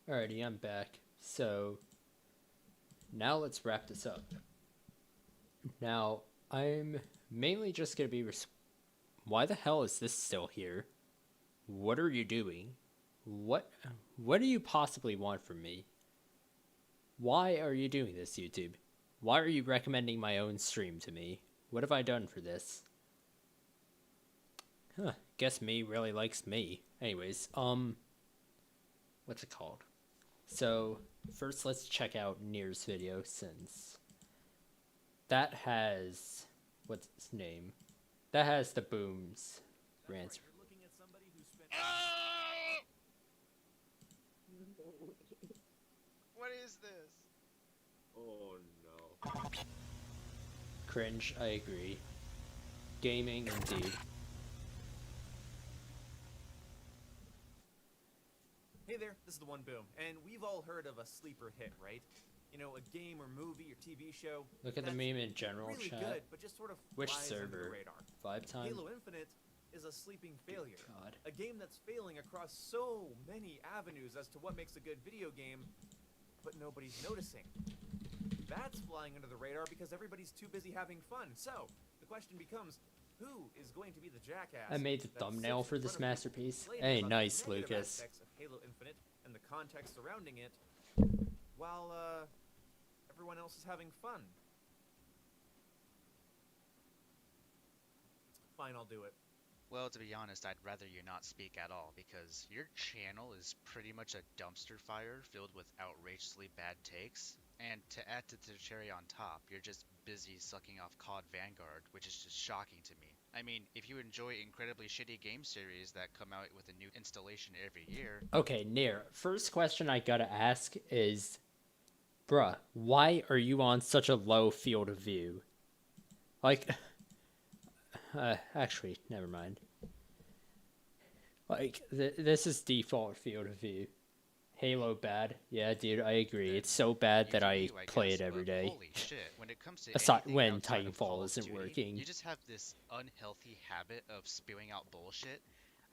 Alrighty, I'm back. So now let's wrap this up. Now, I'm mainly just gonna be. Why the hell is this still here? What are you doing? What? What do you possibly want from me? Why are you doing this, YouTube? Why are you recommending my own stream to me? What have I done for this? Huh, guess me really likes me. Anyways, what's it called? So, first let's check out Nier's video since that has, what's its name? That has the booms rants. What is this? Oh no. Cringe, I agree. Gaming, indeed. Hey there, this is the One Boom, and we've all heard of a sleeper hit, right? You know, a game or movie or TV show. Look at the meme in general really chat. good, but just sort of Which flies under server? the radar. Vibe time? Halo Infinite is a sleeping failure. God. A game that's failing across so many avenues as to what makes a good video game, but nobody's noticing. That's flying under the radar because everybody's too busy having fun. So, the question becomes, who is going to be the jackass? I made the that thumbnail sits for in this front of you masterpiece. complaining Hey, about the nice, negative Lucas. aspects of Halo Infinite and the context surrounding it, while everyone else is having fun? Fine, I'll do it. Well, to be honest, I'd rather you not speak at all because your channel is pretty much a dumpster fire filled with outrageously bad takes. And to add to the cherry on top, you're just busy sucking off COD Vanguard, which is just shocking to me. I mean, if you enjoy incredibly shitty game series that come out with a new installation every year. Okay, Nier, first question I gotta ask is, bruh, why are you on such a low field of view? Like, actually, never mind. Like, this is default field of view. Halo bad. Yeah, dude, I agree. It's so bad that I play it every day. Holy shit, when it comes to Aside anything when outside of Call Titanfall of isn't Duty, working. you just have this unhealthy habit of spewing out bullshit.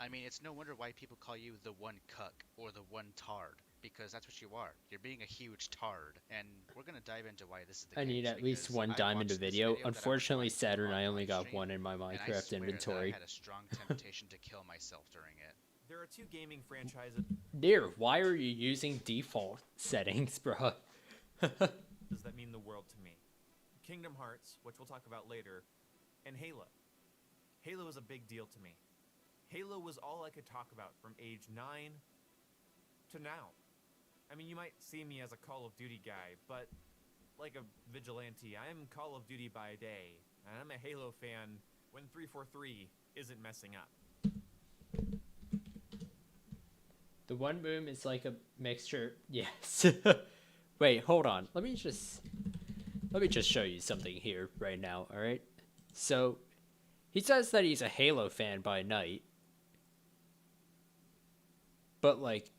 I mean, it's no wonder why people call you the one cuck or the one tard, because that's what you are. You're being a huge tard, and we're gonna dive into why this is the case. I need at least because one I diamond a watched this video. that I was Unfortunately, watching Saturn, on I only live got stream, one in my and I Minecraft swear that inventory. I had a strong temptation to kill myself during it. There are two gaming franchises. Nier, why are you using default settings, bruh? Does that mean the world to me? Kingdom Hearts, which we'll talk about later, and Halo. Halo is a big deal to me. Halo was all I could talk about from age 9 to now. I mean, you might see me as a Call of Duty guy, but like a vigilante, I am Call of Duty by day, and I'm a Halo fan when 343 isn't messing up. The one boom is like a mixture. Yes. Wait, hold on. Let me just show you something here right now, all right? So, he says that he's a Halo fan by night. But like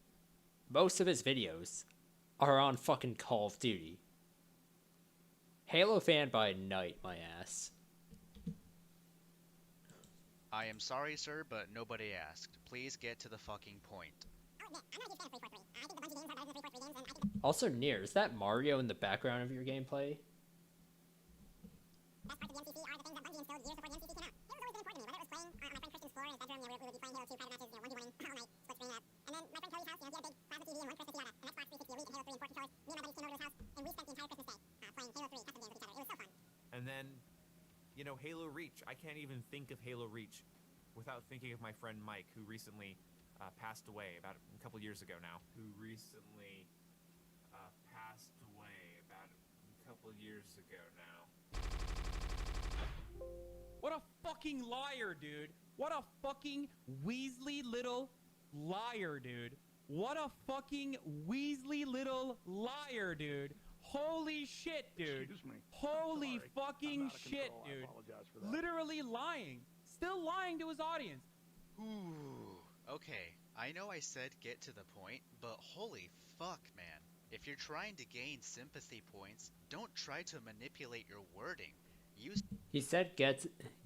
most of his videos are on fucking Call of Duty. Halo fan by night, my ass. I am sorry, sir, but nobody asked. Please get to the fucking point. Also, Nier, is that Mario in the background of your gameplay? And then, you know, Halo Reach. I can't even think of Halo Reach without thinking of my friend Mike, who recently passed away about a couple years ago now. What a fucking liar, dude. What a fucking Weasley little liar, dude. What a fucking Weasley little liar, dude. Holy shit, dude. Excuse me. Holy Sorry. fucking I'm out of shit, control. I dude. apologize for that. Literally lying. Still lying to his audience. Ooh, okay. I know I said get to the point, but holy fuck, man. If you're trying to gain sympathy points, don't try to manipulate your wording. Use He said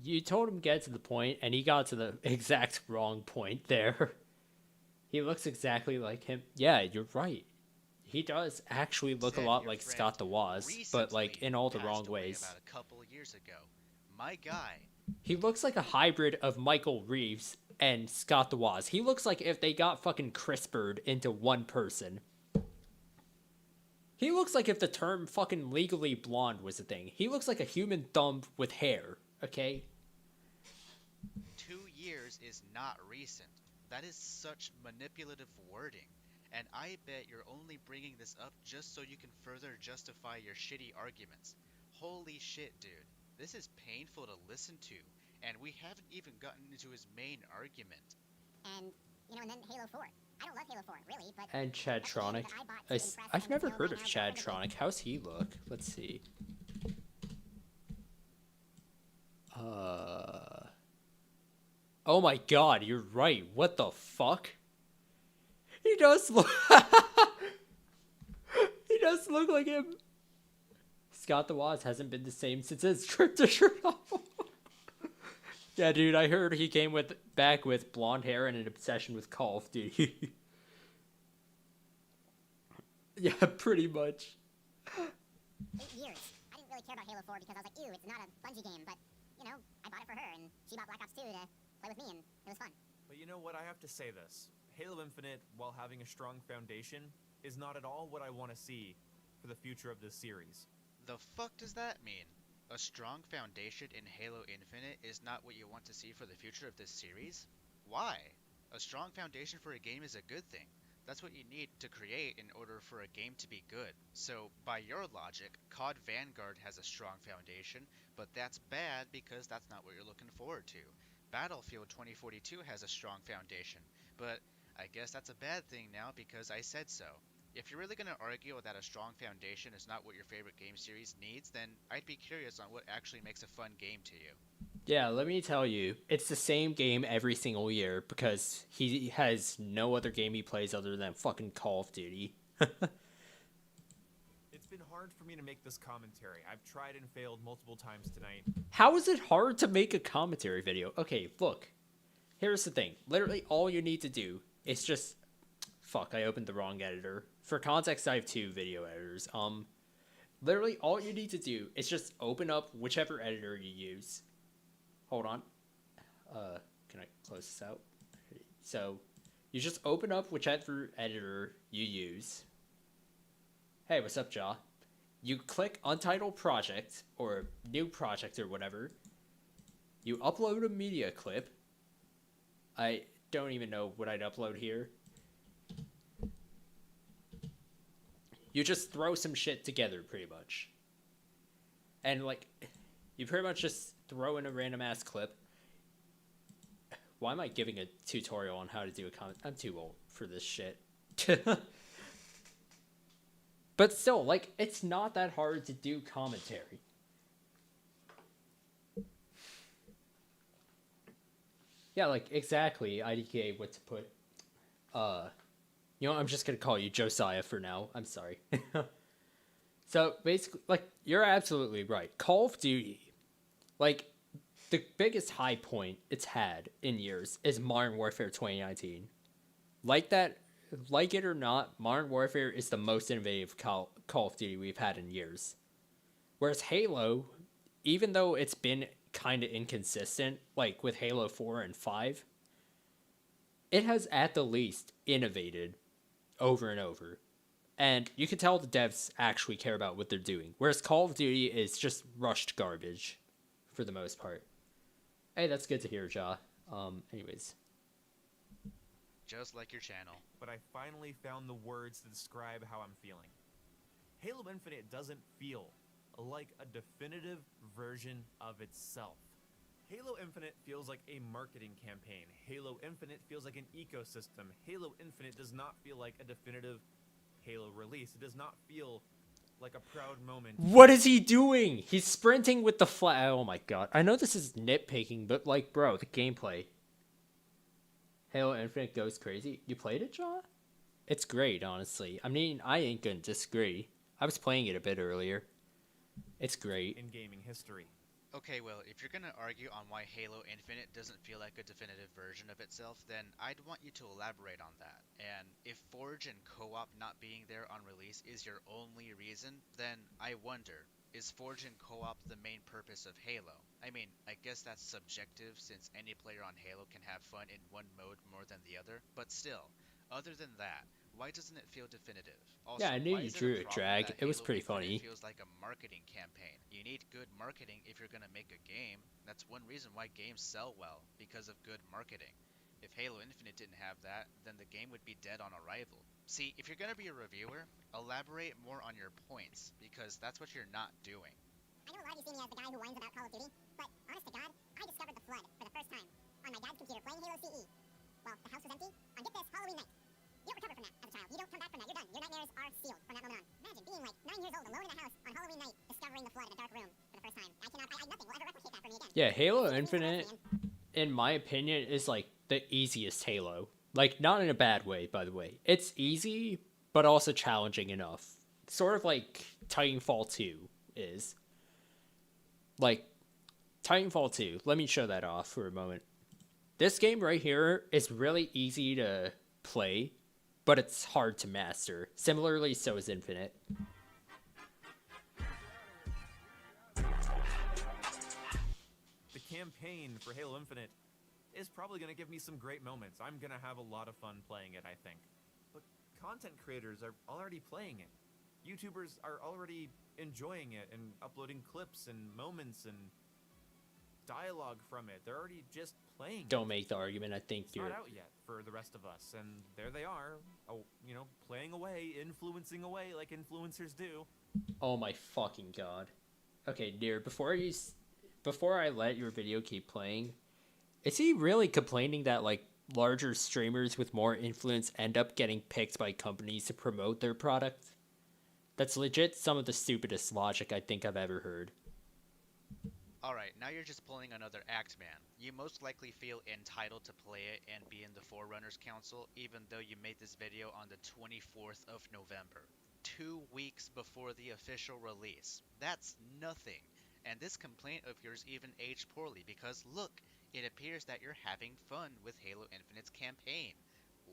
you told him get to the point, and he got to the exact wrong point there. He looks exactly like him. Yeah, you're right. he does actually look a Said lot your like friend Scott the Woz, but like recently in all the passed wrong away ways. about a couple of years ago. My guy. He looks like a hybrid of Michael Reeves and Scott the Woz. He looks like if they got fucking CRISPR'd into one person. He looks like if the term fucking legally blonde was a thing. He looks like a human thumb with hair, okay? 2 years is not recent. That is such manipulative wording. And I bet you're only bringing this up just so you can further justify your shitty arguments. Holy shit, dude. This is painful to listen to. And we haven't even gotten into his main argument. And, you know, and then Halo 4. I don't love Halo 4, really, but... And Chadtronic. That's the game that I bought to impress I've and never fulfill heard my of now girlfriend with. Chadtronic. How's he look? Let's see. Oh my god, you're right. What the fuck? He does look... He does look like him. Scott the Woz hasn't been the same since his trip to Chernobyl. Yeah, dude, I heard he came back with blonde hair and an obsession with Call of Duty. Yeah, pretty much. 8 years. I didn't really care about Halo 4 because I was like, ew, it's not a Bungie game, but, you know, I bought it for her, and she bought Black Ops 2 to play with me, and it was fun. But you know what? I have to say this. Halo Infinite, while having a strong foundation, is not at all what I want to see for the future of this series. The fuck does that mean? A strong foundation in Halo Infinite is not what you want to see for the future of this series? Why? A strong foundation for a game is a good thing. That's what you need to create in order for a game to be good. So, by your logic, COD Vanguard has a strong foundation, but that's bad because that's not what you're looking forward to. Battlefield 2042 has a strong foundation, but I guess that's a bad thing now because I said so. If you're really going to argue that a strong foundation is not what your favorite game series needs, then I'd be curious on what actually makes a fun game to you. Yeah, let me tell you, it's the same game every single year because he has no other game he plays other than fucking Call of Duty. It's been hard for me to make this commentary. I've tried and failed multiple times tonight. How is it hard to make a commentary video? Okay, look. Here's the thing. Literally all you need to do is just... Fuck, I opened the wrong editor. For context, I have 2 video editors. Literally all you need to do is just open up whichever editor you use. Hold on. Can I close this out? So, you just open up whichever editor you use. Hey, what's up, Jaw? You click Untitled Project, or New Project, or whatever. You upload a media clip. I don't even know what I'd upload here. You just throw some shit together, pretty much. And, like, you pretty much just throw in a random-ass clip. Why am I giving a tutorial on how to do a comment? I'm too old for this shit. But still, like, it's not that hard to do commentary. Yeah, like, exactly, IDK, what to put. You know, I'm just gonna call you Josiah for now. I'm sorry. So, basically, like, you're absolutely right. Call of Duty, like, the biggest high point it's had in years is Modern Warfare 2019. Like it or not, Modern Warfare is the most innovative Call of Duty we've had in years. Whereas Halo, even though it's been kind of inconsistent, like with Halo 4 and 5, it has at the least innovated over and over. And you can tell the devs actually care about what they're doing. Whereas Call of Duty is just rushed garbage for the most part. Hey, that's good to hear, Ja. Anyways. Just like your channel. But I finally found the words to describe how I'm feeling. Halo Infinite doesn't feel like a definitive version of itself. Halo Infinite feels like a marketing campaign. Halo Infinite feels like an ecosystem. Halo Infinite does not feel like a definitive Halo release. It does not feel like a proud moment. What is he doing? He's sprinting with the flag. Oh my god. I know this is nitpicking, but like, bro, the gameplay. Halo Infinite goes crazy. You played it, John? It's great, honestly. I mean, I ain't gonna disagree. I was playing it a bit earlier. It's great. In gaming history. Okay, well, if you're gonna argue on why Halo Infinite doesn't feel like a definitive version of itself, then I'd want you to elaborate on that. And if Forge and co-op not being there on release is your only reason, then I wonder, is Forge and co-op the main purpose of Halo? I mean, I guess that's subjective since any player on Halo can have fun in one mode more than the other, but still, other than that, why doesn't it feel definitive? Also, Yeah, I knew why you is it drew a it, problem Drag. that It was Halo pretty Infinite funny. feels like a marketing campaign? You need good marketing if you're gonna make a game. That's one reason why games sell well, because of good marketing. If Halo Infinite didn't have that, then the game would be dead on arrival. See, if you're gonna be a reviewer, elaborate more on your points, because that's what you're not doing. I know a lot of you see me as the guy who whines about Call of Duty, but honest to God, I discovered the Flood for the first time on my dad's computer playing Halo CE. Well, the house was empty on, get this, Halloween night. You don't recover from that as a child. You don't come back from that. You're done. Your nightmares are sealed from that moment on. Imagine being like 9 years old, alone in the house on Halloween night, discovering the Flood in a dark room for the first time. Nothing will ever replicate that for me again. Yeah, Halo Infinite, in my opinion, is like the easiest Halo. Like, not in a bad way, by the way. It's easy, but also challenging enough. Sort of like Titanfall 2 is. Like, Titanfall 2, let me show that off for a moment. This game right here is really easy to play, but it's hard to master. Similarly, so is Infinite. The campaign for Halo Infinite is probably going to give me some great moments. I'm going to have a lot of fun playing it, I think. But content creators are already playing it. YouTubers are already enjoying it and uploading clips and moments and dialogue from it. They're already just playing Don't it. make the argument. I think It's you're... not out yet for the rest of us, and there they are, playing away, influencing away like influencers do. Oh my fucking god. Okay, dear, before I let your video keep playing, is he really complaining that, like, larger streamers with more influence end up getting picked by companies to promote their product? That's legit some of the stupidest logic I think I've ever heard. Alright, now you're just pulling another act, man. You most likely feel entitled to play it and be in the Forerunners Council, even though you made this video on the 24th of November. 2 weeks before the official release. That's nothing. And this complaint of yours even aged poorly, because look, it appears that you're having fun with Halo Infinite's campaign.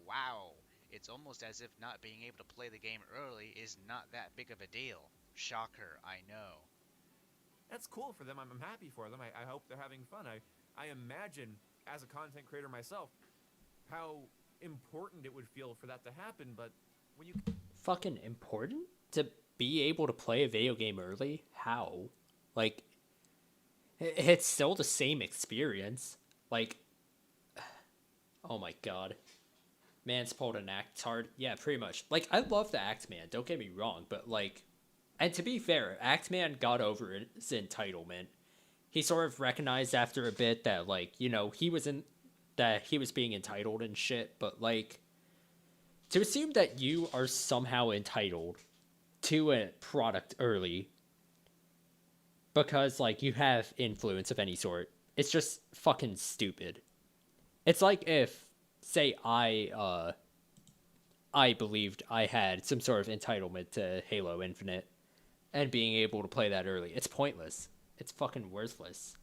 Wow. It's almost as if not being able to play the game early is not that big of a deal. Shocker, I know. That's cool for them. I'm happy for them. I hope they're having fun. I imagine, as a content creator myself, how important it would feel for that to happen, but when you... Fucking important? To be able to play a video game early? How? Like, it's still the same experience. Like, oh my god. Man's pulled an act hard. Yeah, pretty much. Like, I love the Act Man, don't get me wrong, but like... And to be fair, Act Man got over his entitlement. He sort of recognized after a bit that, like, he was being entitled and shit, but like, to assume that you are somehow entitled to a product early because, like, you have influence of any sort, it's just fucking stupid. It's like if, say, I believed I had some sort of entitlement to Halo Infinite, and being able to play that early. It's pointless. It's fucking worthless.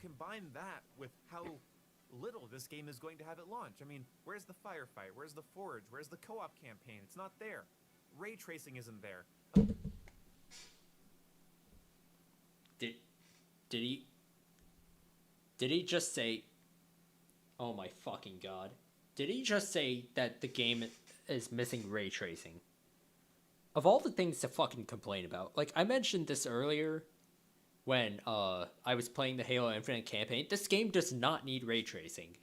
Combine that with how little this game is going to have at launch. I mean, where's the firefight? Where's the forge? Where's the co-op campaign? It's not there. Ray tracing isn't there. Did he just say... Oh my fucking god. Did he just say that the game is missing ray tracing? Of all the things to fucking complain about, like, I mentioned this earlier when I was playing the Halo Infinite campaign, this game does not need ray tracing.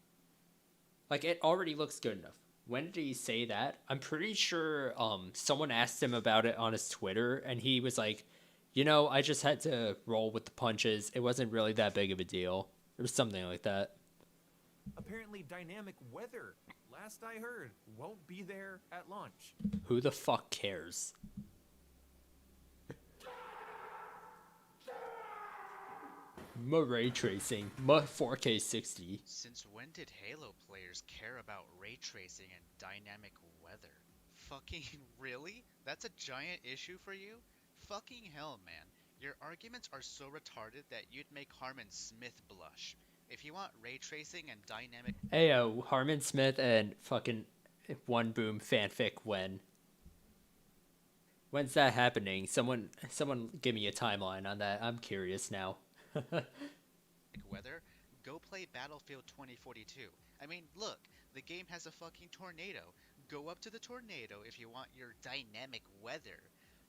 Like, it already looks good enough. When did he say that? I'm pretty sure someone asked him about it on his Twitter, and he was like, I just had to roll with the punches. It wasn't really that big of a deal. It was something like that. Apparently dynamic weather, last I heard, won't be there at launch. Who the fuck cares? Ray tracing, 4K 60. Since when did Halo players care about ray tracing and dynamic weather? Fucking really? That's a giant issue for you? Fucking hell, man. Your arguments are so retarded that you'd make Harmon Smith blush. If you want ray tracing and dynamic Ayo, Harmon Smith and fucking One Boom fanfic when? When's that happening? Someone give me a timeline on that. I'm curious now. weather, go play Battlefield 2042. I mean, look, the game has a fucking tornado. Go up to the tornado if you want your dynamic weather.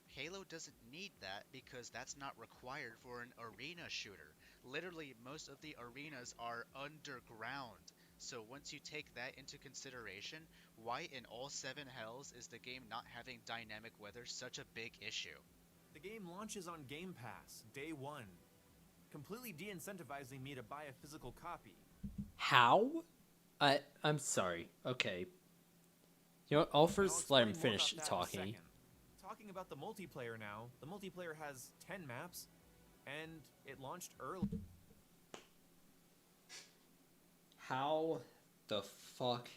Halo doesn't need that because that's not required for an arena shooter. Literally, most of the arenas are underground. So once you take that into consideration, why in all 7 hells is the game not having dynamic weather such a big issue? The game launches on Game Pass, day 1, completely de-incentivizing me to buy a physical copy. How? I'm sorry. Okay. You know what? I'll first let him finish talking. Talking about the multiplayer now, the multiplayer has 10 maps, and it launched early. How the fuck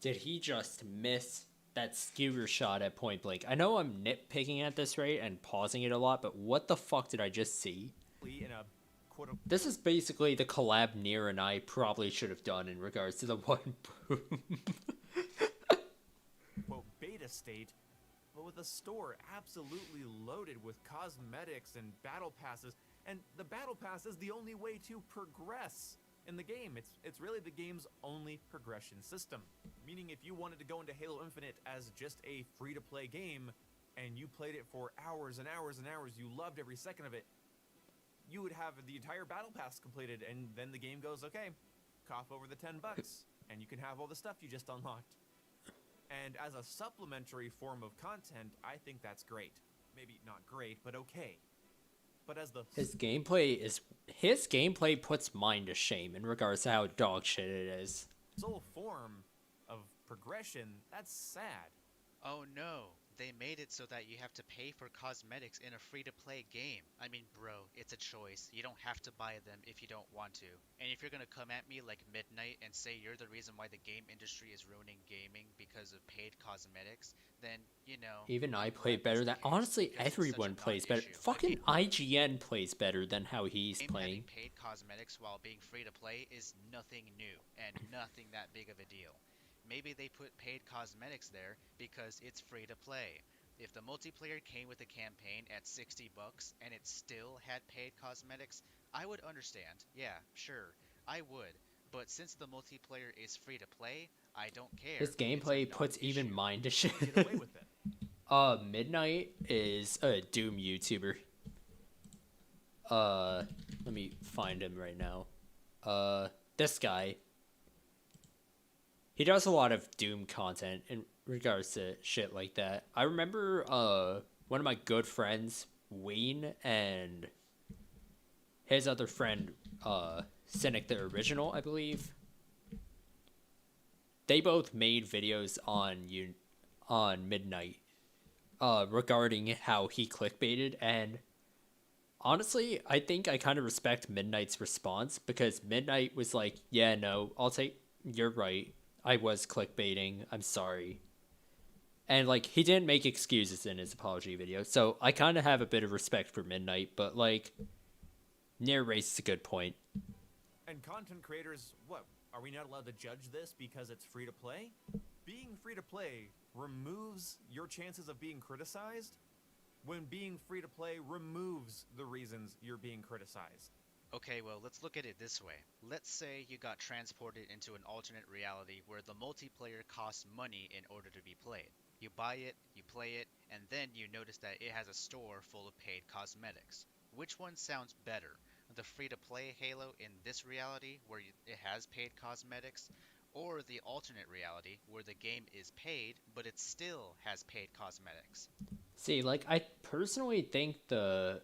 did he just miss that skewer shot at point blank? I know I'm nitpicking at this rate and pausing it a lot, but what the fuck did I just see? In a quote This is basically the collab Nier and I probably should have done in regards to the One Boom. unquote beta state, but with a store absolutely loaded with cosmetics and battle passes, and the battle pass is the only way to progress in the game. It's really the game's only progression system. Meaning if you wanted to go into Halo Infinite as just a free-to-play game, and you played it for hours and hours and hours, you loved every second of it, you would have the entire battle pass completed, and then the game goes, okay, cough over the $10, and you can have all the stuff you just unlocked. And as a supplementary form of content, I think that's great. Maybe not great, but okay. But as the His gameplay puts mine to shame in regards to how dog shit it is. sole form of progression, that's sad. Oh no, they made it so that you have to pay for cosmetics in a free-to-play game. I mean, bro, it's a choice. You don't have to buy them if you don't want to. And if you're gonna come at me like Midnight and say you're the reason why the game industry is ruining gaming because of paid cosmetics, then, you know... Even I play better than... Honestly, everyone plays better. Fucking IGN plays better than how he's Game playing. having paid cosmetics while being free-to-play is nothing new and nothing that big of a deal. Maybe they put paid cosmetics there because it's free to play. If the multiplayer came with a campaign at $60 and it still had paid cosmetics, I would understand. Yeah, sure, I would. But since the multiplayer is free to play, I don't care. His It's a gameplay puts even non-issue. mine to shit. Get away with it. Midnight is a Doom YouTuber. Let me find him right now. This guy. He does a lot of Doom content in regards to shit like that. I remember one of my good friends, Wayne, and his other friend, Cynic the Original, I believe. They both made videos on Midnight regarding how he clickbaited, and honestly, I think I kind of respect Midnight's response because Midnight was like, yeah, no, you're right. I was clickbaiting. I'm sorry. And, like, he didn't make excuses in his apology video. So I kind of have a bit of respect for Midnight. But, like, Nier raises a good point. And content creators, what? Are we not allowed to judge this because it's free to play? Being free to play removes your chances of being criticized, when being free to play removes the reasons you're being criticized. Okay, well, let's look at it this way. Let's say you got transported into an alternate reality where the multiplayer costs money in order to be played. You buy it, you play it, and then you notice that it has a store full of paid cosmetics. Which one sounds better? The free-to-play Halo in this reality where it has paid cosmetics, or the alternate reality where the game is paid, but it still has paid cosmetics? See, like, I personally think the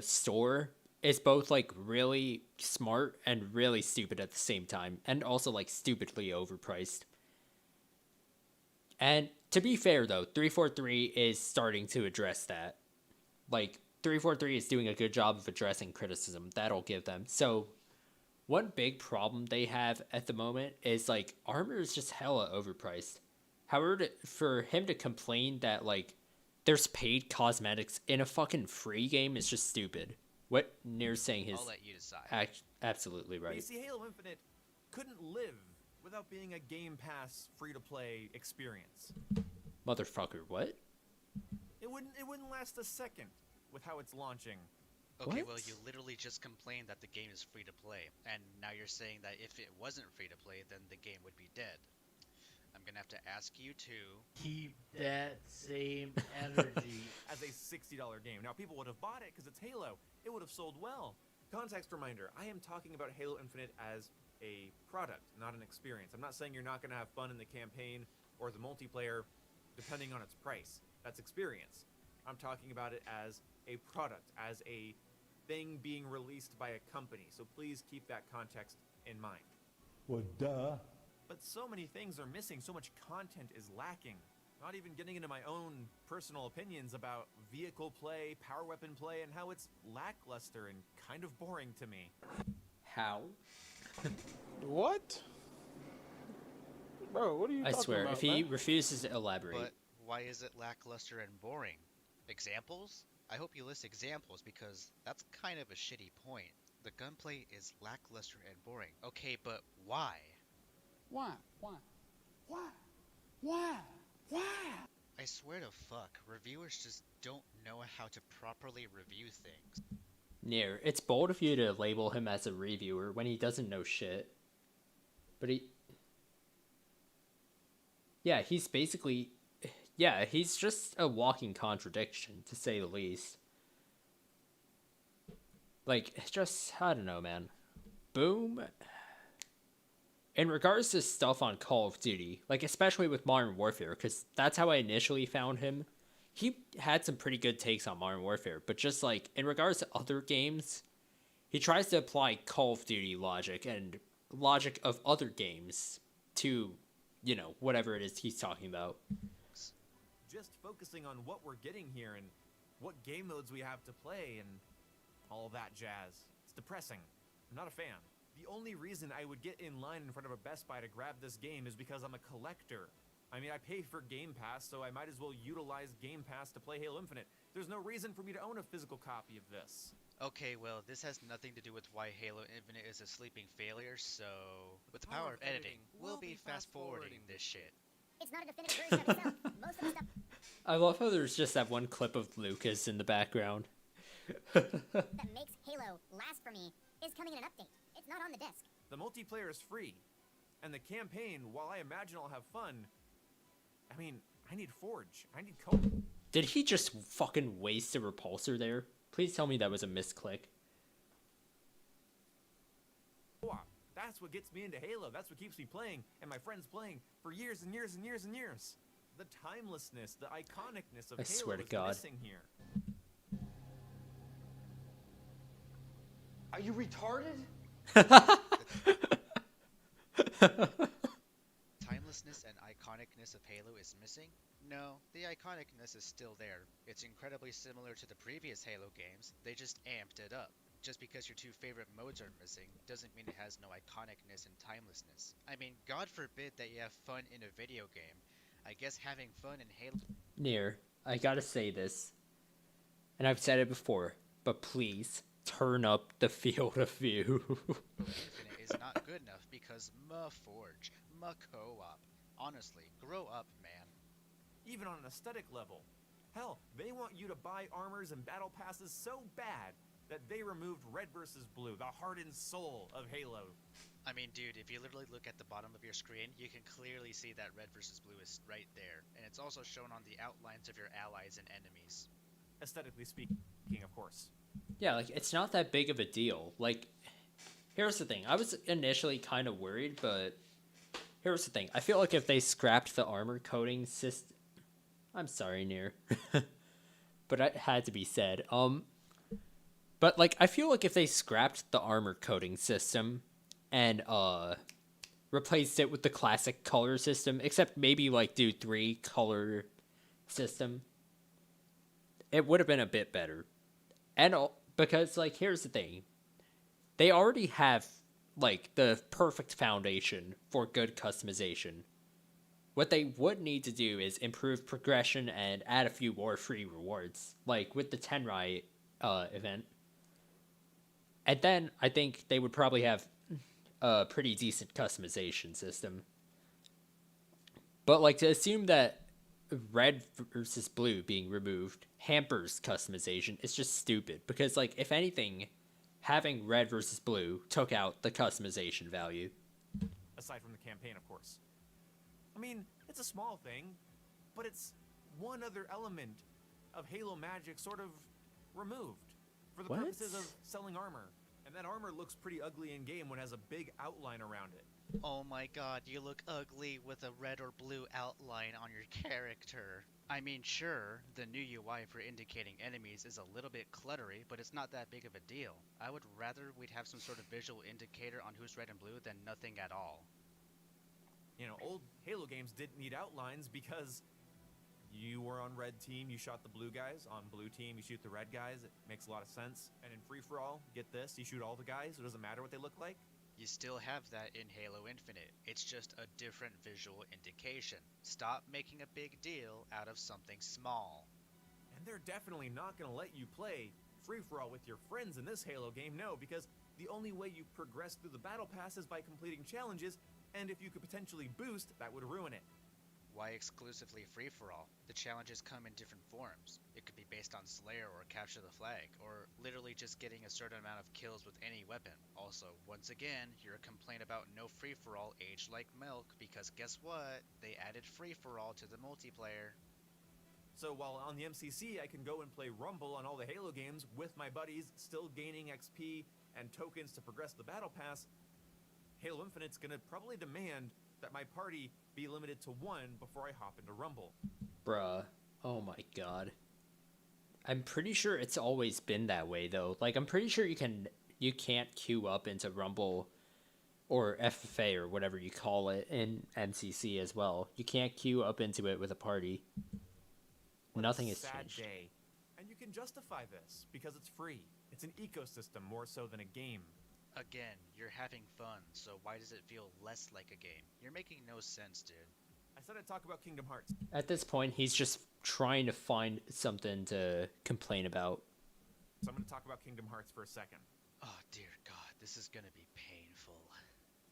store is both, like, really smart and really stupid at the same time, and also, like, stupidly overpriced. And to be fair, though, 343 is starting to address that. Like, 343 is doing a good job of addressing criticism. That'll give them. So, one big problem they have at the moment is, like, Armor is just hella overpriced. However, for him to complain that, like, there's paid cosmetics in a fucking free game is just stupid. What Nier's saying is I'll let you decide. absolutely But you right. see, Halo Infinite couldn't live without being a Game Pass free-to-play experience. Motherfucker, what? It wouldn't last a second with how it's launching. Okay, What? well, you literally just complained that the game is free to play, and now you're saying that if it wasn't free to play, then the game would be dead. I'm gonna have to ask you to. Keep that same energy. As a $60 game. Now, people would have bought it because it's Halo. It would have sold well. Context reminder, I am talking about Halo Infinite as a product, not an experience. I'm not saying you're not going to have fun in the campaign or the multiplayer, depending on its price. That's experience. I'm talking about it as a product, as a thing being released by a company. So please keep that context in mind. Well, duh. But so many things are missing, so much content is lacking. Not even getting into my own personal opinions about vehicle play, power weapon play, and how it's lackluster and kind of boring to me. How? What? Bro, what are you I talking swear, about, if he man? refuses to elaborate, But why is it lackluster and boring? Examples? I hope you list examples because that's kind of a shitty point. The gunplay is lackluster and boring. Okay, but why? Why? Why? Why? Why? Why? I swear to fuck, reviewers just don't know how to properly review things. Nier, it's bold of you to label him as a reviewer when he doesn't know shit. But yeah, he's basically, yeah, he's just a walking contradiction, to say the least. Like, it's just, I don't know, man. Boom. In regards to stuff on Call of Duty, like, especially with Modern Warfare, because that's how I initially found him. He had some pretty good takes on Modern Warfare, but just, like, in regards to other games, he tries to apply Call of Duty logic and logic of other games to, you know, whatever it is he's talking about. Just focusing on what we're getting here and what game modes we have to play and all that jazz. It's depressing. I'm not a fan. The only reason I would get in line in front of a Best Buy to grab this game is because I'm a collector. I mean, I pay for Game Pass, so I might as well utilize Game Pass to play Halo Infinite. There's no reason for me to own a physical copy of this. Okay, well, this has nothing to do with why Halo Infinite is a sleeping failure, so... With the power of editing, we'll be fast-forwarding this shit. It's not a definitive version of itself. Most of the stuff I love how there's just that one clip of Lucas in the background. that makes Halo last for me is coming in an update. It's not on the disc. The multiplayer is free. And the campaign, while I imagine I'll have fun, I mean, I need Forge. I need co-op. Did he just fucking waste a repulsor there? Please tell me that was a misclick. That's what gets me into Halo. That's what keeps me playing, and my friends playing for years and years and years and years. The timelessness, the iconicness of I Halo swear to is God. missing here. Are you retarded? Timelessness and iconicness of Halo is missing? No, the iconicness is still there. It's incredibly similar to the previous Halo games, they just amped it up. Just because your two favorite modes are missing doesn't mean it has no iconicness and timelessness. I mean, God forbid that you have fun in a video game. I guess having fun in Halo Nier, I gotta say this, and I've said it before, but please turn up the field of view. Infinite is not good enough because Forge, co-op. Honestly, grow up, man. Even on an aesthetic level. Hell, they want you to buy armors and battle passes so bad that they removed red versus blue, the heart and soul of Halo. I mean, dude, if you literally look at the bottom of your screen, you can clearly see that red versus blue is right there. And it's also shown on the outlines of your allies and enemies. Aesthetically speaking, of course. Yeah, like, it's not that big of a deal. Like, here's the thing. I was initially kind of worried, but here's the thing. I feel like if they scrapped the armor coating system... I'm sorry, Nier. But it had to be said. But, like, I feel like if they scrapped the armor coating system and, replaced it with the classic color system, except maybe, like, do 3 color system, it would have been a bit better. And, because, like, here's the thing. They already have, like, the perfect foundation for good customization. what they would need to do is improve progression and add a few more free rewards, like with the Tenrai event. And then I think they would probably have a pretty decent customization system. But like to assume that red versus blue being removed hampers customization is just stupid, because like if anything, having red versus blue took out the customization value. Aside from the campaign, of course. I mean, it's a small thing, but it's one other element of Halo magic sort of removed for the What? purposes of selling armor. And that armor looks pretty ugly in game when it has a big outline around it. Oh my god, you look ugly with a red or blue outline on your character. I mean, sure, the new UI for indicating enemies is a little bit cluttery, but it's not that big of a deal. I would rather we'd have some sort of visual indicator on who's red and blue than nothing at all. You know, old Halo games didn't need outlines because you were on red team, you shot the blue guys. On blue team, you shoot the red guys. It makes a lot of sense. And in free-for-all, get this, you shoot all the guys. It doesn't matter what they look like. You still have that in Halo Infinite. It's just a different visual indication. Stop making a big deal out of something small. And they're definitely not going to let you play free-for-all with your friends in this Halo game, no, because the only way you progress through the battle pass is by completing challenges, and if you could potentially boost, that would ruin it. Why exclusively free-for-all? The challenges come in different forms. It could be based on Slayer or Capture the Flag, or literally just getting a certain amount of kills with any weapon. Also, once again, your complaint about no free-for-all aged like milk, because guess what? They added free-for-all to the multiplayer. So while on the MCC, I can go and play Rumble on all the Halo games with my buddies, still gaining XP and tokens to progress the battle pass, Halo Infinite's gonna probably demand that my party be limited to one before I hop into Rumble. Bruh. Oh my god. I'm pretty sure it's always been that way though. Like I'm pretty sure you can't queue up into Rumble or FFA or whatever you call it in MCC as well. You can't queue up into it with a party. What a Nothing has sad changed. day. And you can justify this because it's free. It's an ecosystem more so than a game. Again, you're having fun, so why does it feel less like a game? You're making no sense, dude. I said I'd talk about Kingdom Hearts. At this point, he's just trying to find something to complain about. So I'm going to talk about Kingdom Hearts for a second. Oh dear god, this is gonna be painful.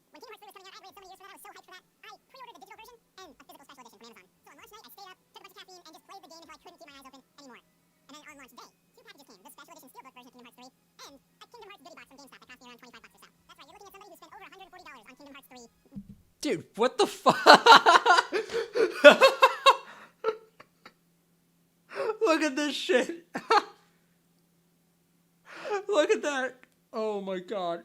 When Kingdom Hearts 3 was coming out, I waited so many years for that. I was so hyped for that. I pre-ordered the digital version and a physical special edition from Amazon. So on launch night, I stayed up, took a bunch of caffeine, and just played the game until I couldn't keep my eyes open anymore. And then on launch day, 2 packages came. The special edition steelbook version of Kingdom Hearts 3 and a Kingdom Hearts goodie box from GameStop that cost me around $25 or so. That's right, you're looking at somebody who spent over $140 on Kingdom Hearts 3. Dude, what the fuck? Look at this shit. Look at that. Oh my god.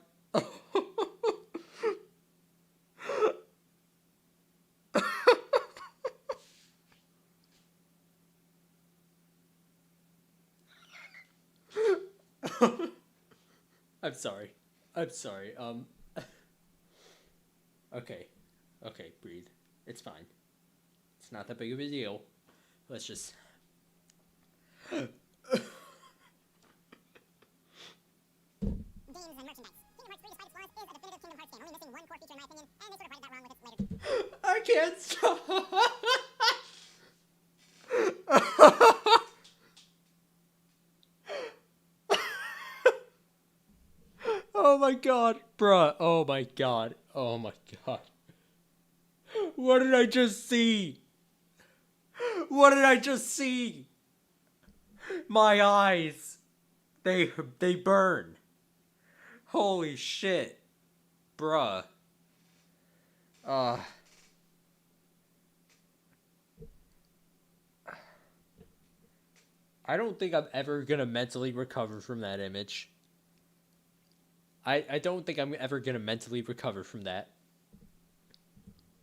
I'm sorry. I'm sorry. Okay. Okay, breathe. It's fine. It's not that big of a deal. Let's just... Games and merchandise. Kingdom Hearts 3, despite its flaws, is a definitive Kingdom Hearts game, only missing one core feature in my opinion, and they sort of righted that wrong with its later. I can't stop. Oh my god, bruh. Oh my god. Oh my god. What did I just see? What did I just see? My eyes. They burn. Holy shit. Bruh. I don't think I'm ever gonna mentally recover from that image. I don't think I'm ever gonna mentally recover from that.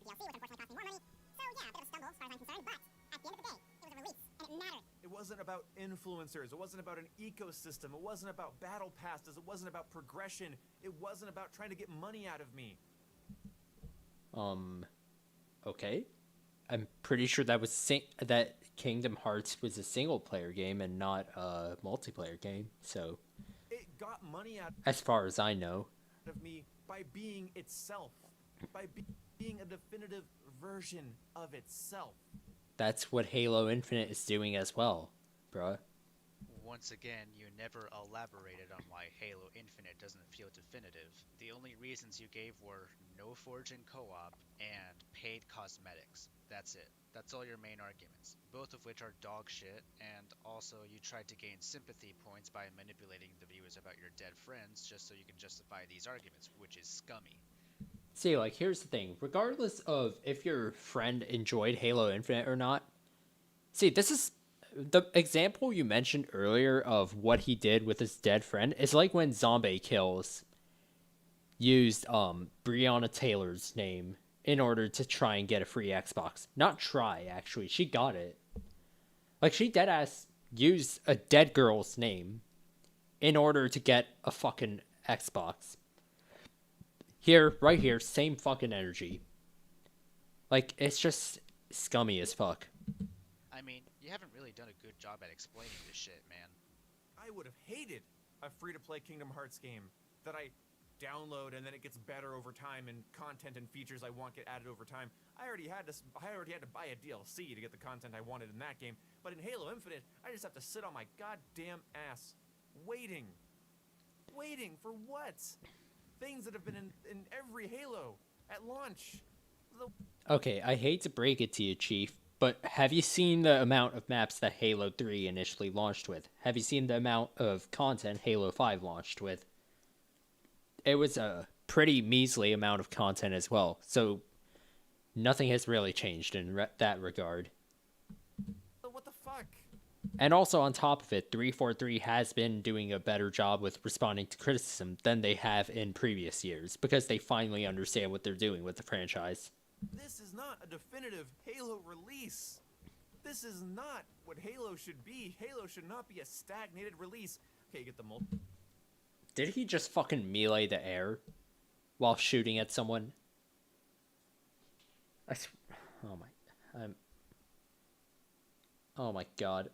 DLC, which unfortunately cost me more money. So yeah, a bit of a stumble as far as I'm concerned, but at the end of the day, it was a release, and it mattered. It wasn't about influencers. It wasn't about an ecosystem. It wasn't about battle passes. It wasn't about progression. It wasn't about trying to get money out of me. Okay. I'm pretty sure that was that Kingdom Hearts was a single player game and not a multiplayer game. So, It got money out as far as I know. of me by being itself. being a definitive version of itself. That's what Halo Infinite is doing as well, bruh. Once again, you never elaborated on why Halo Infinite doesn't feel definitive. The only reasons you gave were no forging co-op and paid cosmetics. That's it. That's all your main arguments, both of which are dog shit, and also you tried to gain sympathy points by manipulating the viewers about your dead friends just so you can justify these arguments, which is scummy. See, like, here's the thing. Regardless of if your friend enjoyed Halo Infinite or not, see, this is the example you mentioned earlier of what he did with his dead friend is like when Zombie Kills used Breonna Taylor's name in order to try and get a free Xbox. Not try, actually. She got it. Like, she deadass used a dead girl's name in order to get a fucking Xbox. Here, right here, same fucking energy. Like, it's just scummy as fuck. I mean, you haven't really done a good job at explaining this shit, man. I would have hated a free-to-play Kingdom Hearts game that I download and then it gets better over time and content and features I want get added over time. I already had to buy a DLC to get the content I wanted in that game, but in Halo Infinite, I just have to sit on my goddamn ass waiting for what? Things that have been in every Halo at launch. Okay, I hate to break it to you, Chief, but have you seen the amount of maps that Halo 3 initially launched with? Have you seen the amount of content Halo 5 launched with? It was a pretty measly amount of content as well, so nothing has really changed in that regard. What the fuck? And also on top of it, 343 has been doing a better job with responding to criticism than they have in previous years, because they finally understand what they're doing with the franchise. This is not a definitive Halo release. This is not what Halo should be. Halo should not be a stagnated release. Okay, you get the Did he just fucking melee the air while shooting at someone? Oh my god,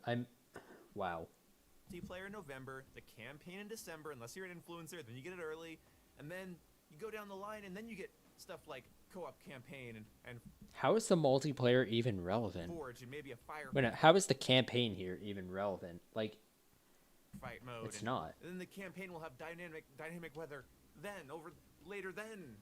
wow. multiplayer in November, the campaign in December, unless you're an influencer, then you get it early, and then you go down the line, and then you get stuff like co-op campaign and How is the multiplayer even relevant? Forge and maybe a fire Wait, no, how is the campaign here even relevant? Like, fight mode. it's not. And then the campaign will have dynamic weather later then.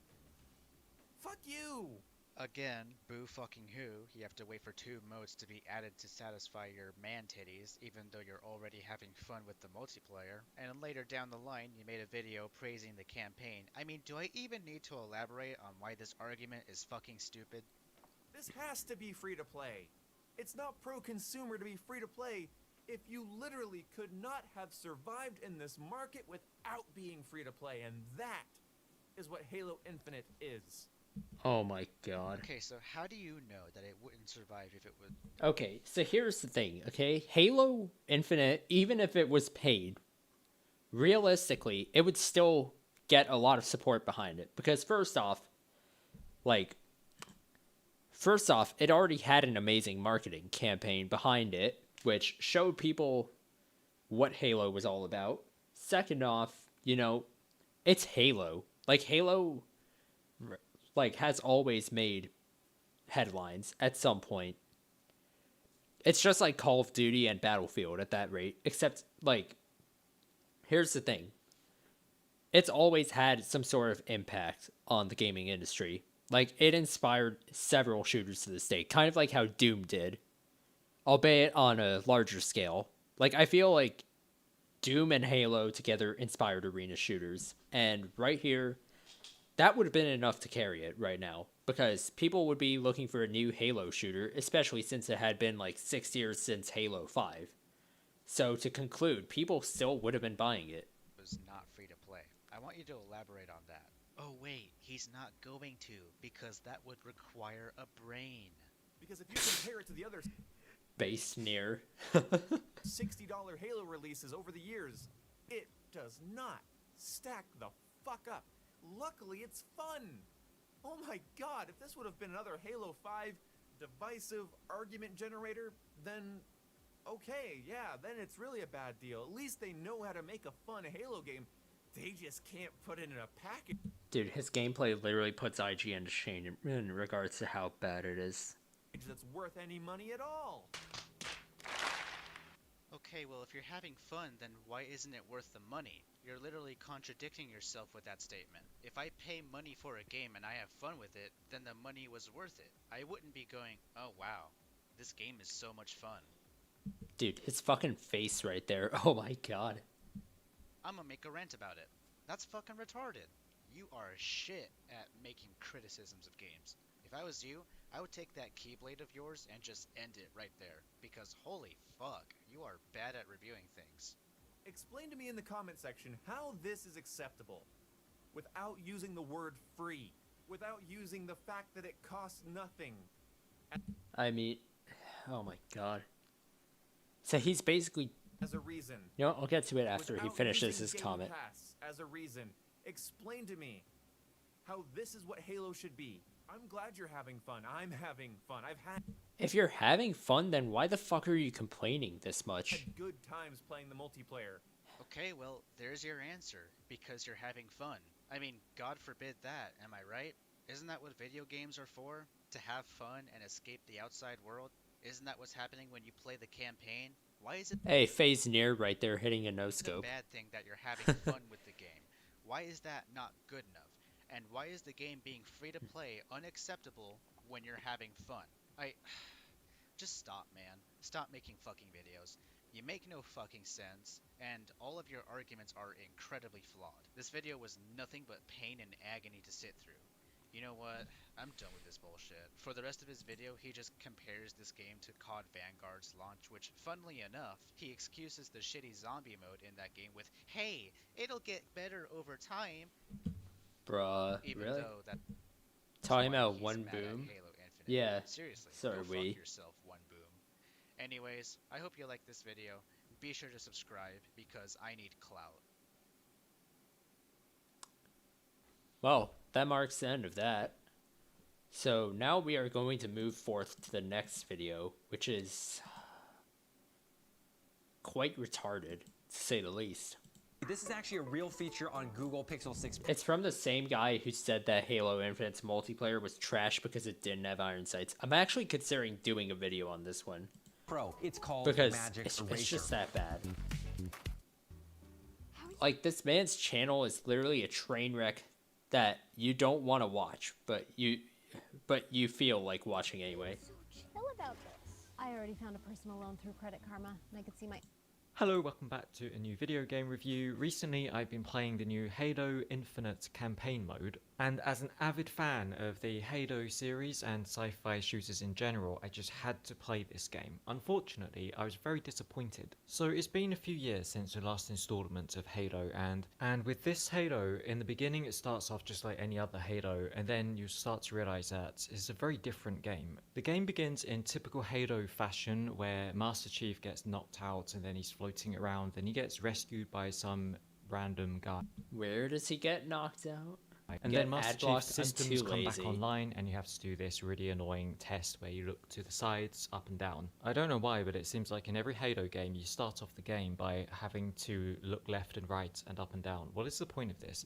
Fuck you! Again, boo fucking who, you have to wait for 2 modes to be added to satisfy your man titties, even though you're already having fun with the multiplayer. And then later down the line, you made a video praising the campaign. I mean, do I even need to elaborate on why this argument is fucking stupid? This has to be free to play. It's not pro-consumer to be free to play if you literally could not have survived in this market without being free to play, and that is what Halo Infinite is. Oh my god. Okay, so how do you know that it wouldn't survive if it would? Okay, so here's the thing, okay? Halo Infinite, even if it was paid, realistically, it would still get a lot of support behind it. Because first off, it already had an amazing marketing campaign behind it, which showed people what Halo was all about. Second off, it's Halo. Halo has always made headlines at some point. It's just like Call of Duty and Battlefield at that rate, except, here's the thing. It's always had some sort of impact on the gaming industry. It inspired several shooters to this day, kind of like how Doom did, albeit on a larger scale. I feel like Doom and Halo together inspired arena shooters, and right here, that would have been enough to carry it right now, because people would be looking for a new Halo shooter, especially since it had been 6 years since Halo 5. So to conclude, people still would have been buying it. It was not free to play. I want you to elaborate on that. Oh wait, he's not going to, because that would require a brain. Because if you compare it to the other Base sneer. $60 Halo releases over the years, it does not stack the fuck up. Luckily, it's fun. Oh my god, if this would have been another Halo 5 divisive argument generator, then okay, yeah, then it's really a bad deal. At least they know how to make a fun Halo game. They just can't put it in a package Dude, his gameplay literally puts IGN to shame in regards to how bad it is. that's worth any money at all. Okay, well, if you're having fun, then why isn't it worth the money? You're literally contradicting yourself with that statement. If I pay money for a game and I have fun with it, then the money was worth it. I wouldn't be going, oh wow, this game is so much fun. Dude, his fucking face right there. Oh my god. I'm gonna make a rant about it. That's fucking retarded. You are shit at making criticisms of games. If I was you, I would take that Keyblade of yours and just end it right there. Because holy fuck, you are bad at reviewing things. Explain to me in the comment section how this is acceptable without using the word free, without using the fact that it costs nothing. I mean, oh my god. So he's basically, As a reason. you know, I'll get to it after he Without finishes using his Game comment. Pass as a reason. Explain to me how this is what Halo should be. I'm glad you're having fun. I'm having fun. I've had If you're having fun, then why the fuck are you complaining this much? good times playing the multiplayer. Okay, well, there's your answer. Because you're having fun. I mean, God forbid that, am I right? Isn't that what video games are for? To have fun and escape the outside world? Isn't that what's happening when you play the campaign? Why is it Hey, FaZe Near right there hitting a no a scope. bad thing that you're having fun with the game? Why is that not good enough? And why is the game being free to play unacceptable when you're having fun? Just stop, man. Stop making fucking videos. You make no fucking sense, and all of your arguments are incredibly flawed. This video was nothing but pain and agony to sit through. You know what? I'm done with this bullshit. For the rest of his video, he just compares this game to COD Vanguard's launch, which, funnily enough, he excuses the shitty zombie mode in that game with, hey, it'll get better over time, Bruh, even really? though that Talking why about he's one mad at boom? Halo Infinite. Yeah, Seriously, so go are fuck we. yourself, one boom. Anyways, I hope you like this video. Be sure to subscribe because I need clout. Well, that marks the end of that. So now we are going to move forth to the next video, which is quite retarded, to say the least. This is actually a real feature on Google Pixel 6 It's from the same guy who said that Halo Infinite's multiplayer was trash because it didn't have iron sights. I'm actually considering doing a video on this one Pro. It's called because Magic it's Eraser. just that bad. Like, this man's channel is literally a train wreck that you don't want to watch, but you feel like watching anyway. Chill about this. I already found a personal loan through Credit Karma, and I could see my Hello, welcome back to a new video game review. Recently I've been playing the new Halo Infinite campaign mode, and as an avid fan of the Halo series and sci-fi shooters in general, I just had to play this game. Unfortunately, I was very disappointed. So it's been a few years since the last installment of Halo, and with this Halo, in the beginning it starts off just like any other Halo, and then you start to realize that it's a very different game. The game begins in typical Halo fashion, where Master Chief gets knocked out and then he's floating around, and he gets rescued by some random guy. Where does he get knocked out? And Get then Master ad blocked, Chief's I'm systems too come lazy. back online, and you have to do this really annoying test where you look to the sides, up and down. I don't know why, but it seems like in every Halo game, you start off the game by having to look left and right and up and down. What is the point of this?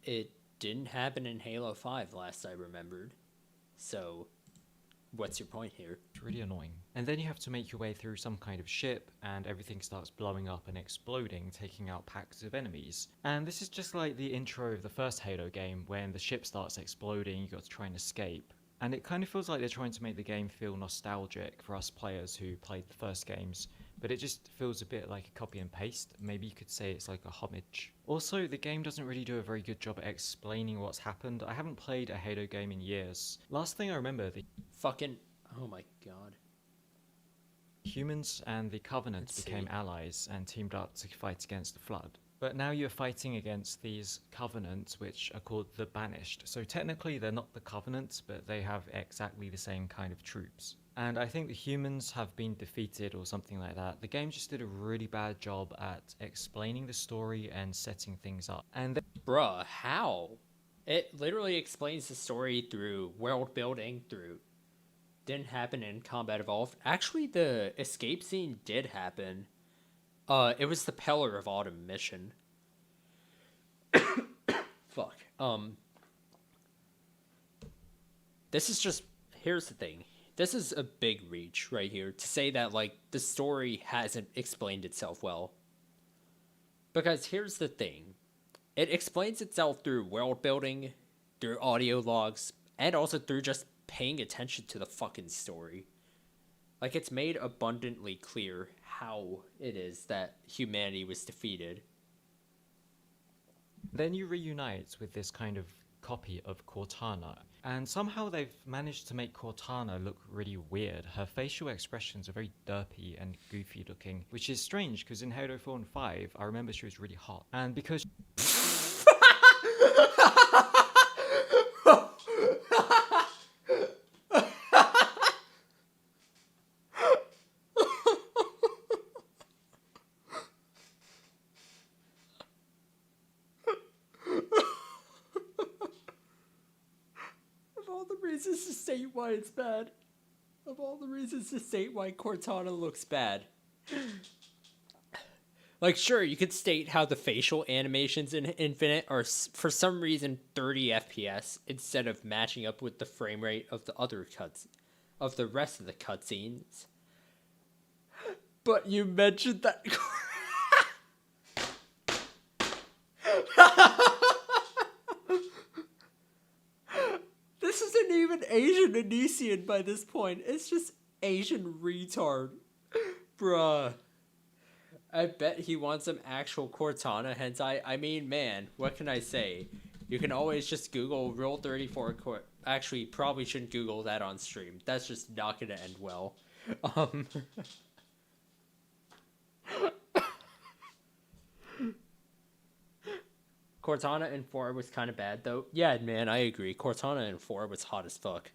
It didn't happen in Halo 5 last I remembered. So, what's your point here? It's really annoying. And then you have to make your way through some kind of ship, and everything starts blowing up and exploding, taking out packs of enemies. And this is just like the intro of the first Halo game, when the ship starts exploding, you got to try and escape. And it kind of feels like they're trying to make the game feel nostalgic for us players who played the first games, but it just feels a bit like a copy and paste. Maybe you could say it's like a homage. Also, the game doesn't really do a very good job at explaining what's happened. I haven't played a Halo game in years. Last thing I remember, the Fucking, oh my god. humans and the Covenant Let's became see. allies and teamed up to fight against the Flood. But now you're fighting against these Covenants, which are called the Banished. So technically they're not the Covenant, but they have exactly the same kind of troops. And I think the humans have been defeated or something like that. The game just did a really bad job at explaining the story and setting things up. And Bruh, how? It literally explains the story through world building, through didn't happen in Combat Evolved. Actually, the escape scene did happen. It was the Pillar of Autumn mission. Fuck. This is just, here's the thing. This is a big reach right here to say that, like, the story hasn't explained itself well. Because here's the thing. It explains itself through world building, through audio logs, and also through just paying attention to the fucking story. Like, it's made abundantly clear how it is that humanity was defeated. Then you reunite with this kind of copy of Cortana, and somehow they've managed to make Cortana look really weird. Her facial expressions are very derpy and goofy looking, which is strange because in Halo 4 and 5, I remember she was really hot. And because Of all the reasons to state why it's bad. Of all the reasons to state why Cortana looks bad. Like, sure, you could state how the facial animations in Infinite are, for some reason, 30 FPS instead of matching up with the frame rate of the other cuts, of the rest of the cutscenes. But you mentioned that. This isn't even Asian Anisian by this point. It's just Asian retard. Bruh. I bet he wants some actual Cortana hentai. I mean, man, what can I say? You can always just Google Rule 34 Actually, probably shouldn't Google that on stream. That's just not gonna end well. Cortana in 4 was kind of bad, though. Yeah, man, I agree. Cortana in 4 was hot as fuck.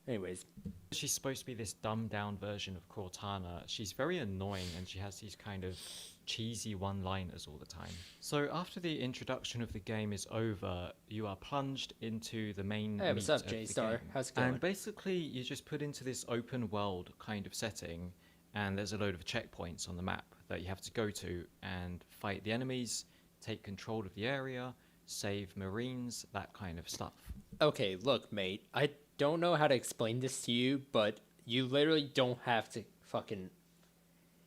Anyways. she's supposed to be this dumbed down version of Cortana, she's very annoying and she has these kind of cheesy one-liners all the time. So after the introduction of the game is over, you are plunged into the main Hey, what's meat up, of the J-Star? game. How's it going? And basically, you just put into this open world kind of setting, and there's a load of checkpoints on the map that you have to go to and fight the enemies, take control of the area, save Marines, that kind of stuff. Okay, look, mate, I don't know how to explain this to you, but you literally don't have to fucking...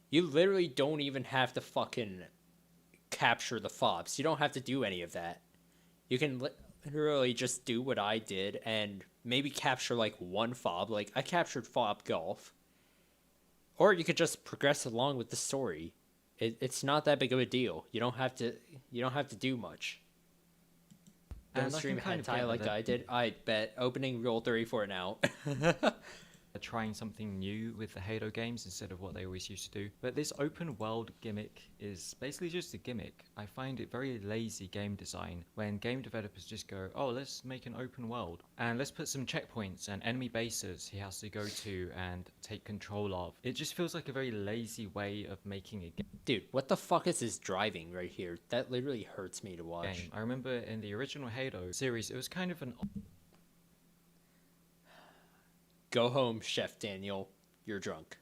You literally don't even have to fucking capture the fobs. You don't have to do any of that. You can literally just do what I did and maybe capture like one fob. Like, I captured Fob Golf. Or you could just progress along with the story. It's not that big of a deal. You don't have to do much. Don't And I stream can kind of hentai get like that I did. I bet. Opening Rule 34 now. Trying something new with the Halo games instead of what they always used to do. But this open world gimmick is basically just a gimmick. I find it very lazy game design when game developers just go, oh, let's make an open world and let's put some checkpoints and enemy bases he has to go to and take control of. It just feels like a very lazy way of making a game. Dude, what the fuck is this driving right here? That literally hurts me to watch. I remember in the original Halo series, it was kind of an... Go home, Chef Daniel. You're drunk.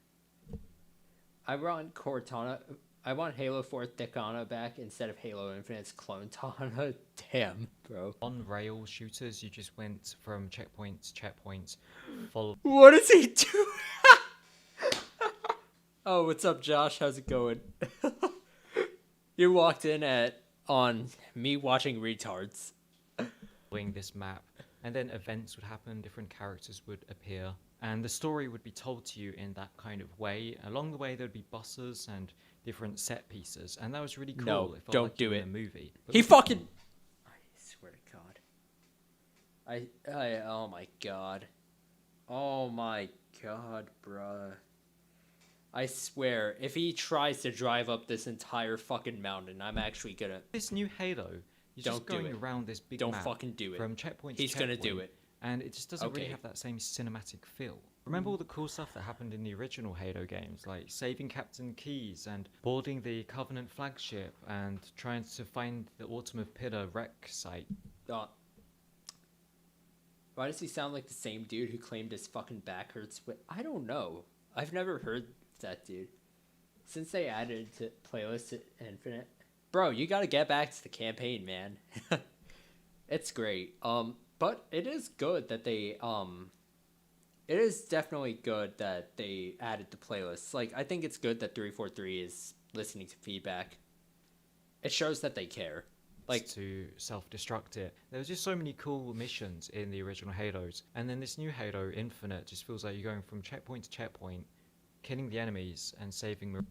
I want Cortana. I want Halo 4 Thicana back instead of Halo Infinite's Clone Tana. Damn, bro. On-rail shooters, you just went from checkpoint to checkpoint. Follow. What is he doing? Oh, what's up, Josh? How's it going? You walked in on me watching retards. This map, and then events would happen, different characters would appear, and the story would be told to you in that kind of way. Along the way there'd be bosses and different set pieces, and that was really cool. No, it felt don't like you do were in it. a movie. But He fucking... I swear to God. Oh my God. Oh my God, bruh. I swear, if he tries to drive up this entire fucking mountain, I'm actually gonna... this new Halo, you're Don't just do going it. around this big Don't map fucking do it. from checkpoint He's to gonna checkpoint, do it. and it just doesn't really Okay. have that same cinematic feel. Remember all the cool stuff that happened in the original Halo games, like saving Captain Keyes and boarding the Covenant flagship and trying to find the Autumn of Pillar wreck site. Why does he sound like the same dude who claimed his fucking back hurts? I don't know. I've never heard that dude. Since they added to playlist to Infinite, bro, you gotta get back to the campaign, man. It's great. But it is good that they it is definitely good that they added the playlists. Like, I think it's good that 343 is listening to feedback. It shows that they care. Like, to self-destruct it. There was just so many cool missions in the original Halos, and then this new Halo Infinite just feels like you're going from checkpoint to checkpoint, killing the enemies and saving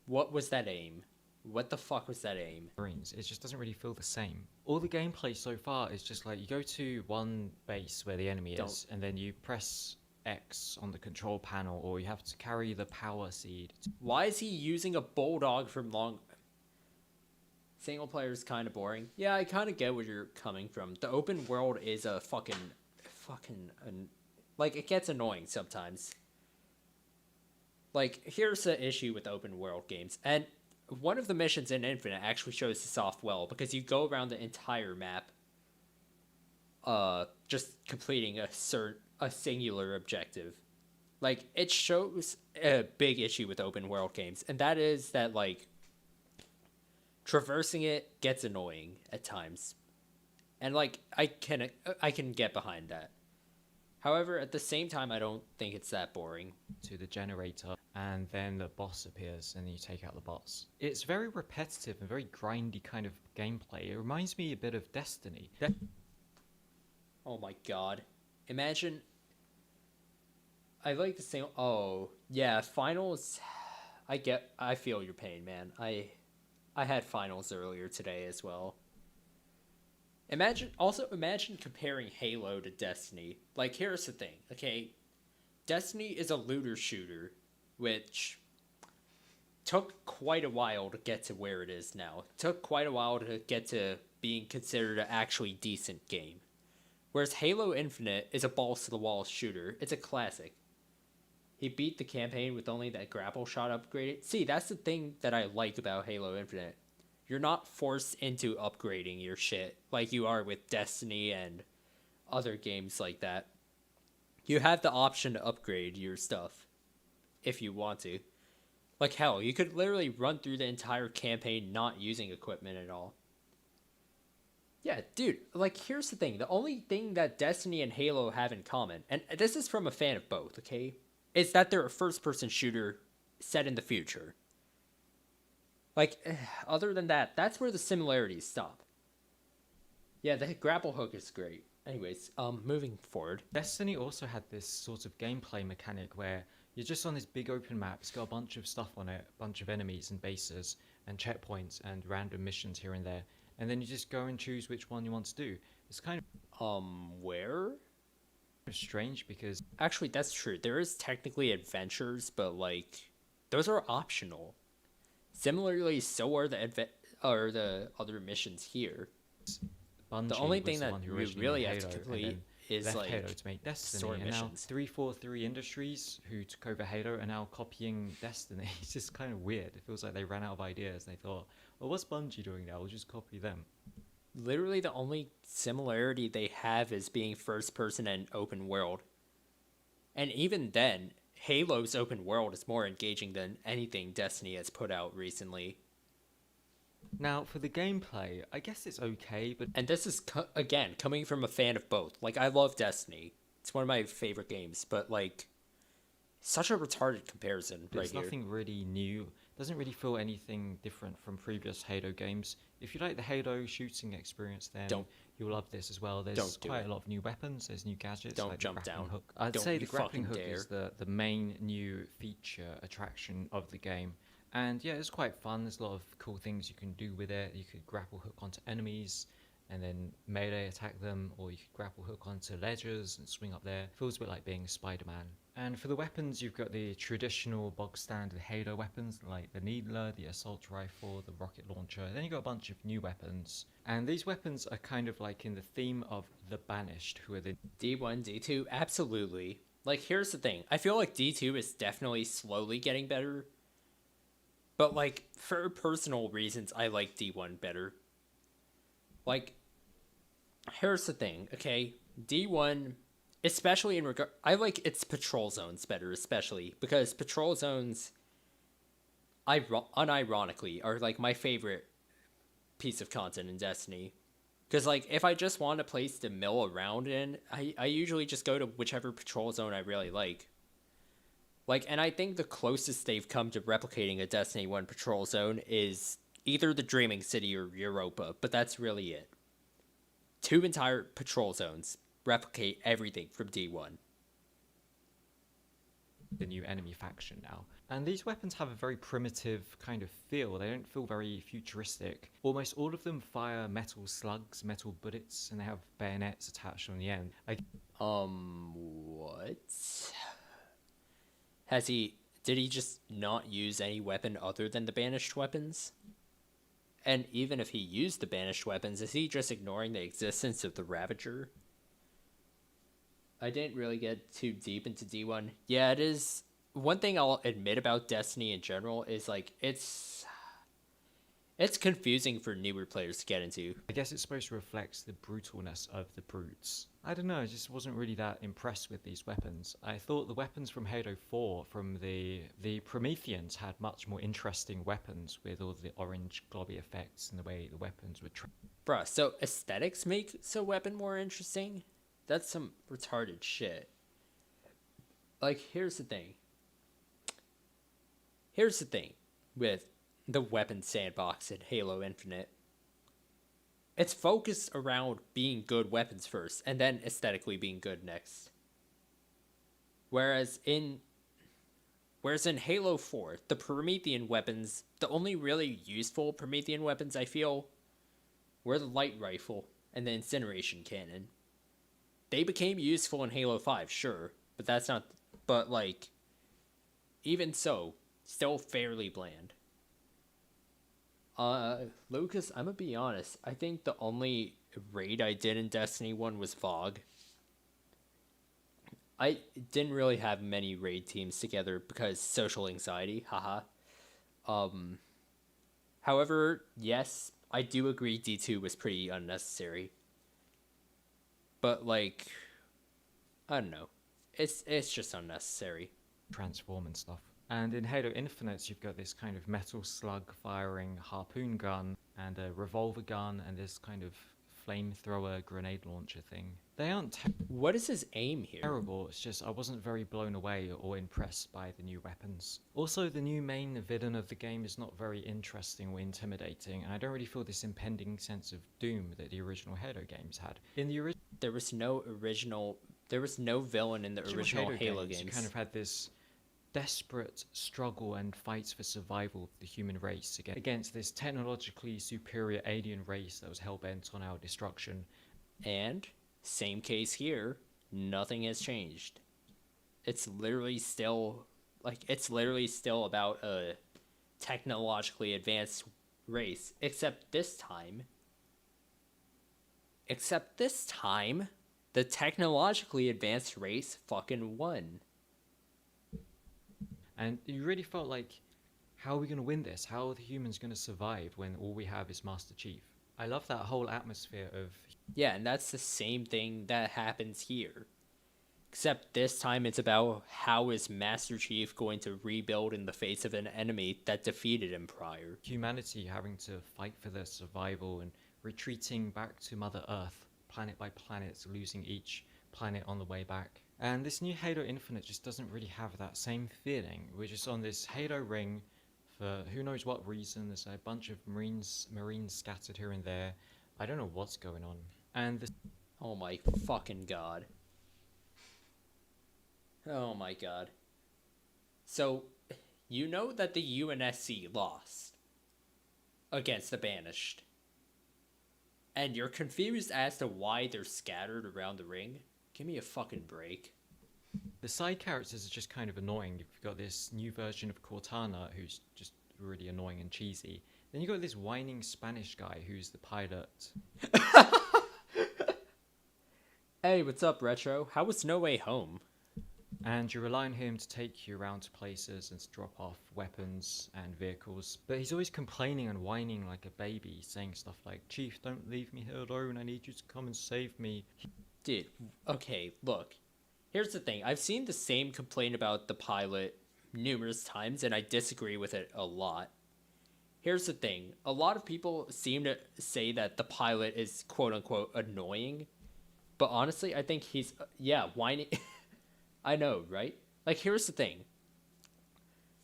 what was that aim? What the fuck was that aim? Marines. It just doesn't really feel the same. All the gameplay so far is just like you go to one base where the enemy is, and then you press X on the control panel, or you have to carry the power seed. Why is he using a bulldog from long... Single player is kind of boring. Yeah, I kind of get where you're coming from. The open world is a fucking... Like, it gets annoying sometimes. Like, here's the issue with open world games. And one of the missions in Infinite actually shows this off well, because you go around the entire map just completing a singular objective. Like, it shows a big issue with open world games, and that is that, like, traversing it gets annoying at times. And, like, I can get behind that. However, at the same time, I don't think it's that boring. To the generator, and then the boss appears, and then you take out the boss. It's very repetitive and very grindy kind of gameplay. It reminds me a bit of Destiny. Oh my god. Imagine... I like the same... Oh, yeah, finals... I feel your pain, man. I had finals earlier today as well. Imagine comparing Halo to Destiny. Like, here's the thing, okay? Destiny is a looter shooter, which took quite a while to get to where it is now. It took quite a while to get to being considered an actually decent game. Whereas Halo Infinite is a balls-to-the-wall shooter. It's a classic. He beat the campaign with only that grapple shot upgraded. See, that's the thing that I like about Halo Infinite. You're not forced into upgrading your shit like you are with Destiny and other games like that. You have the option to upgrade your stuff if you want to. Like, hell, you could literally run through the entire campaign not using equipment at all. Yeah, dude, like, here's the thing. The only thing that Destiny and Halo have in common, and this is from a fan of both, okay, is that they're a first-person shooter set in the future. Like, other than that, that's where the similarities stop. Yeah, the grapple hook is great. Anyways, moving forward. Destiny also had this sort of gameplay mechanic where you're just on this big open map. It's got a bunch of stuff on it, a bunch of enemies and bases and checkpoints and random missions here and there. And then you just go and choose which one you want to do. It's kind of... where? Strange because... Actually, that's true. There is technically adventures, but, like, those are optional. Similarly, so are the other missions here. Bungie the only thing the that you really have to complete is, like, Halo to make Destiny, story and now missions. 343 Industries, who took over Halo, are now copying Destiny. It's just kind of weird. It feels like they ran out of ideas. They thought, well, what's Bungie doing now? We'll just copy them. Literally, the only similarity they have is being first-person and open world. And even then, Halo's open world is more engaging than anything Destiny has put out recently. Now, for the gameplay, I guess it's okay, but... And this is, again, coming from a fan of both. Like, I love Destiny. It's one of my favorite games, but, like, such a retarded comparison right here. There's nothing really new. Doesn't really feel anything different from previous Halo games. If you like the Halo shooting experience, then you'll love this as well. There's quite a lot of new weapons. There's new gadgets. Don't like jump the grappling down. Hook. I'd say the grappling hook dare. is the main new feature attraction of the game. And yeah, it's quite fun. There's a lot of cool things you can do with it. You could grapple hook onto enemies and then melee attack them, or you could grapple hook onto ledges and swing up there. Feels a bit like being Spider-Man. And for the weapons, you've got the traditional bog standard Halo weapons like the Needler, the assault rifle, the rocket launcher. Then you got a bunch of new weapons. And these weapons are kind of like in the theme of the Banished, who are the D1, D2, absolutely. Like, here's the thing. I feel like D2 is definitely slowly getting better. But, like, for personal reasons, I like D1 better. Like, here's the thing, okay? D1, especially in regard... I like its patrol zones better, especially. Because patrol zones, unironically, are, like, my favorite piece of content in Destiny. Because, like, if I just want a place to mill around in, I usually just go to whichever patrol zone I really like. Like, and I think the closest they've come to replicating a Destiny 1 patrol zone is either the Dreaming City or Europa, but that's really it. 2 entire patrol zones replicate everything from D1. The new enemy faction now. And these weapons have a very primitive kind of feel. They don't feel very futuristic. Almost all of them fire metal slugs, metal bullets, and they have bayonets attached on the end. What? Did he just not use any weapon other than the banished weapons? And even if he used the banished weapons, is he just ignoring the existence of the Ravager? I didn't really get too deep into D1. Yeah, it is. One thing I'll admit about Destiny in general is, like, it's confusing for newer players to get into. I guess it's supposed to reflect the brutalness of the brutes. I don't know, I just wasn't really that impressed with these weapons. I thought the weapons from Halo 4, from the Prometheans, had much more interesting weapons with all the orange globby effects and the way the weapons were Bruh, so aesthetics make a weapon more interesting? That's some retarded shit. Like, here's the thing with the weapon sandbox in Halo Infinite. It's focused around being good weapons first, and then aesthetically being good next. Whereas in Halo 4, the Promethean weapons, the only really useful Promethean weapons I feel were the light rifle and the incineration cannon. They became useful in Halo 5, sure, but that's not, but like, even so, still fairly bland. Lucas, I'm gonna be honest, I think the only raid I did in Destiny 1 was VOG. I didn't really have many raid teams together because social anxiety, haha. However, yes, I do agree D2 was pretty unnecessary. But, like, I don't know. It's just unnecessary. transform and stuff. And in Halo Infinite, you've got this kind of metal slug firing harpoon gun and a revolver gun and this kind of flamethrower grenade launcher thing. They aren't What is his aim here? terrible, it's just I wasn't very blown away or impressed by the new weapons. Also, the new main villain of the game is not very interesting or intimidating, and I don't really feel this impending sense of doom that the original Halo games had. In the There was no villain in the original Halo games. You kind of had this desperate struggle and fights for survival of the human race against this technologically superior alien race that was hell-bent on our destruction. And, same case here, nothing has changed. It's literally still about a technologically advanced race, except this time, the technologically advanced race fucking won. And you really felt like, how are we going to win this? How are the humans going to survive when all we have is Master Chief? I love that whole atmosphere of... Yeah, and that's the same thing that happens here. Except this time it's about how is Master Chief going to rebuild in the face of an enemy that defeated him prior. Humanity having to fight for their survival and retreating back to Mother Earth, planet by planet, losing each planet on the way back. And this new Halo Infinite just doesn't really have that same feeling. We're just on this Halo ring for who knows what reason. There's a bunch of Marines scattered here and there. I don't know what's going on. And this... Oh my fucking god. Oh my god. So, you know that the UNSC lost against the Banished. And you're confused as to why they're scattered around the ring? Give me a fucking break. The side characters are just kind of annoying. You've got this new version of Cortana who's just really annoying and cheesy. Then you've got this whining Spanish guy who's the pilot. Hey, what's up, Retro? How was No Way Home? And you rely on him to take you around to places and to drop off weapons and vehicles. But he's always complaining and whining like a baby, saying stuff like, "Chief, don't leave me here alone, I need you to come and save me." Dude, okay, look. Here's the thing. I've seen the same complaint about the pilot numerous times, and I disagree with it a lot. here's the thing. A lot of people seem to say that the pilot is quote unquote annoying. But honestly, I think he's, whiny. I know, right? Like, here's the thing.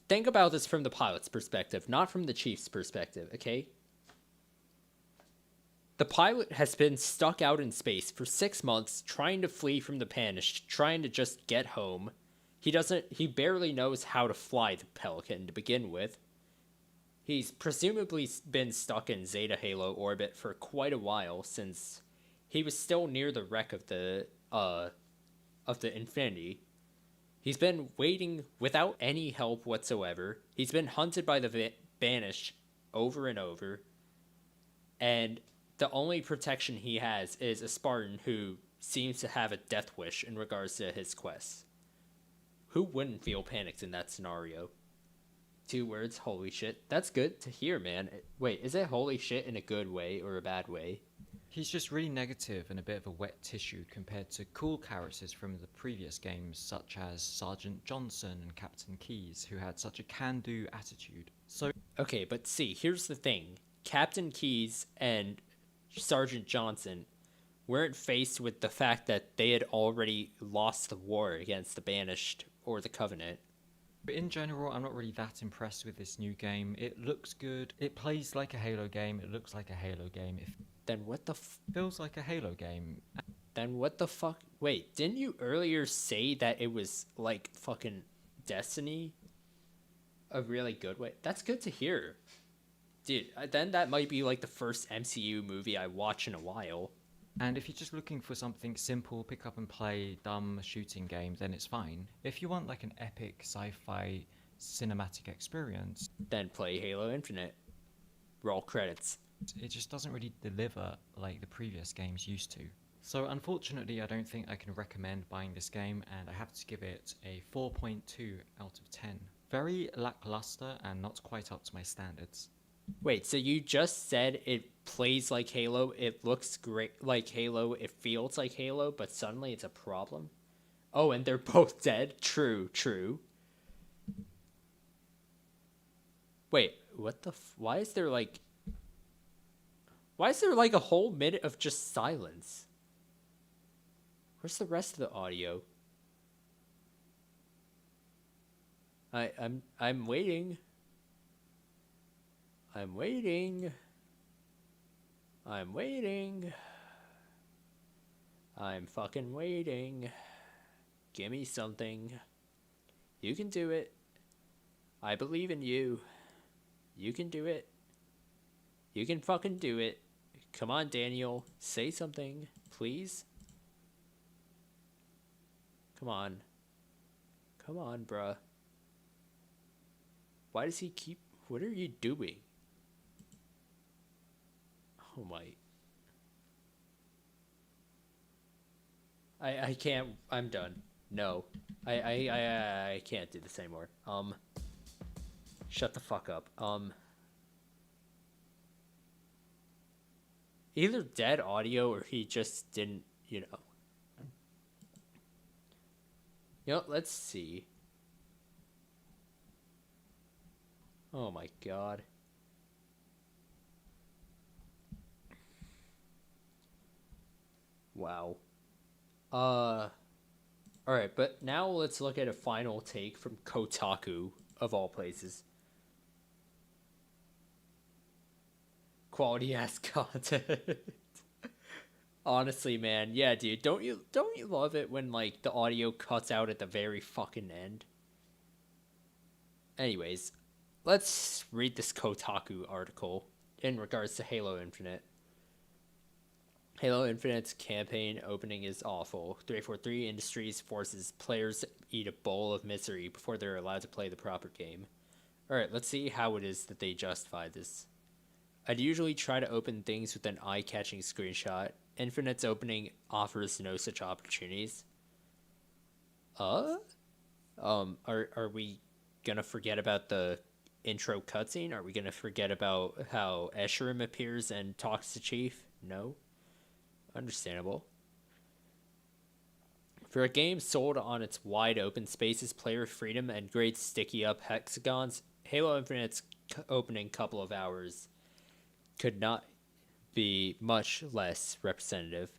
Think about this from the pilot's perspective, not from the chief's perspective, okay? The pilot has been stuck out in space for 6 months trying to flee from the Banished, trying to just get home. He barely knows how to fly the Pelican to begin with. He's presumably been stuck in Zeta Halo orbit for quite a while since he was still near the wreck of the Infinity. He's been waiting without any help whatsoever. He's been hunted by the Banished over and over. And the only protection he has is a Spartan who seems to have a death wish in regards to his quest. Who wouldn't feel panicked in that scenario? 2 words, holy shit. That's good to hear, man. Wait, is it holy shit in a good way or a bad way? He's just really negative and a bit of a wet tissue compared to cool characters from the previous games such as Sergeant Johnson and Captain Keyes, who had such a can-do attitude. So okay, but see, here's the thing. Captain Keyes and Sergeant Johnson weren't faced with the fact that they had already lost the war against the Banished or the Covenant. But in general, I'm not really that impressed with this new game. It looks good. It plays like a Halo game. It looks like a Halo game. It Then what the feels like a Halo game. Then what the fuck? Wait, didn't you earlier say that it was like fucking Destiny? A really good way? That's good to hear. Dude, then that might be like the first MCU movie I watch in a while. And if you're just looking for something simple, pick up and play, dumb shooting game, then it's fine. If you want like an epic sci-fi cinematic experience, then play Halo Infinite. Roll credits. It just doesn't really deliver like the previous games used to. So unfortunately, I don't think I can recommend buying this game, and I have to give it a 4.2 out of 10. Very lackluster and not quite up to my standards. Wait, so you just said it plays like Halo, it looks great like Halo, it feels like Halo, but suddenly it's a problem? Oh, and they're both dead? True. Wait, what the why is there like a whole minute of just silence? Where's the rest of the audio? I'm waiting. I'm waiting. I'm fucking waiting. Give me something. You can do it. I believe in you. You can do it. You can fucking do it. Come on, Daniel. Say something, please. Come on. Come on, bruh. Why does he keep... What are you doing? Oh my... I can't... I'm done. No. I can't do this anymore. Shut the fuck up. Either dead audio or he just didn't, you know. You know, let's see. Oh my god. Wow. Alright, but now let's look at a final take from Kotaku, of all places. Quality ass content. Honestly, man, yeah, dude, don't you love it when like the audio cuts out at the very fucking end? Anyways, let's read this Kotaku article in regards to Halo Infinite. Halo Infinite's campaign opening is awful. 343 Industries forces players to eat a bowl of misery before they're allowed to play the proper game. Alright, let's see how it is that they justify this. I'd usually try to open things with an eye-catching screenshot. Infinite's opening offers no such opportunities. Are we gonna forget about the intro cutscene? Are we gonna forget about how Escharum appears and talks to Chief? No? Understandable. For a game sold on its wide open spaces, player freedom, and great sticky up hexagons, Halo Infinite's opening couple of hours could not be much less representative.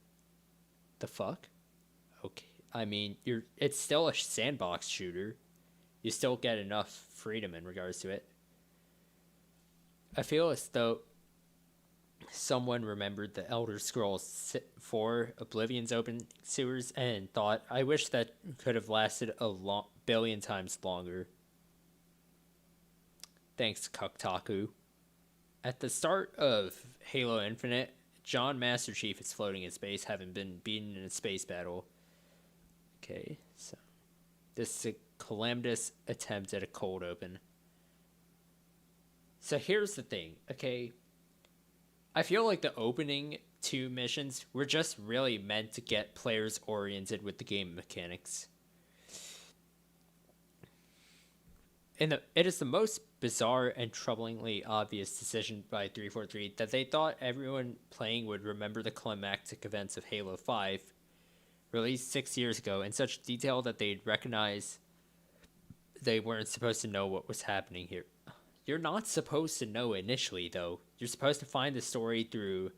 The fuck? Okay. I mean, it's still a sandbox shooter. You still get enough freedom in regards to it. I feel as though someone remembered the Elder Scrolls 4 Oblivion's open sewers and thought, I wish that could have lasted a billion times longer. Thanks, Kotaku. At the start of Halo Infinite, John Master Chief is floating in space, having been beaten in a space battle. Okay, so this is a calamitous attempt at a cold open. So here's the thing, okay? I feel like the opening 2 missions were just really meant to get players oriented with the game mechanics. It is the most bizarre and troublingly obvious decision by 343 that they thought everyone playing would remember the climactic events of Halo 5, released 6 years ago, in such detail that they'd recognize they weren't supposed to know what was happening here. You're not supposed to know initially, though. You're supposed to find the story through,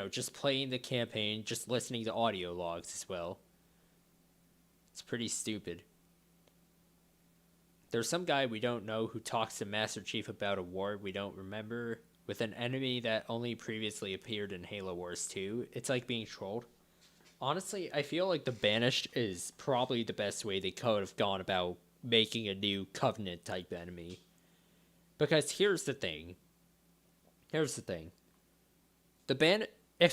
just playing the campaign, just listening to audio logs as well. It's pretty stupid. There's some guy we don't know who talks to Master Chief about a war we don't remember, with an enemy that only previously appeared in Halo Wars 2. It's like being trolled. Honestly, I feel like the Banished is probably the best way they could have gone about making a new Covenant-type enemy. Because here's the thing. If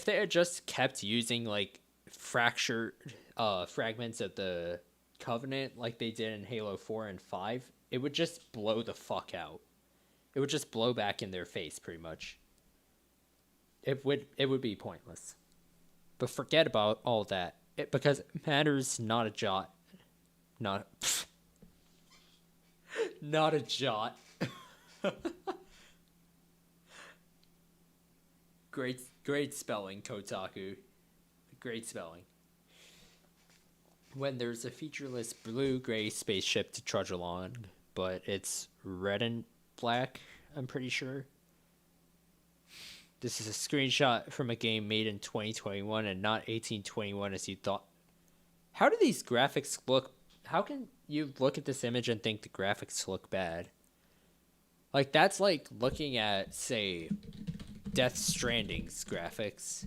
they had just kept using, fragments of the Covenant like they did in Halo 4 and 5, it would just blow the fuck out. It would just blow back in their face, pretty much. It would be pointless. But forget about all that. Because it matters not a jot. Not a jot. Great spelling, Kotaku. Great spelling. When there's a featureless blue-gray spaceship to trudge along, but it's red and black, I'm pretty sure. This is a screenshot from a game made in 2021 and not 1821 as you thought. How do these graphics look? How can you look at this image and think the graphics look bad? That's like looking at, say, Death Stranding's graphics.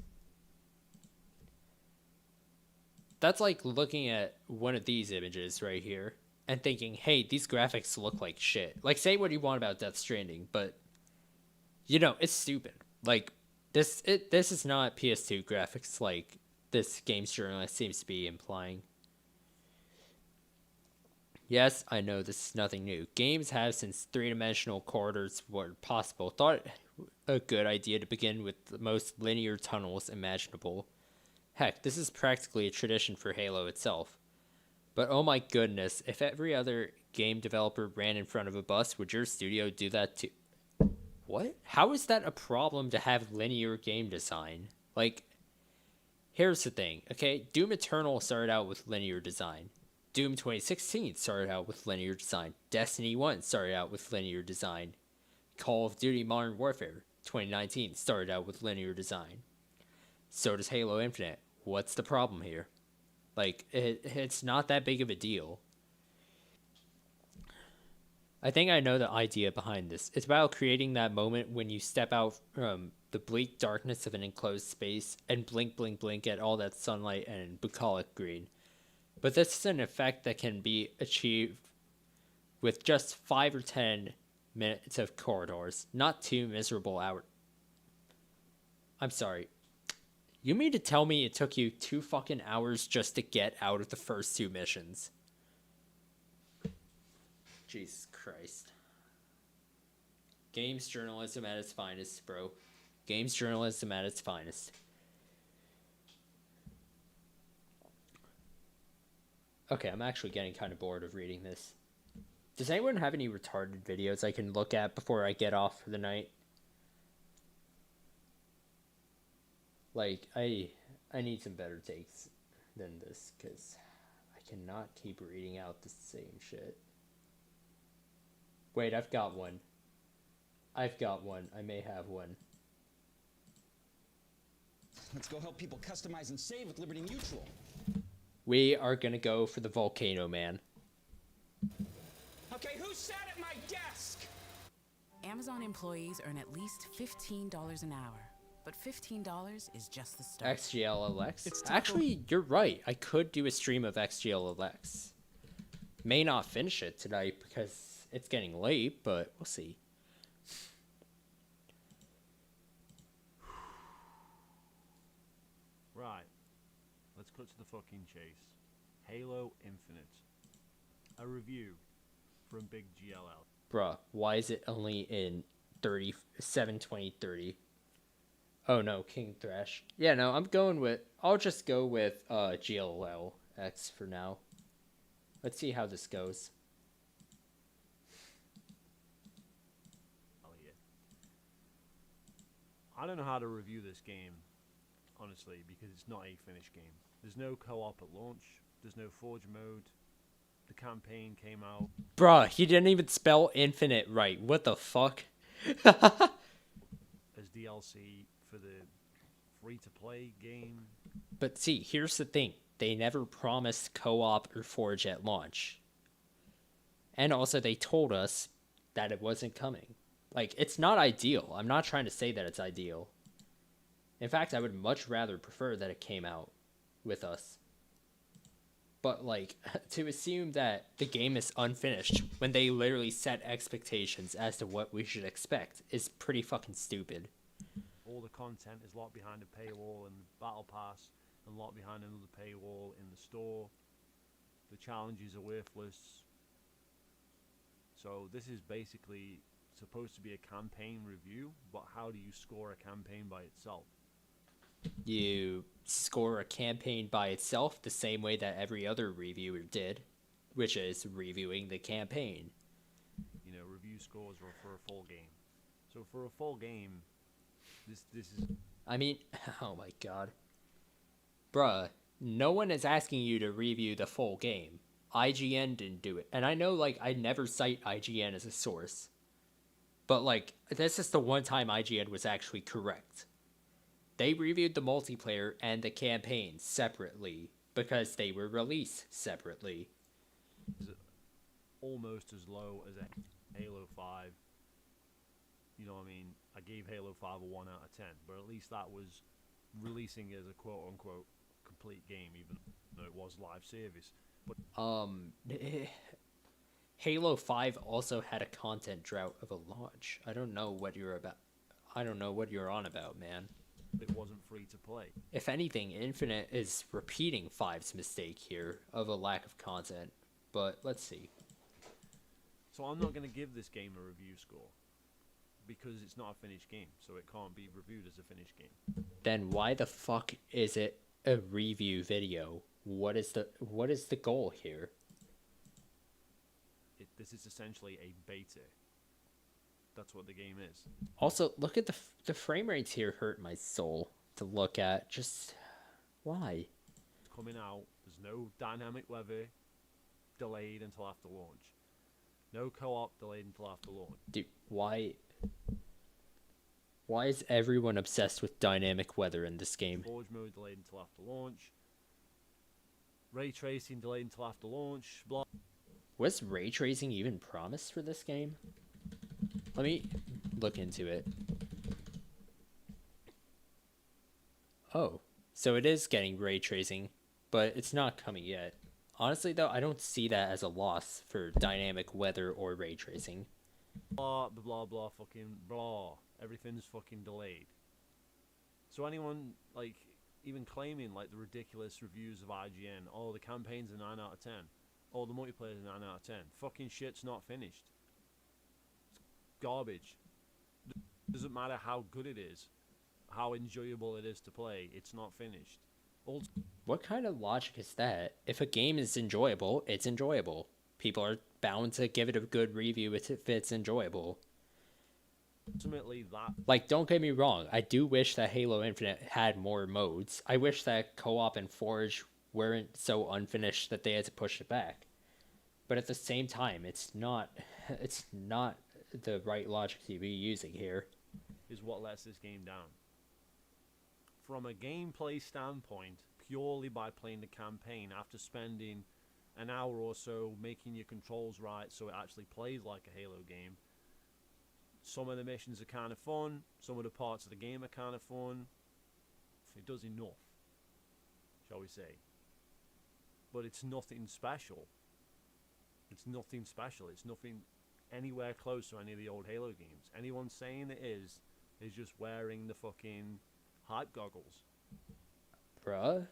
That's like looking at one of these images right here and thinking, hey, these graphics look like shit. Say what you want about Death Stranding, but, it's stupid. This is not PS2 graphics like this games journalist seems to be implying. Yes, I know this is nothing new. Games have, since three-dimensional corridors were possible, thought it a good idea to begin with the most linear tunnels imaginable. Heck, this is practically a tradition for Halo itself. But oh my goodness, if every other game developer ran in front of a bus, would your studio do that too? What? How is that a problem to have linear game design? Here's the thing, okay? Doom Eternal started out with linear design. Doom 2016 started out with linear design. Destiny 1 started out with linear design. Call of Duty Modern Warfare 2019 started out with linear design. So does Halo Infinite. What's the problem here? It's not that big of a deal. I think I know the idea behind this. It's about creating that moment when you step out from the bleak darkness of an enclosed space and blink, blink, blink at all that sunlight and bucolic green. But this is an effect that can be achieved with just 5 or 10 minutes of corridors, not 2 miserable hours. I'm sorry. You mean to tell me it took you 2 fucking hours just to get out of the first 2 missions? Jesus Christ. Games journalism at its finest, bro. Games journalism at its finest. Okay, I'm actually getting kind of bored of reading this. Does anyone have any retarded videos I can look at before I get off for the night? I need some better takes than this, because I cannot keep reading out the same shit. Wait, I've got one. I've got one. I may have one. Let's go help people customize and save with Liberty Mutual. We are gonna go for the Volcano Man. Okay, who sat at my desk? Amazon employees earn at least $15 an hour, but $15 is just the start. XGLLX? Actually, you're right. I could do a stream of XGLLX. May not finish it tonight because it's getting late, but we'll see. Right. Let's cut to the fucking chase. Halo Infinite. A review from Big GLL. Bruh, why is it only in 7/20/30? Oh no, King Thrash. Yeah, no, I'll just go with GLLX for now. Let's see how this goes. I don't know how to review this game, honestly, because it's not a finished game. There's no co-op at launch. There's no Forge mode. The campaign came out. Bruh, he didn't even spell infinite right. What the fuck? As DLC for the free-to-play game. But see, here's the thing. They never promised co-op or Forge at launch. And also they told us that it wasn't coming. Like, it's not ideal. I'm not trying to say that it's ideal. In fact, I would much rather prefer that it came out with us. But, like, to assume that the game is unfinished when they literally set expectations as to what we should expect is pretty fucking stupid. All the content is locked behind a paywall in the Battle Pass and locked behind another paywall in the store. The challenges are worthless. So this is basically supposed to be a campaign review, but how do you score a campaign by itself? You score a campaign by itself the same way that every other reviewer did, which is reviewing the campaign. You know, review scores are for a full game. So for a full game, this is... I mean, oh my god. Bruh, no one is asking you to review the full game. IGN didn't do it. And I know, like, I never cite IGN as a source. But, like, this is the one time IGN was actually correct. They reviewed the multiplayer and the campaign separately because they were released separately. Almost as low as a Halo 5. You know what I mean? I gave Halo 5 a 1 out of 10, but at least that was releasing as a quote-unquote complete game, even though it was live service. But Halo 5 also had a content drought of a launch. I don't know what you're about. I don't know what you're on about, man. It wasn't free to play. If anything, Infinite is repeating 5's mistake here of a lack of content. But let's see. So I'm not going to give this game a review score because it's not a finished game, so it can't be reviewed as a finished game. Then why the fuck is it a review video? What is the goal here? This is essentially a beta. That's what the game is. Also, look at the frame rates here. Hurt my soul to look at. Just why? It's coming out. There's no dynamic weather delayed until after launch. No co-op delayed until after launch. Dude, why is everyone obsessed with dynamic weather in this game? Forge mode delayed until after launch. Ray tracing delayed until after launch. Blah. Was ray tracing even promised for this game? Let me look into it. Oh, so it is getting ray tracing, but it's not coming yet. Honestly, though, I don't see that as a loss for dynamic weather or ray tracing. Blah, blah, blah, blah, fucking blah. Everything's fucking delayed. So anyone, like, even claiming, like, the ridiculous reviews of IGN, oh, the campaign's a 9 out of 10. Oh, the multiplayer's a 9 out of 10. Fucking shit's not finished. It's garbage. Doesn't matter how good it is, how enjoyable it is to play, it's not finished. What kind of logic is that? If a game is enjoyable, it's enjoyable. People are bound to give it a good review if it's enjoyable. Ultimately, that... Like, don't get me wrong, I do wish that Halo Infinite had more modes. I wish that co-op and Forge weren't so unfinished that they had to push it back. But at the same time, it's not the right logic to be using here. Is what lets this game down. From a gameplay standpoint, purely by playing the campaign, after spending an hour or so making your controls right so it actually plays like a Halo game, some of the missions are kind of fun, some of the parts of the game are kind of fun. It does enough, shall we say. But it's nothing special. It's nothing special. It's nothing anywhere close to any of the old Halo games. Anyone saying it is just wearing the fucking hype goggles. Bruh.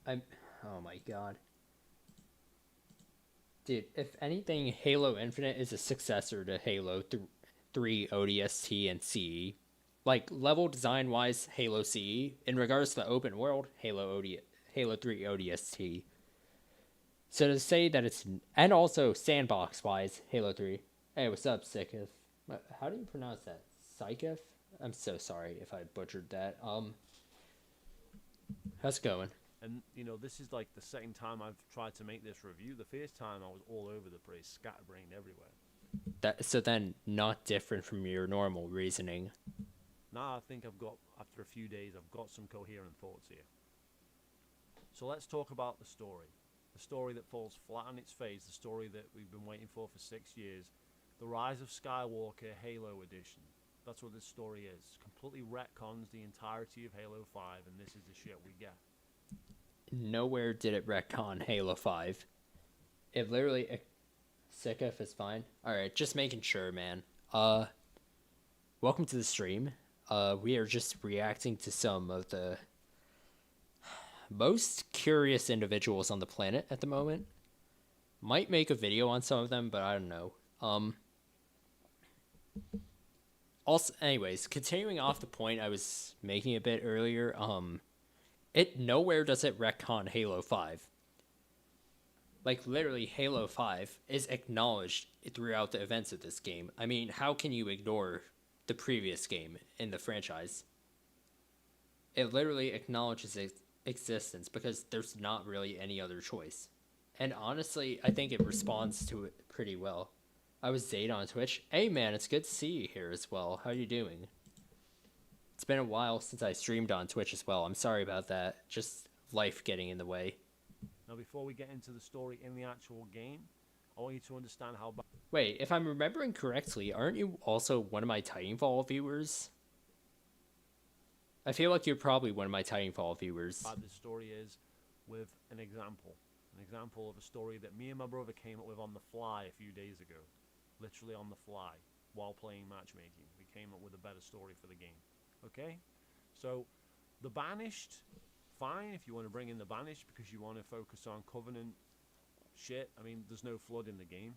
Oh my god. Dude, if anything, Halo Infinite is a successor to Halo 3 ODST and CE. Like, level design-wise, Halo CE. In regards to the open world, Halo 3 ODST. So to say that it's... And also, sandbox-wise, Halo 3. Hey, what's up, Sikif? How do you pronounce that? Sikif? I'm so sorry if I butchered that. How's it going? And, you know, this is like the second time I've tried to make this review. The first time I was all over the place, scatterbrained everywhere. So then, not different from your normal reasoning. Now I think after a few days, I've got some coherent thoughts here. So let's talk about the story. The story that falls flat on its face, the story that we've been waiting for 6 years. The Rise of Skywalker Halo Edition. That's what this story is. Completely retcons the entirety of Halo 5, and this is the shit we get. Nowhere did it retcon Halo 5. It literally... Sikif is fine. Alright, just making sure, man. Welcome to the stream. We are just reacting to some of the most curious individuals on the planet at the moment. Might make a video on some of them, but I don't know. Also, anyways, continuing off the point I was making a bit earlier, it nowhere does it retcon Halo 5. Like, literally, Halo 5 is acknowledged throughout the events of this game. I mean, how can you ignore the previous game in the franchise? It literally acknowledges its existence because there's not really any other choice. And honestly, I think it responds to it pretty well. I was Zayd on Twitch. Hey man, it's good to see you here as well. How you doing? It's been a while since I streamed on Twitch as well. I'm sorry about that. Just life getting in the way. Now, before we get into the story in the actual game, I want you to understand how... Wait, if I'm remembering correctly, aren't you also one of my Titanfall viewers? I feel like you're probably one of my Titanfall viewers. How this story is with an example. An example of a story that me and my brother came up with on the fly a few days ago. Literally on the fly, while playing matchmaking. We came up with a better story for the game. Okay? So, the Banished... Fine if you want to bring in the Banished because you want to focus on Covenant shit. I mean, there's no Flood in the game.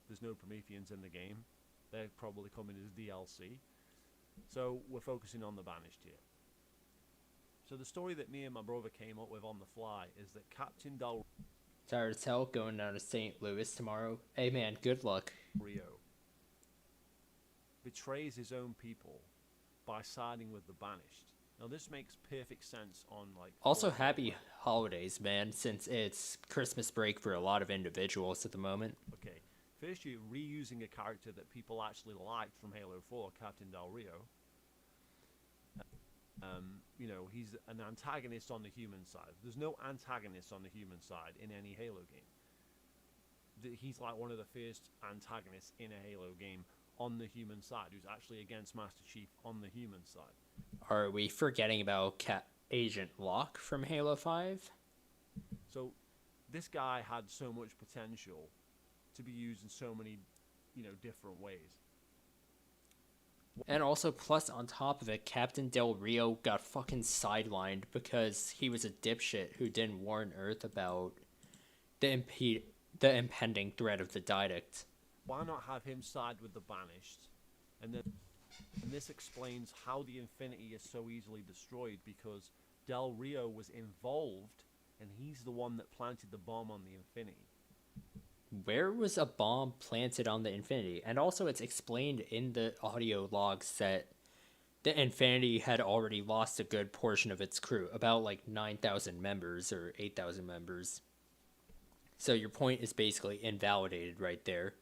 There's no Prometheans in the game. They're probably coming as DLC. So we're focusing on the Banished here. So the story that me and my brother came up with on the fly is that Captain Del Tired as hell going down to St. Louis tomorrow. Hey man, good luck. Rio betrays his own people by siding with the Banished. Now this makes perfect sense on like... Also happy holidays, man, since it's Christmas break for a lot of individuals at the moment. Okay, first you're reusing a character that people actually liked from Halo 4, Captain Del Rio. You know, he's an antagonist on the human side. There's no antagonist on the human side in any Halo game. He's like one of the first antagonists in a Halo game on the human side, who's actually against Master Chief on the human side. Are we forgetting about Agent Locke from Halo 5? So, this guy had so much potential to be used in so many, you know, different ways. And also, plus on top of it, Captain Del Rio got fucking sidelined because he was a dipshit who didn't warn Earth about the impending threat of the Didact. Why not have him side with the Banished? And this explains how the Infinity is so easily destroyed, because Del Rio was involved, and he's the one that planted the bomb on the Infinity. Where was a bomb planted on the Infinity? And also it's explained in the audio logs that the Infinity had already lost a good portion of its crew, about like 9,000 members or 8,000 members. So your point is basically invalidated right there.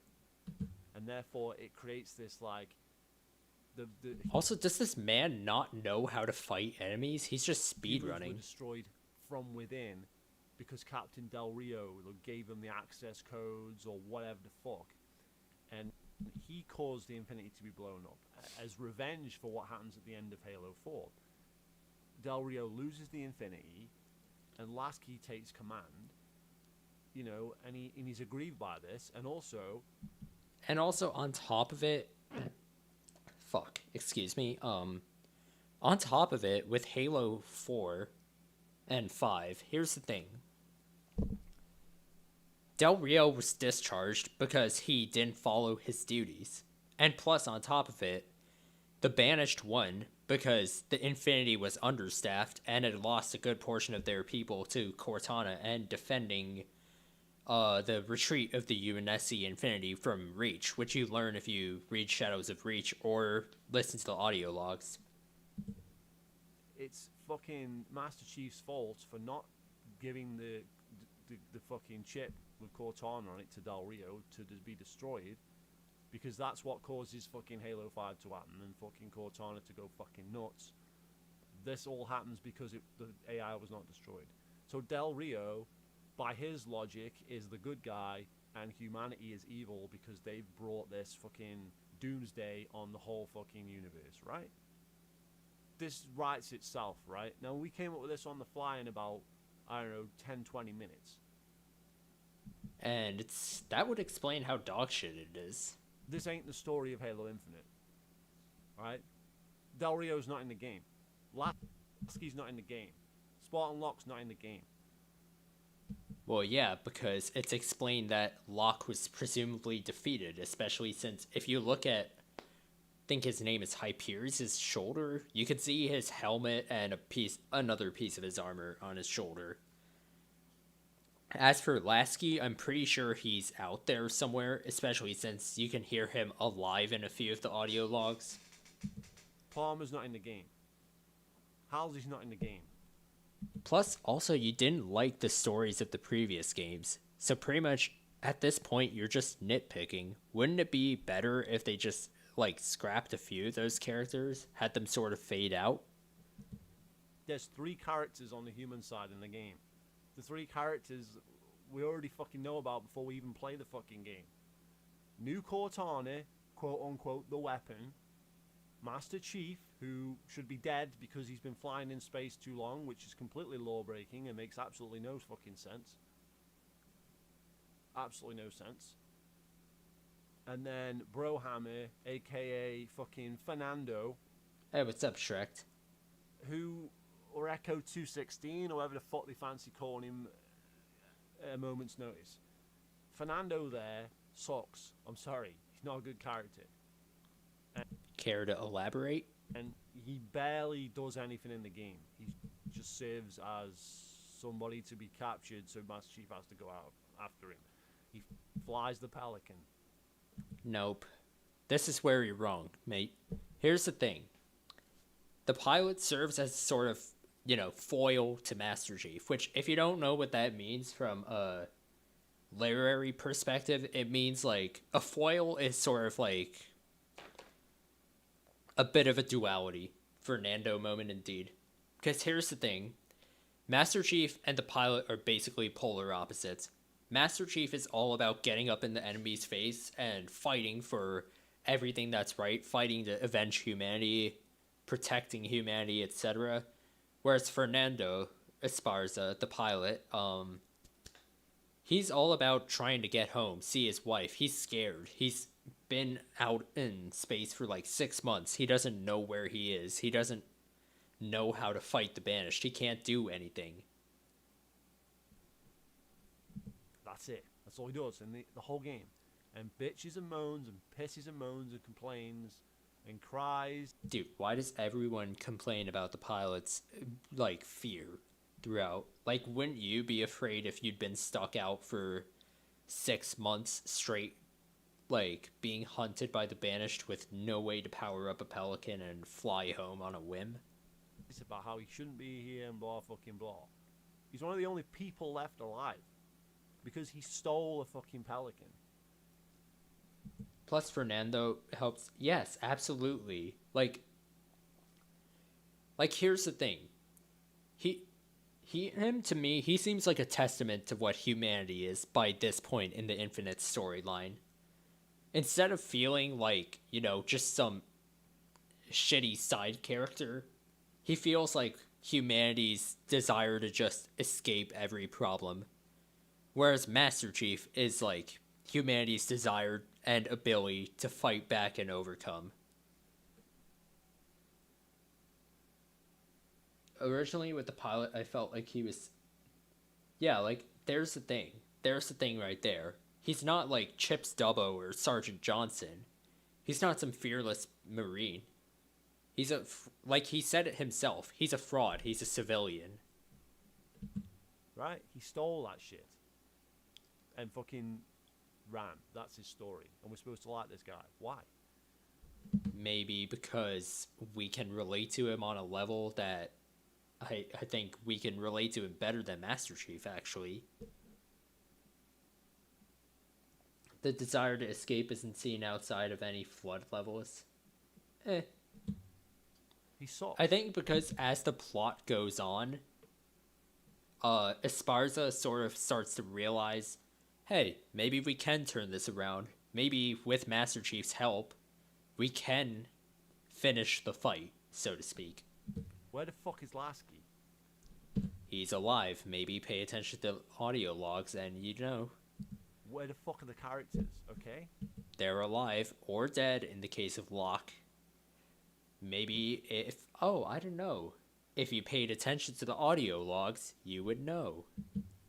And therefore, it creates this, like, the Also, does this man not know how to fight enemies? He's just humans were speedrunning. destroyed from within because Captain Del Rio gave them the access codes or whatever the fuck. And he caused the Infinity to be blown up as revenge for what happens at the end of Halo 4. Del Rio loses the Infinity, and Lasky takes command, you know, and he's aggrieved by this, and also on top of it, excuse me, on top of it, with Halo 4 and 5, here's the thing. Del Rio was discharged because he didn't follow his duties. And plus, on top of it, the Banished won because the Infinity was understaffed and had lost a good portion of their people to Cortana and defending the retreat of the UNSC Infinity from Reach, which you learn if you read Shadows of Reach or listen to the audio logs. it's fucking Master Chief's fault for not giving the fucking chip with Cortana on it to Del Rio to be destroyed, because that's what causes fucking Halo 5 to happen and fucking Cortana to go fucking nuts. This all happens because the AI was not destroyed. So Del Rio, by his logic, is the good guy and humanity is evil because they've brought this fucking doomsday on the whole fucking universe, right? This writes itself, right? Now, we came up with this on the fly in about, I don't know, 10, 20 minutes. And that would explain how dogshit it is. This ain't the story of Halo Infinite, right? Del Rio's not in the game. Lasky's not in the game. Spartan Locke's not in the game. Well, yeah, because it's explained that Locke was presumably defeated, especially since if you look at, I think his name is Hyperius' shoulder, you can see his helmet and another piece of his armor on his shoulder. As for Lasky, I'm pretty sure he's out there somewhere, especially since you can hear him alive in a few of the audio logs. Palmer's not in the game. Halsey's not in the game. Plus, also, you didn't like the stories of the previous games, so pretty much at this point you're just nitpicking. Wouldn't it be better if they just, like, scrapped a few of those characters, had them sort of fade out? There's 3 characters on the human side in the game. The 3 characters we already fucking know about before we even play the fucking game. New Cortana, quote-unquote, the weapon. Master Chief, who should be dead because he's been flying in space too long, which is completely law-breaking and makes absolutely no fucking sense. Absolutely no sense. And then Brohammer, a.k.a. fucking Fernando. Hey, what's up, Shrek? Who, or Echo 216, or whatever the fuck they fancy calling him at a moment's notice. Fernando there sucks. I'm sorry. He's not a good character. Care to elaborate? And he barely does anything in the game. He just serves as somebody to be captured, so Master Chief has to go out after him. He flies the Pelican. Nope. This is where you're wrong, mate. Here's the thing. The pilot serves as sort of, foil to Master Chief, which, if you don't know what that means from a literary perspective, it means, like, a foil is sort of like a bit of a duality. Fernando moment indeed. Because here's the thing. Master Chief and the pilot are basically polar opposites. Master Chief is all about getting up in the enemy's face and fighting for everything that's right, fighting to avenge humanity, protecting humanity, etc. Whereas Fernando Esparza, the pilot, he's all about trying to get home, see his wife. He's scared. He's been out in space for like 6 months. He doesn't know where he is. He doesn't know how to fight the Banished. He can't do anything. That's it. That's all he does in the whole game. And bitches and moans and pisses and moans and complains and cries. Dude, why does everyone complain about the pilot's, like, fear throughout? Like, wouldn't you be afraid if you'd been stuck out for 6 months straight, like, being hunted by the Banished with no way to power up a Pelican and fly home on a whim? It's about how he shouldn't be here and blah fucking blah. He's one of the only people left alive. because he stole a fucking pelican. Plus, Fernando helps. Yes, absolutely. Like here's the thing. Him to me, he seems like a testament to what humanity is by this point in the Infinite storyline. Instead of feeling like, just some shitty side character, he feels like humanity's desire to just escape every problem. Whereas Master Chief is like humanity's desire and ability to fight back and overcome. Originally with the pilot, I felt like he was... Yeah, like, there's the thing. There's the thing right there. He's not like Chips Dubbo or Sergeant Johnson. He's not some fearless Marine. He's like he said it himself, he's a fraud. He's a civilian. Right? He stole that shit. And fucking ran. That's his story. And we're supposed to like this guy. Why? Maybe because we can relate to him on a level that I think we can relate to him better than Master Chief, actually. The desire to escape isn't seen outside of any flood levels. He saw. I think because as the plot goes on, Esparza sort of starts to realize, hey, maybe we can turn this around. Maybe with Master Chief's help, we can finish the fight, so to speak. Where the fuck is Lasky? He's alive. Maybe pay attention to audio logs and Where the fuck are the characters, okay? They're alive or dead in the case of Locke. Maybe I don't know. If you paid attention to the audio logs, you would know.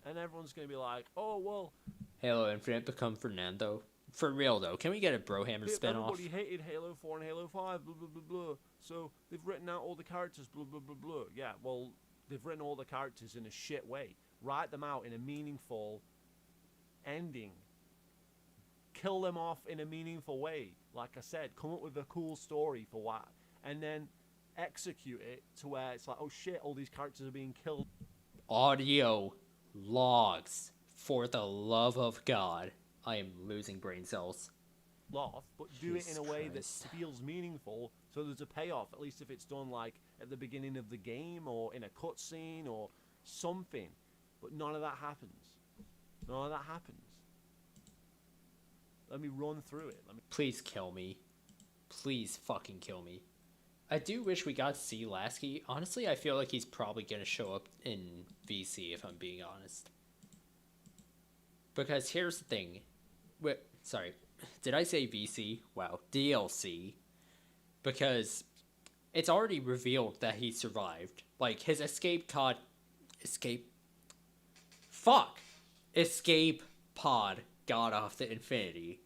And everyone's gonna be like, oh, well... Halo Infinite become Fernando. For real, though, can we get a Brohammer spin-off? Everybody hated Halo 4 and Halo 5, blah, blah, blah, blah. So, they've written out all the characters, blah, blah, blah, blah. Yeah, well, they've written all the characters in a shit way. Write them out in a meaningful ending. Kill them off in a meaningful way. Like I said, come up with a cool story for what. And then execute it to where it's like, oh shit, all these characters are being killed. Audio logs. For the love of God. I am losing brain cells. Off, but do it in a way Christ. that feels meaningful, so there's a payoff, at least if it's done like at the beginning of the game or in a cutscene or something. But none of that happens. None of that happens. Let me run through it. Please kill me. Please fucking kill me. I do wish we got to see Lasky. Honestly, I feel like he's probably going to show up in VC, if I'm being honest. Because here's the thing. Sorry, did I say VC? Wow, DLC. Because it's already revealed that he survived. Like, his escape pod got off the Infinity.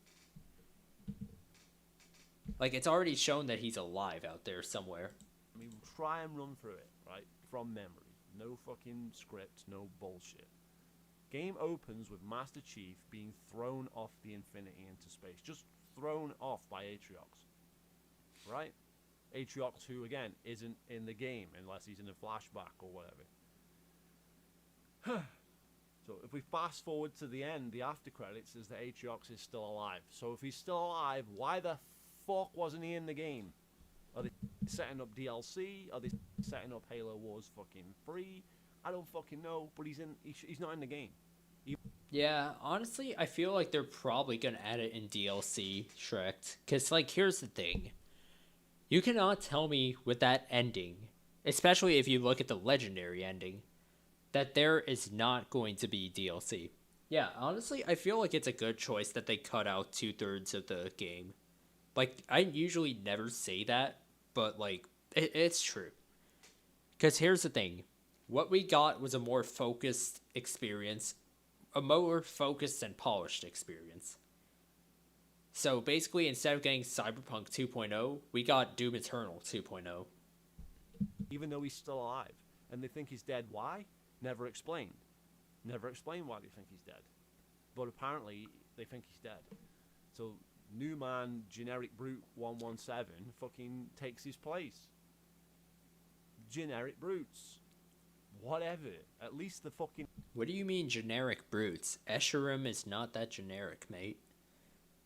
Like, it's already shown that he's alive out there somewhere. I mean, try and run through it, right? From memory. No fucking script, no bullshit. Game opens with Master Chief being thrown off the Infinity into space. Just thrown off by Atriox. Right? Atriox, who, again, isn't in the game unless he's in a flashback or whatever. So if we fast forward to the end, the after credits is that Atriox is still alive. So if he's still alive, why the fuck wasn't he in the game? Are they setting up DLC? Are they setting up Halo Wars fucking free? I don't fucking know, but he's not in the game. Yeah, honestly, I feel like they're probably gonna add it in DLC, Shrek. Cause like, here's the thing. You cannot tell me with that ending, especially if you look at the legendary ending, that there is not going to be DLC. Yeah, honestly, I feel like it's a good choice that they cut out 2/3 of the game. Like, I usually never say that, but like, it's true. Cause here's the thing. What we got was a more focused experience, a more focused and polished experience. So basically, instead of getting Cyberpunk 2.0, we got Doom Eternal 2.0. Even though he's still alive. And they think he's dead. Why? Never explained. Never explained why they think he's dead. But apparently, they think he's dead. So, new man, generic brute 117 fucking takes his place. Generic brutes. whatever. At least the fucking What do you mean generic brutes? Escharum is not that generic, mate.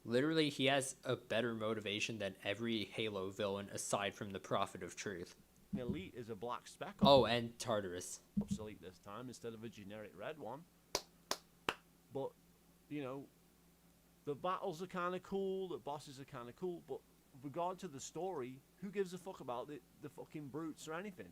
Literally, he has a better motivation than every Halo villain aside from the Prophet of Truth. elite is a black speck. Oh, and Tartarus. Obsolete this time instead of a generic red one. But, you know, the battles are kind of cool, the bosses are kind of cool, but with regard to the story, who gives a fuck about the fucking brutes or anything?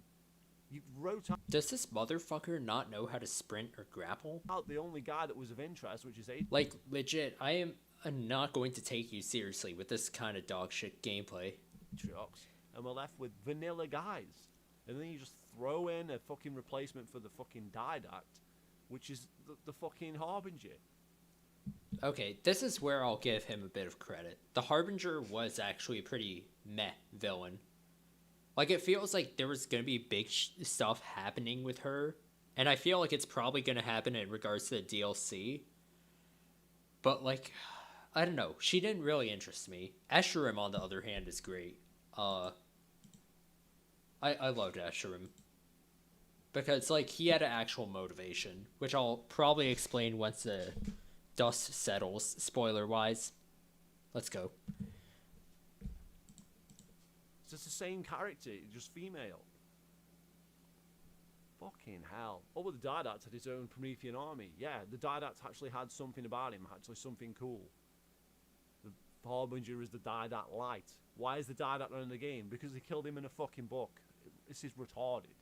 You wrote Does this motherfucker not know how to sprint or grapple? out the only guy that was of interest, which is 8. Like, legit, I am not going to take you seriously with this kind of dog shit gameplay. Trucks, and we're left with vanilla guys. And then you just throw in a fucking replacement for the fucking Didact, which is the fucking Harbinger. Okay, this is where I'll give him a bit of credit. The Harbinger was actually a pretty meh villain. Like, it feels like there was going to be big stuff happening with her, and I feel like it's probably going to happen in regards to the DLC. But, like, I don't know. She didn't really interest me. Escharum, on the other hand, is great. I loved Escharum. Because, like, he had an actual motivation, which I'll probably explain once the dust settles, spoiler-wise. Let's go. It's just the same character, just female. Fucking hell. Oh, but the Didact had his own Promethean army. Yeah, the Didact actually had something about him, actually something cool. The Harbinger is the Didact Light. Why is the Didact not in the game? Because they killed him in a fucking book. This is retarded.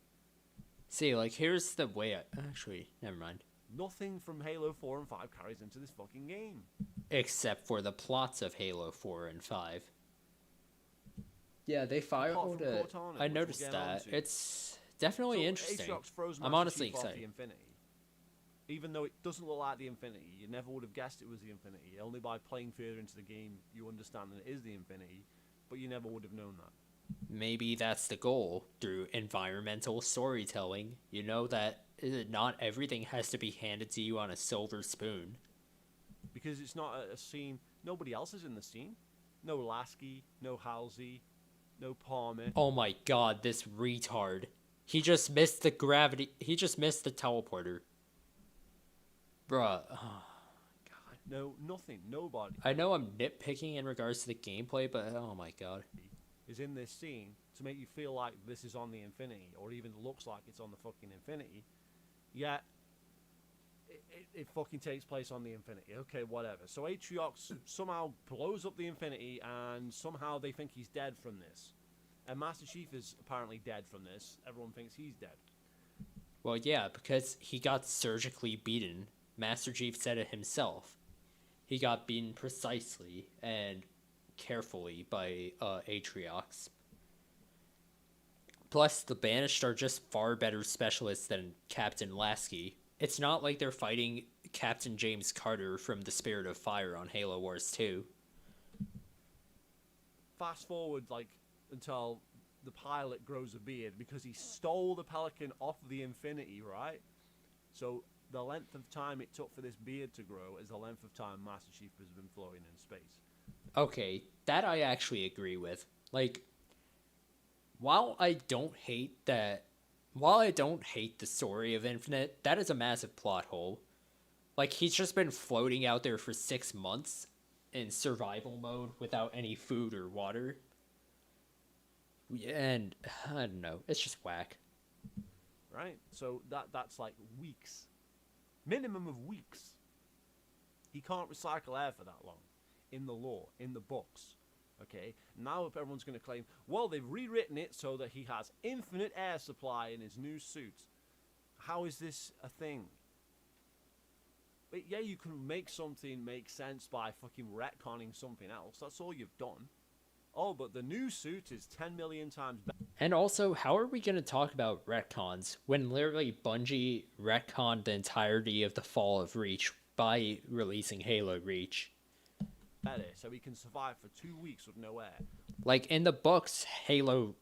See, like, here's the way actually, never mind. Nothing from Halo 4 and 5 carries into this fucking game. Except for the plots of Halo 4 and 5. Yeah, they filed Apart from it. Cortana, I which noticed we'll get that. onto. It's definitely So, interesting. Aatrox throws I'm Master honestly Chief off excited. the Infinity. Even though it doesn't look like the Infinity, you never would have guessed it was the Infinity. Only by playing further into the game, you understand that it is the Infinity, but you never would have known that. Maybe that's the goal through environmental storytelling. You know that not everything has to be handed to you on a silver spoon. Because it's not a scene. Nobody else is in the scene. No Lasky, no Halsey, no Palmer. Oh my god, this retard. He just missed the gravity. He just missed the teleporter. Bruh. Oh, God. No, nothing. Nobody I know I'm nitpicking in regards to the gameplay, but oh my god. is in this scene to make you feel like this is on the Infinity, or even looks like it's on the fucking Infinity. Yet, it fucking takes place on the Infinity. Okay, whatever. So Aatrox somehow blows up the Infinity, and somehow they think he's dead from this. And Master Chief is apparently dead from this. Everyone thinks he's dead. Well, yeah, because he got surgically beaten. Master Chief said it himself. He got beaten precisely and carefully by Aatrox. Plus, the Banished are just far better specialists than Captain Lasky. It's not like they're fighting Captain James Carter from the Spirit of Fire on Halo Wars 2. Fast forward, like, until the pilot grows a beard, because he stole the Pelican off the Infinity, right? So the length of time it took for this beard to grow is the length of time Master Chief has been floating in space. Okay, that I actually agree with. Like, while I don't hate the story of Infinite, that is a massive plot hole. Like, he's just been floating out there for 6 months in survival mode without any food or water. And, I don't know, it's just whack. Right? So that's like weeks. Minimum of weeks. He can't recycle air for that long. In the lore, in the books. Okay? Now everyone's going to claim, well, they've rewritten it so that he has infinite air supply in his new suit. How is this a thing? But yeah, you can make something make sense by fucking retconning something else. That's all you've done. Oh, but the new suit is 10 million times better. And also, how are we going to talk about retcons when literally Bungie retconned the entirety of the fall of Reach by releasing Halo Reach? So he can survive for 2 weeks with no air. Like, in the books, Halo,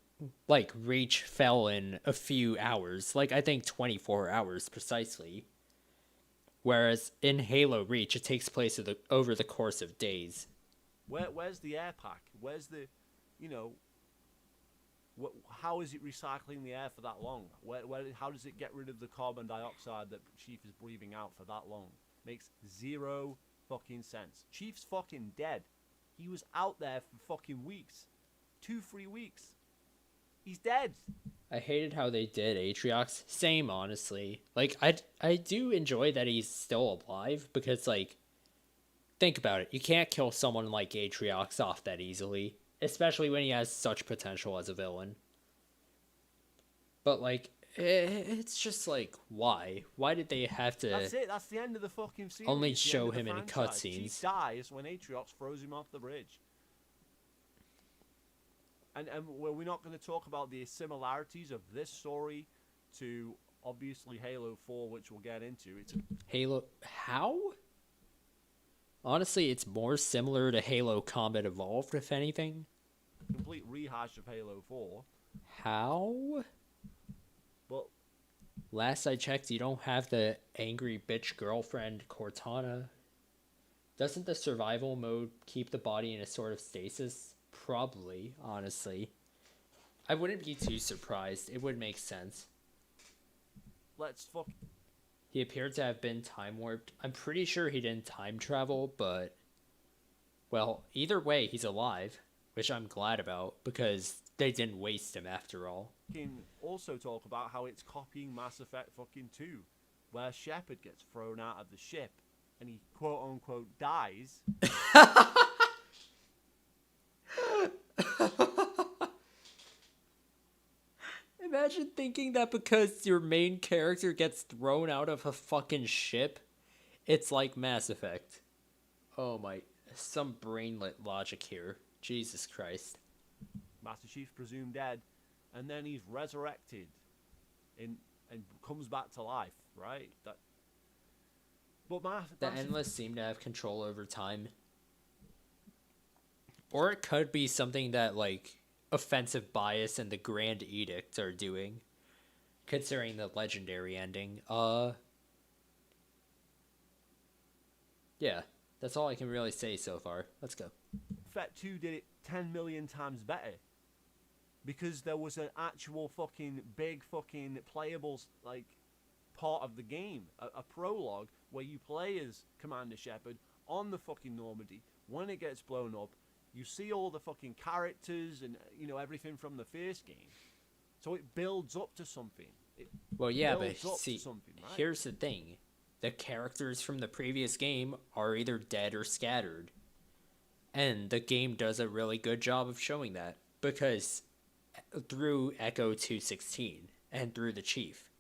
like, Reach fell in a few hours. Like, I think 24 hours precisely. Whereas in Halo Reach, it takes place over the course of days. Where's the air pack? Where's the, you know, How is it recycling the air for that long? How does it get rid of the carbon dioxide that Chief is breathing out for that long? Makes zero fucking sense. Chief's fucking dead. He was out there for fucking weeks. 2-3 weeks. He's dead. I hated how they did Atriox. Same, honestly. Like, I do enjoy that he's still alive, because, like, think about it. You can't kill someone like Atriox off that easily, especially when he has such potential as a villain. But, like, it's just like, why? Why did they have to... That's it. That's the end of the fucking series. Only It's the show end of the him in franchise. cutscenes. Chief dies when Atriox throws him off the bridge. And we're not going to talk about the similarities of this story to, obviously, Halo 4, which we'll get into. It's Halo... How? Honestly, it's more similar to Halo Combat Evolved, if anything. a complete rehash of Halo 4. How? But last I checked, you don't have the angry bitch girlfriend Cortana. Doesn't the survival mode keep the body in a sort of stasis? Probably, honestly. I wouldn't be too surprised. It would make sense. let's fuck. He appeared to have been time warped. I'm pretty sure he didn't time travel, but... well, either way, he's alive, which I'm glad about, because they didn't waste him after all. Can also talk about how it's copying Mass Effect fucking 2, where Shepard gets thrown out of the ship, and he quote-unquote dies. Imagine thinking that because your main character gets thrown out of a fucking ship, it's like Mass Effect. Oh my... some brainlet logic here. Jesus Christ. Master Chief presumed dead, and then he's resurrected and comes back to life, right? The Endless seem to have control over time. Or it could be something that, like, Offensive Bias and the Grand Edict are doing, considering the legendary ending. Yeah, that's all I can really say so far. Let's go. Effect 2 did it 10 million times better, because there was an actual fucking big fucking playable, like, part of the game, a prologue where you play as Commander Shepard on the fucking Normandy. When it gets blown up, you see all the fucking characters and, you know, everything from the first game. So it builds up to something. Well, yeah, but builds up see, to something, right? here's the thing. The characters from the previous game are either dead or scattered. And the game does a really good job of showing that, because through Echo 216 and through the Chief.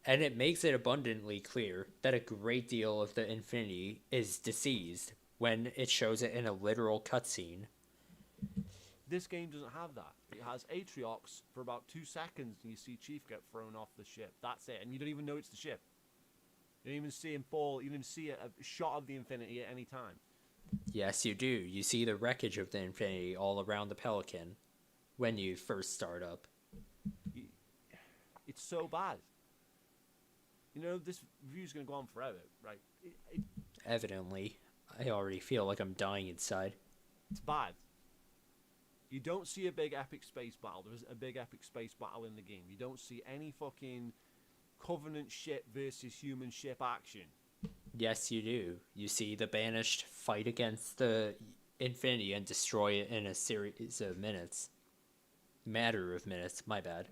And it makes it abundantly clear that a great deal of the Infinity is deceased when it shows it in a literal cutscene. This game doesn't have that. It has Atriox for about 2 seconds, and you see Chief get thrown off the ship. That's it, and you don't even know it's the ship. You don't even see him fall. You don't even see a shot of the Infinity at any time. Yes, you do. You see the wreckage of the Infinity all around the Pelican when you first start up. It's so bad. You know, this review's going to go on forever, right? Evidently. I already feel like I'm dying inside. It's bad. You don't see a big epic space battle. There's a big epic space battle in the game. You don't see any fucking Covenant ship versus human ship action. Yes, you do. You see the Banished fight against the Infinity and destroy it in a series of minutes. Matter of minutes, my bad.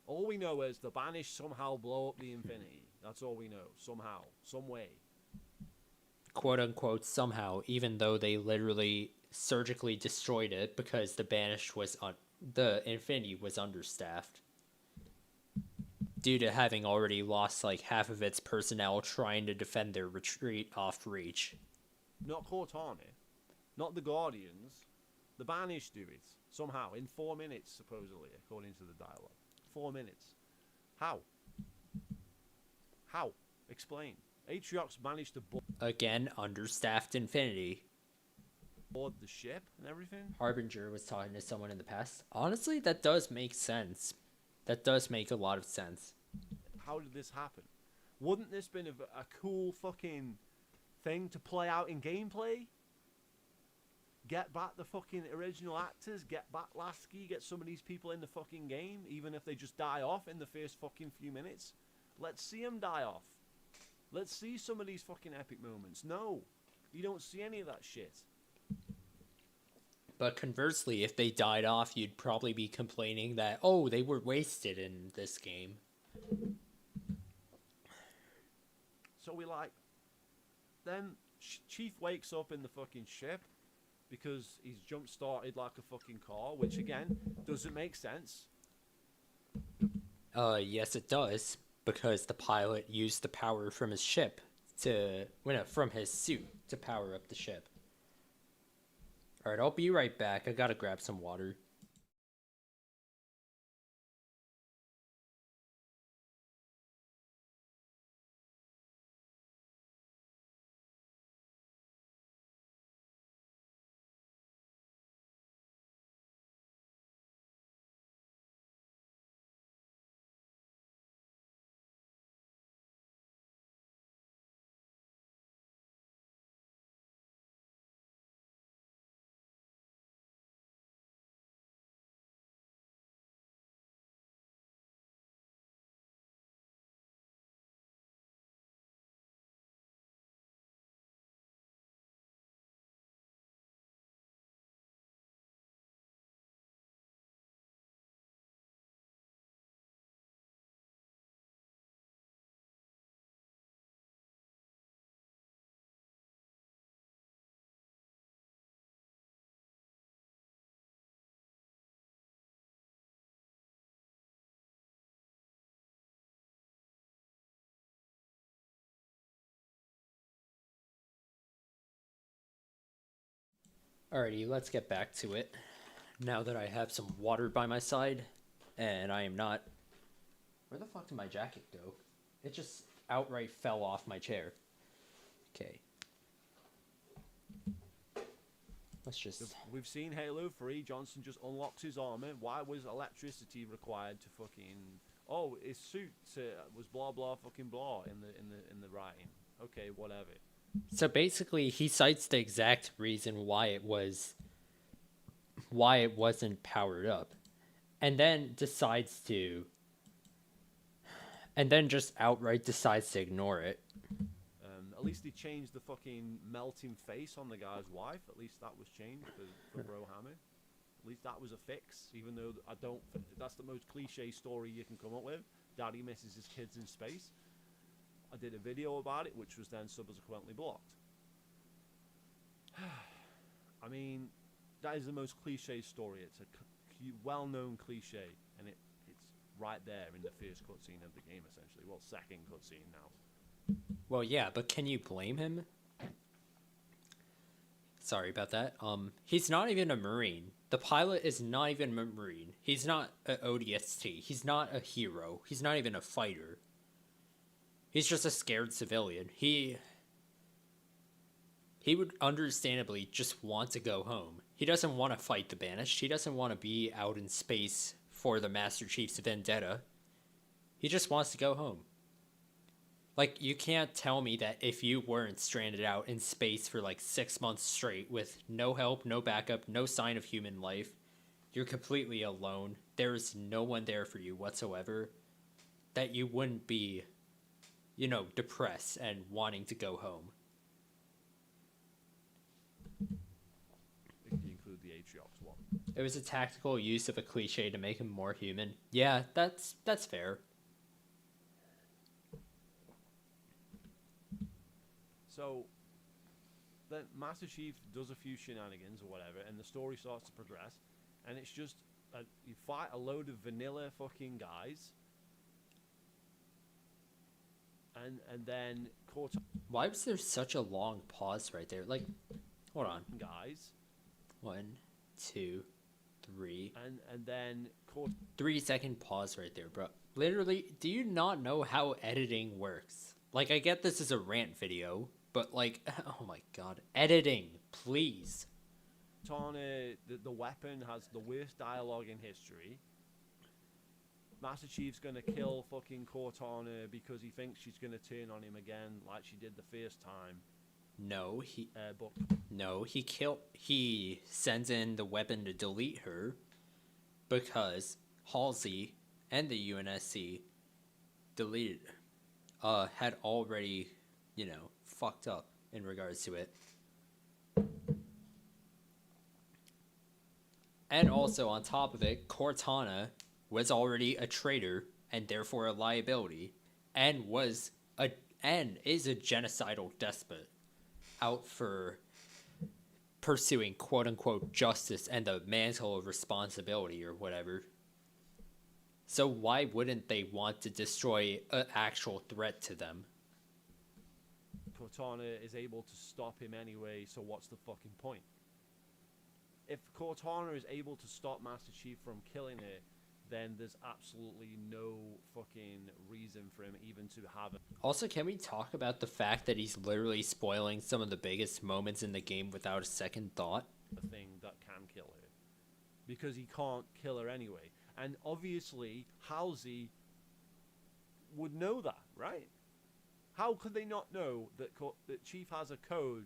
All we know is the Banished somehow blow up the Infinity. That's all we know. Somehow. Some way. Quote unquote somehow, even though they literally surgically destroyed it because the Banished was the Infinity was understaffed. Due to having already lost like half of its personnel trying to defend their retreat off Reach. Not Cortana. Not the Guardians. The Banished do it. Somehow. In 4 minutes, supposedly, according to the dialogue. 4 minutes. How? How? Explain. Atriox managed to again, understaffed Infinity. Board the ship and everything? Harbinger was talking to someone in the past. Honestly, that does make sense. That does make a lot of sense. How did this happen? Wouldn't this been a cool fucking thing to play out in gameplay? Get back the fucking original actors, get back Lasky, get some of these people in the fucking game, even if they just die off in the first fucking few minutes. Let's see them die off. Let's see some of these fucking epic moments. No, you don't see any of that shit. But conversely, if they died off, you'd probably be complaining that, oh, they were wasted in this game. So we like... Then Chief wakes up in the fucking ship because he's jump-started like a fucking car, which, again, doesn't make sense. Yes it does, because the pilot used the power from his ship to... well, no, from his suit to power up the ship. Alright, I'll be right back. I gotta grab some water. Alrighty, let's get back to it. Now that I have some water by my side, and I am not... Where the fuck did my jacket go? It just outright fell off my chair. Okay. Let's just... We've seen Halo 3, Johnson just unlocks his armor. Why was electricity required to fucking... Oh, his suit was blah blah fucking blah in the writing. Okay, whatever. So basically, he cites the exact reason why it wasn't powered up, and then decides to, and then just outright decides to ignore it. At least he changed the fucking melting face on the guy's wife. At least that was changed for Brohammer. At least that was a fix, even though I don't. That's the most cliche story you can come up with. Daddy misses his kids in space. I did a video about it, which was then subsequently blocked. I mean, that is the most cliche story. It's a well-known cliche, and it's right there in the first cutscene of the game, essentially. Well, second cutscene now. Well, yeah, but can you blame him? Sorry about that. He's not even a Marine. The pilot is not even a Marine. He's not an ODST. He's not a hero. He's not even a fighter. He's just a scared civilian. He would understandably just want to go home. He doesn't want to fight the Banished. He doesn't want to be out in space for the Master Chief's vendetta. He just wants to go home. Like, you can't tell me that if you weren't stranded out in space for like 6 months straight with no help, no backup, no sign of human life, you're completely alone, there's no one there for you whatsoever, that you wouldn't be, you know, depressed and wanting to go home. If you include the Atriox one. It was a tactical use of a cliche to make him more human. Yeah, that's fair. So, then Master Chief does a few shenanigans or whatever, and the story starts to progress, and it's just, you fight a load of vanilla fucking guys, and then Cortana... Why was there such a long pause right there? Like, hold on. Guys. 1, 2, 3. And then... 3-second pause right there, bro. Literally, do you not know how editing works? Like, I get this is a rant video, but like, oh my god. Editing, please. Cortana, the weapon, has the worst dialogue in history. Master Chief's gonna kill fucking Cortana because he thinks she's gonna turn on him again like she did the first time. book. No, he sends in the weapon to delete her because Halsey and the UNSC had already, fucked up in regards to it. And also on top of it, Cortana was already a traitor and therefore a liability, and is a genocidal despot out for pursuing quote unquote justice and the mantle of responsibility or whatever. So why wouldn't they want to destroy an actual threat to them? Cortana is able to stop him anyway, so what's the fucking point? If Cortana is able to stop Master Chief from killing her, then there's absolutely no fucking reason for him even to have it. Also, can we talk about the fact that he's literally spoiling some of the biggest moments in the game without a second thought? The thing that can kill her. Because he can't kill her anyway. And obviously, Halsey would know that, right? How could they not know that Chief has a code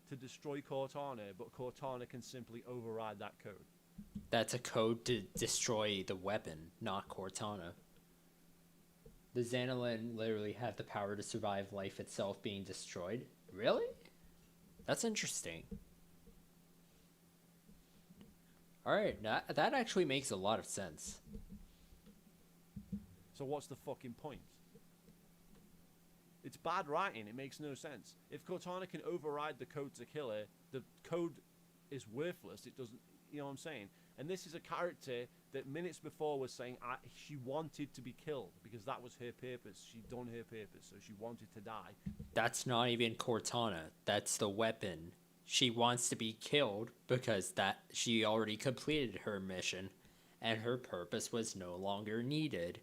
to destroy Cortana, but Cortana can simply override that code? That's a code to destroy the weapon, not Cortana. The Xanilin literally have the power to survive life itself being destroyed? Really? That's interesting. Alright, that actually makes a lot of sense. So what's the fucking point? It's bad writing, it makes no sense. If Cortana can override the code to kill her, the code is worthless, it doesn't, you know what I'm saying? And this is a character that minutes before was saying she wanted to be killed because that was her purpose. She'd done her purpose, so she wanted to die. That's not even Cortana, that's the weapon. She wants to be killed because she already completed her mission and her purpose was no longer needed.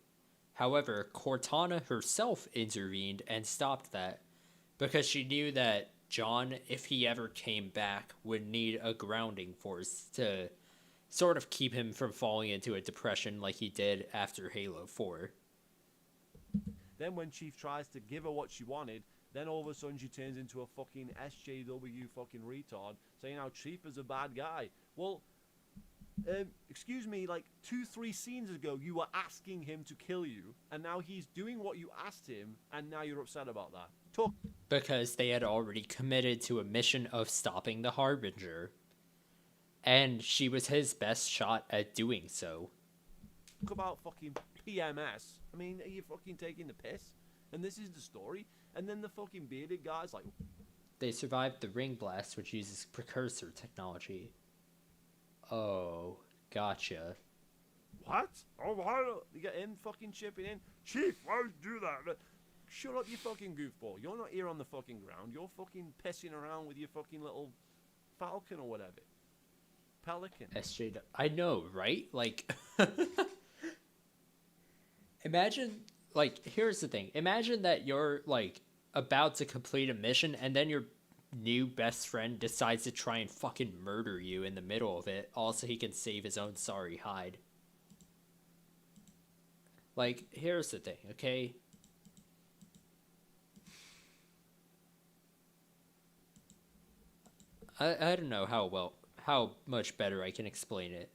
However, Cortana herself intervened and stopped that because she knew that John, if he ever came back, would need a grounding force to sort of keep him from falling into a depression like he did after Halo 4. Then when Chief tries to give her what she wanted, then all of a sudden she turns into a fucking SJW fucking retard, saying how Chief is a bad guy. Well, excuse me, like 2-3 scenes ago you were asking him to kill you, and now he's doing what you asked him, and now you're upset about that. Because they had already committed to a mission of stopping the Harbinger. And she was his best shot at doing so. Talk about fucking PMS. I mean, are you fucking taking the piss? And this is the story? And then the fucking bearded guy's like... They survived the ring blast, which uses precursor technology. Oh, gotcha. What? Oh, why? You get him fucking chipping in? Chief, why would you do that? Shut up, you fucking goofball. You're not here on the fucking ground. You're fucking pissing around with your fucking little falcon or whatever. Pelican. SJ, I know, right? Like, imagine, like, here's the thing. Imagine that you're, like, about to complete a mission, and then your new best friend decides to try and fucking murder you in the middle of it, all so he can save his own sorry hide. Like, here's the thing, okay? I don't know how much better I can explain it.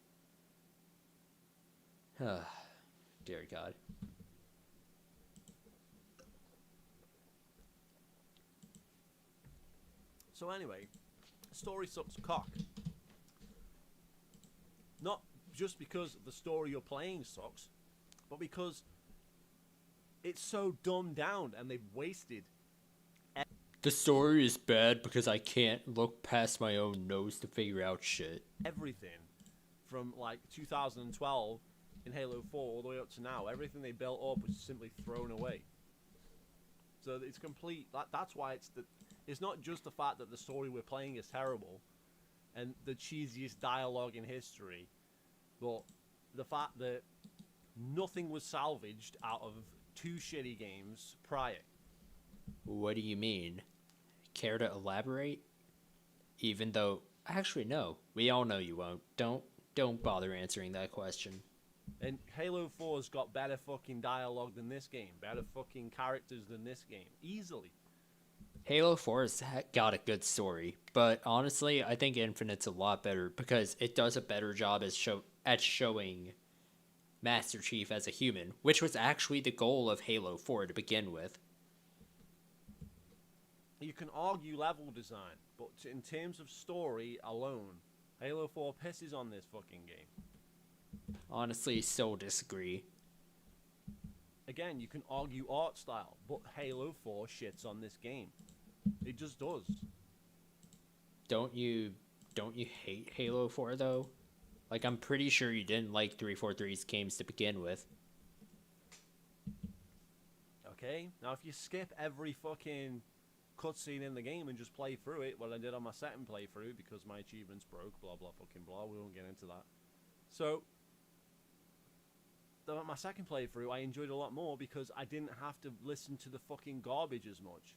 Dear God. So anyway, the story sucks cock. Not just because the story you're playing sucks, but because it's so dumbed down and they've wasted. The story is bad because I can't look past my own nose to figure out shit. Everything from like 2012 in Halo 4 all the way up to now, everything they built up was simply thrown away. So it's complete. That's why it's not just the fact that the story we're playing is terrible and the cheesiest dialogue in history, but the fact that nothing was salvaged out of 2 shitty games prior. What do you mean? Care to elaborate? Even though, actually no, we all know you won't. Don't bother answering that question. And Halo 4's got better fucking dialogue than this game, better fucking characters than this game, easily. Halo 4 has got a good story, but honestly, I think Infinite's a lot better because it does a better job at showing Master Chief as a human, which was actually the goal of Halo 4 to begin with. You can argue level design, but in terms of story alone, Halo 4 pisses on this fucking game. Honestly, still disagree. Again, you can argue art style, but Halo 4 shits on this game. It just does. Don't you hate Halo 4 though? Like, I'm pretty sure you didn't like 343's games to begin with. Okay, now if you skip every fucking cutscene in the game and just play through it, well, I did on my second playthrough because my achievements broke, blah blah fucking blah, we won't get into that. So, my second playthrough, I enjoyed a lot more because I didn't have to listen to the fucking garbage as much.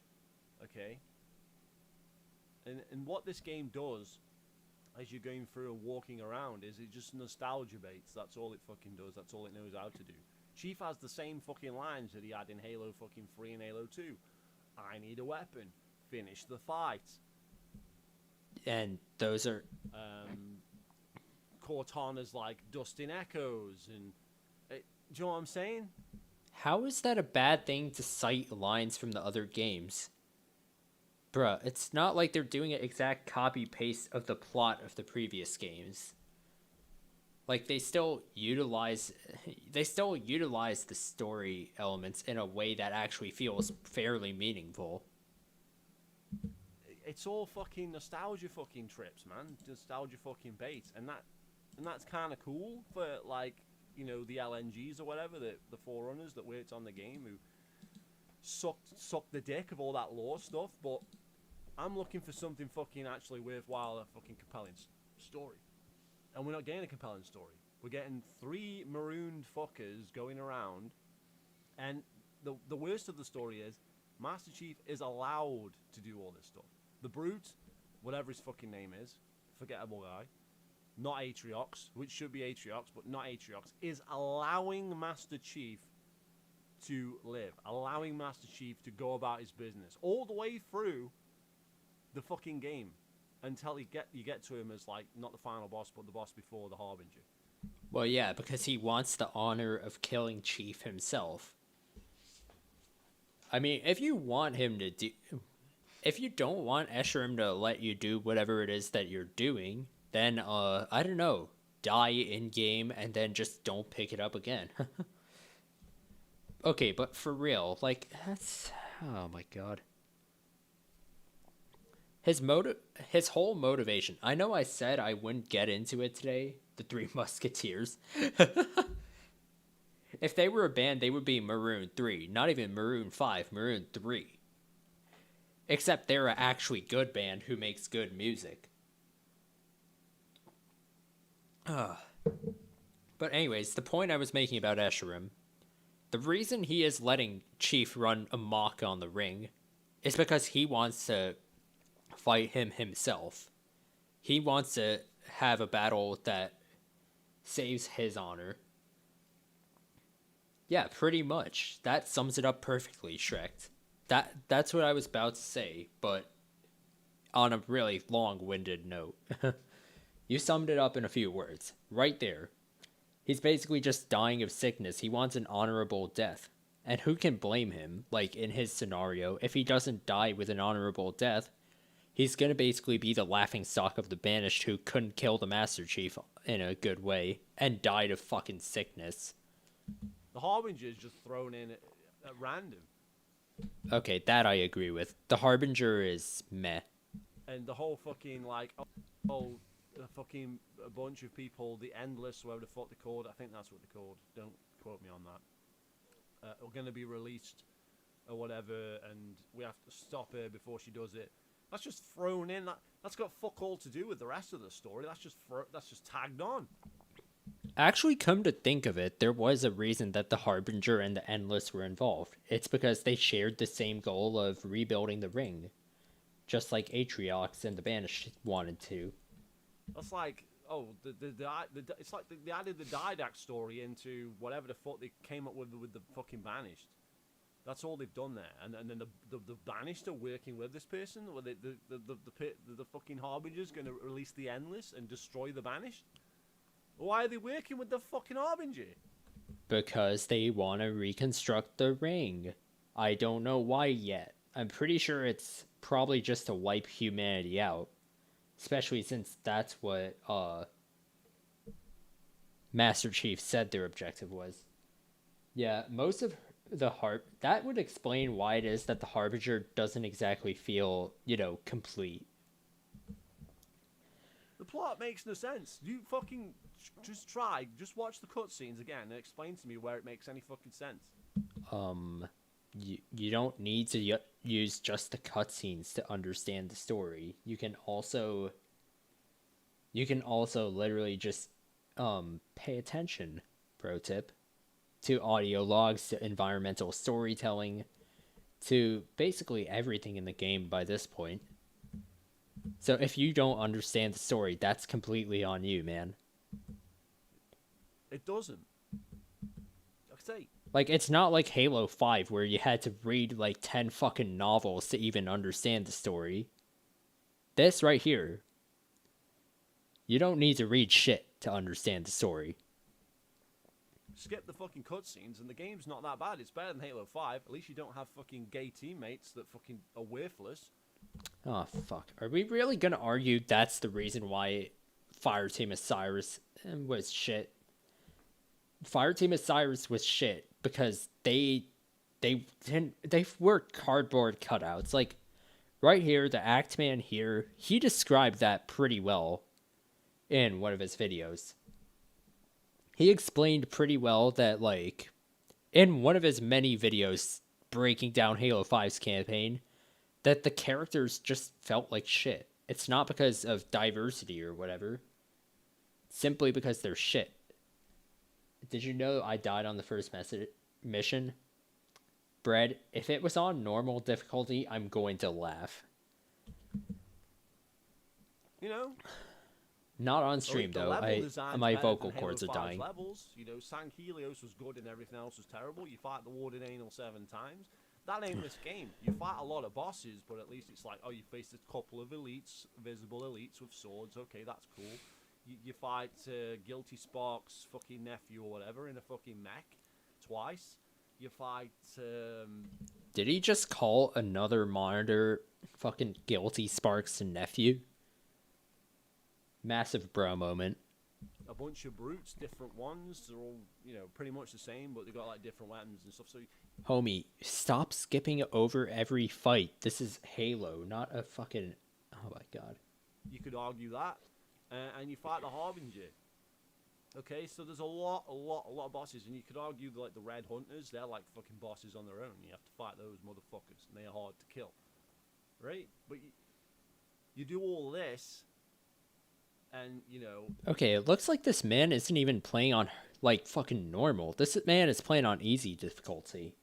Okay? And what this game does, as you're going through and walking around, is it just nostalgia baits. That's all it fucking does. That's all it knows how to do. Chief has the same fucking lines that he had in Halo fucking 3 and Halo 2. I need a weapon. Finish the fight. And those are... Cortana's like dusting echoes and... do you know what I'm saying? How is that a bad thing to cite lines from the other games? Bruh, it's not like they're doing an exact copy-paste of the plot of the previous games. Like, they still utilize the story elements in a way that actually feels fairly meaningful. It's all fucking nostalgia fucking trips, man. Nostalgia fucking bait. And that's kind of cool for, like, you know, the LNGs or whatever, the Forerunners that worked on the game who sucked the dick of all that lore stuff, but I'm looking for something fucking actually worthwhile, a fucking compelling story. And we're not getting a compelling story. We're getting 3 marooned fuckers going around, and the worst of the story is Master Chief is allowed to do all this stuff. The Brute, whatever his fucking name is, forgettable guy, not Atriox, which should be Atriox, but not Atriox, is allowing Master Chief to live, allowing Master Chief to go about his business all the way through the fucking game until you get to him as, like, not the final boss, but the boss before the Harbinger. Well, yeah, because he wants the honor of killing Chief himself. I mean, if you don't want Escharum to let you do whatever it is that you're doing, then, I don't know, die in-game and then just don't pick it up again. Okay, but for real, like, that's... Oh my god. His whole motivation. I know I said I wouldn't get into it today, the Three Musketeers. If they were a band, they would be Maroon 3. Not even Maroon 5, Maroon 3. Except they're an actually good band who makes good music. But anyways, the point I was making about Escharum, the reason he is letting Chief run amok on the ring is because he wants to fight him himself. He wants to have a battle that saves his honor. Yeah, pretty much. That sums it up perfectly, Shrek. That's what I was about to say, but on a really long-winded note. You summed it up in a few words. Right there. He's basically just dying of sickness. He wants an honorable death. And who can blame him? Like, in his scenario, if he doesn't die with an honorable death, he's gonna basically be the laughingstock of the Banished who couldn't kill the Master Chief in a good way, and died of fucking sickness. The Harbinger is just thrown in at random. Okay, that I agree with. The Harbinger is meh. And the whole fucking, like, a fucking a bunch of people, the Endless, whatever the fuck they're called, I think that's what they're called, don't quote me on that, are going to be released or whatever, and we have to stop her before she does it. That's just thrown in. That's got fuck all to do with the rest of the story. That's just tagged on. Actually, come to think of it, there was a reason that the Harbinger and the Endless were involved. It's because they shared the same goal of rebuilding the ring. Just like Atriox and the Banished wanted to. That's like, it's like they added the Didac story into whatever the fuck they came up with the fucking Banished. That's all they've done there. And then the Banished are working with this person. Where the fucking Harbinger's going to release the Endless and destroy the Banished. Why are they working with the fucking Harbinger? Because they want to reconstruct the ring. I don't know why yet. I'm pretty sure it's probably just to wipe humanity out. Especially since that's what Master Chief said their objective was. Yeah, most of the that would explain why it is that the Harbinger doesn't exactly feel, complete. The plot makes no sense. You fucking just watch the cutscenes again and explain to me where it makes any fucking sense. You don't need to use just the cutscenes to understand the story. You can also literally just pay attention, pro tip, to audio logs, to environmental storytelling, to basically everything in the game by this point. So if you don't understand the story, that's completely on you, man. It doesn't. Like I say, like, it's not like Halo 5 where you had to read like 10 fucking novels to even understand the story. This right here, you don't need to read shit to understand the story. Skip the fucking cutscenes and the game's not that bad. It's better than Halo 5. At least you don't have fucking gay teammates that fucking are worthless. Oh, fuck. Are we really gonna argue that's the reason why Fireteam Osiris was shit? Fireteam Osiris was shit because they were cardboard cutouts. Like, right here, the Act Man here, he described that pretty well in one of his videos. He explained pretty well that, like, in one of his many videos breaking down Halo 5's campaign, that the characters just felt like shit. It's not because of diversity or whatever. Simply because they're shit. Did you know I died on the first mission? Bread, if it was on normal difficulty, I'm going to laugh. You know? Not on stream, though. My vocal cords are dying. Levels. You know, San Helios was good and everything else was terrible. You fight the Warden Anal 7 times. That ain't this game. You fight a lot of bosses, but at least it's like, oh, you face a couple of elites, visible elites with swords. Okay, that's cool. You fight Guilty Spark's fucking nephew or whatever in a fucking mech twice. You fight... Did he just call another monitor fucking Guilty Spark's nephew? Massive bro moment. A bunch of brutes, different ones. They're all, pretty much the same, but they got like different weapons and stuff. So, homie, stop skipping over every fight. This is Halo, not a fucking. Oh my god. You could argue that, and you fight the Harbinger. Okay, so there's a lot of bosses, and you could argue like the Red Hunters. They're like fucking bosses on their own. You have to fight those motherfuckers, and they're hard to kill, right? But you do all this. And, Okay, it looks like this man isn't even playing on, like, fucking normal. This man is playing on easy difficulty.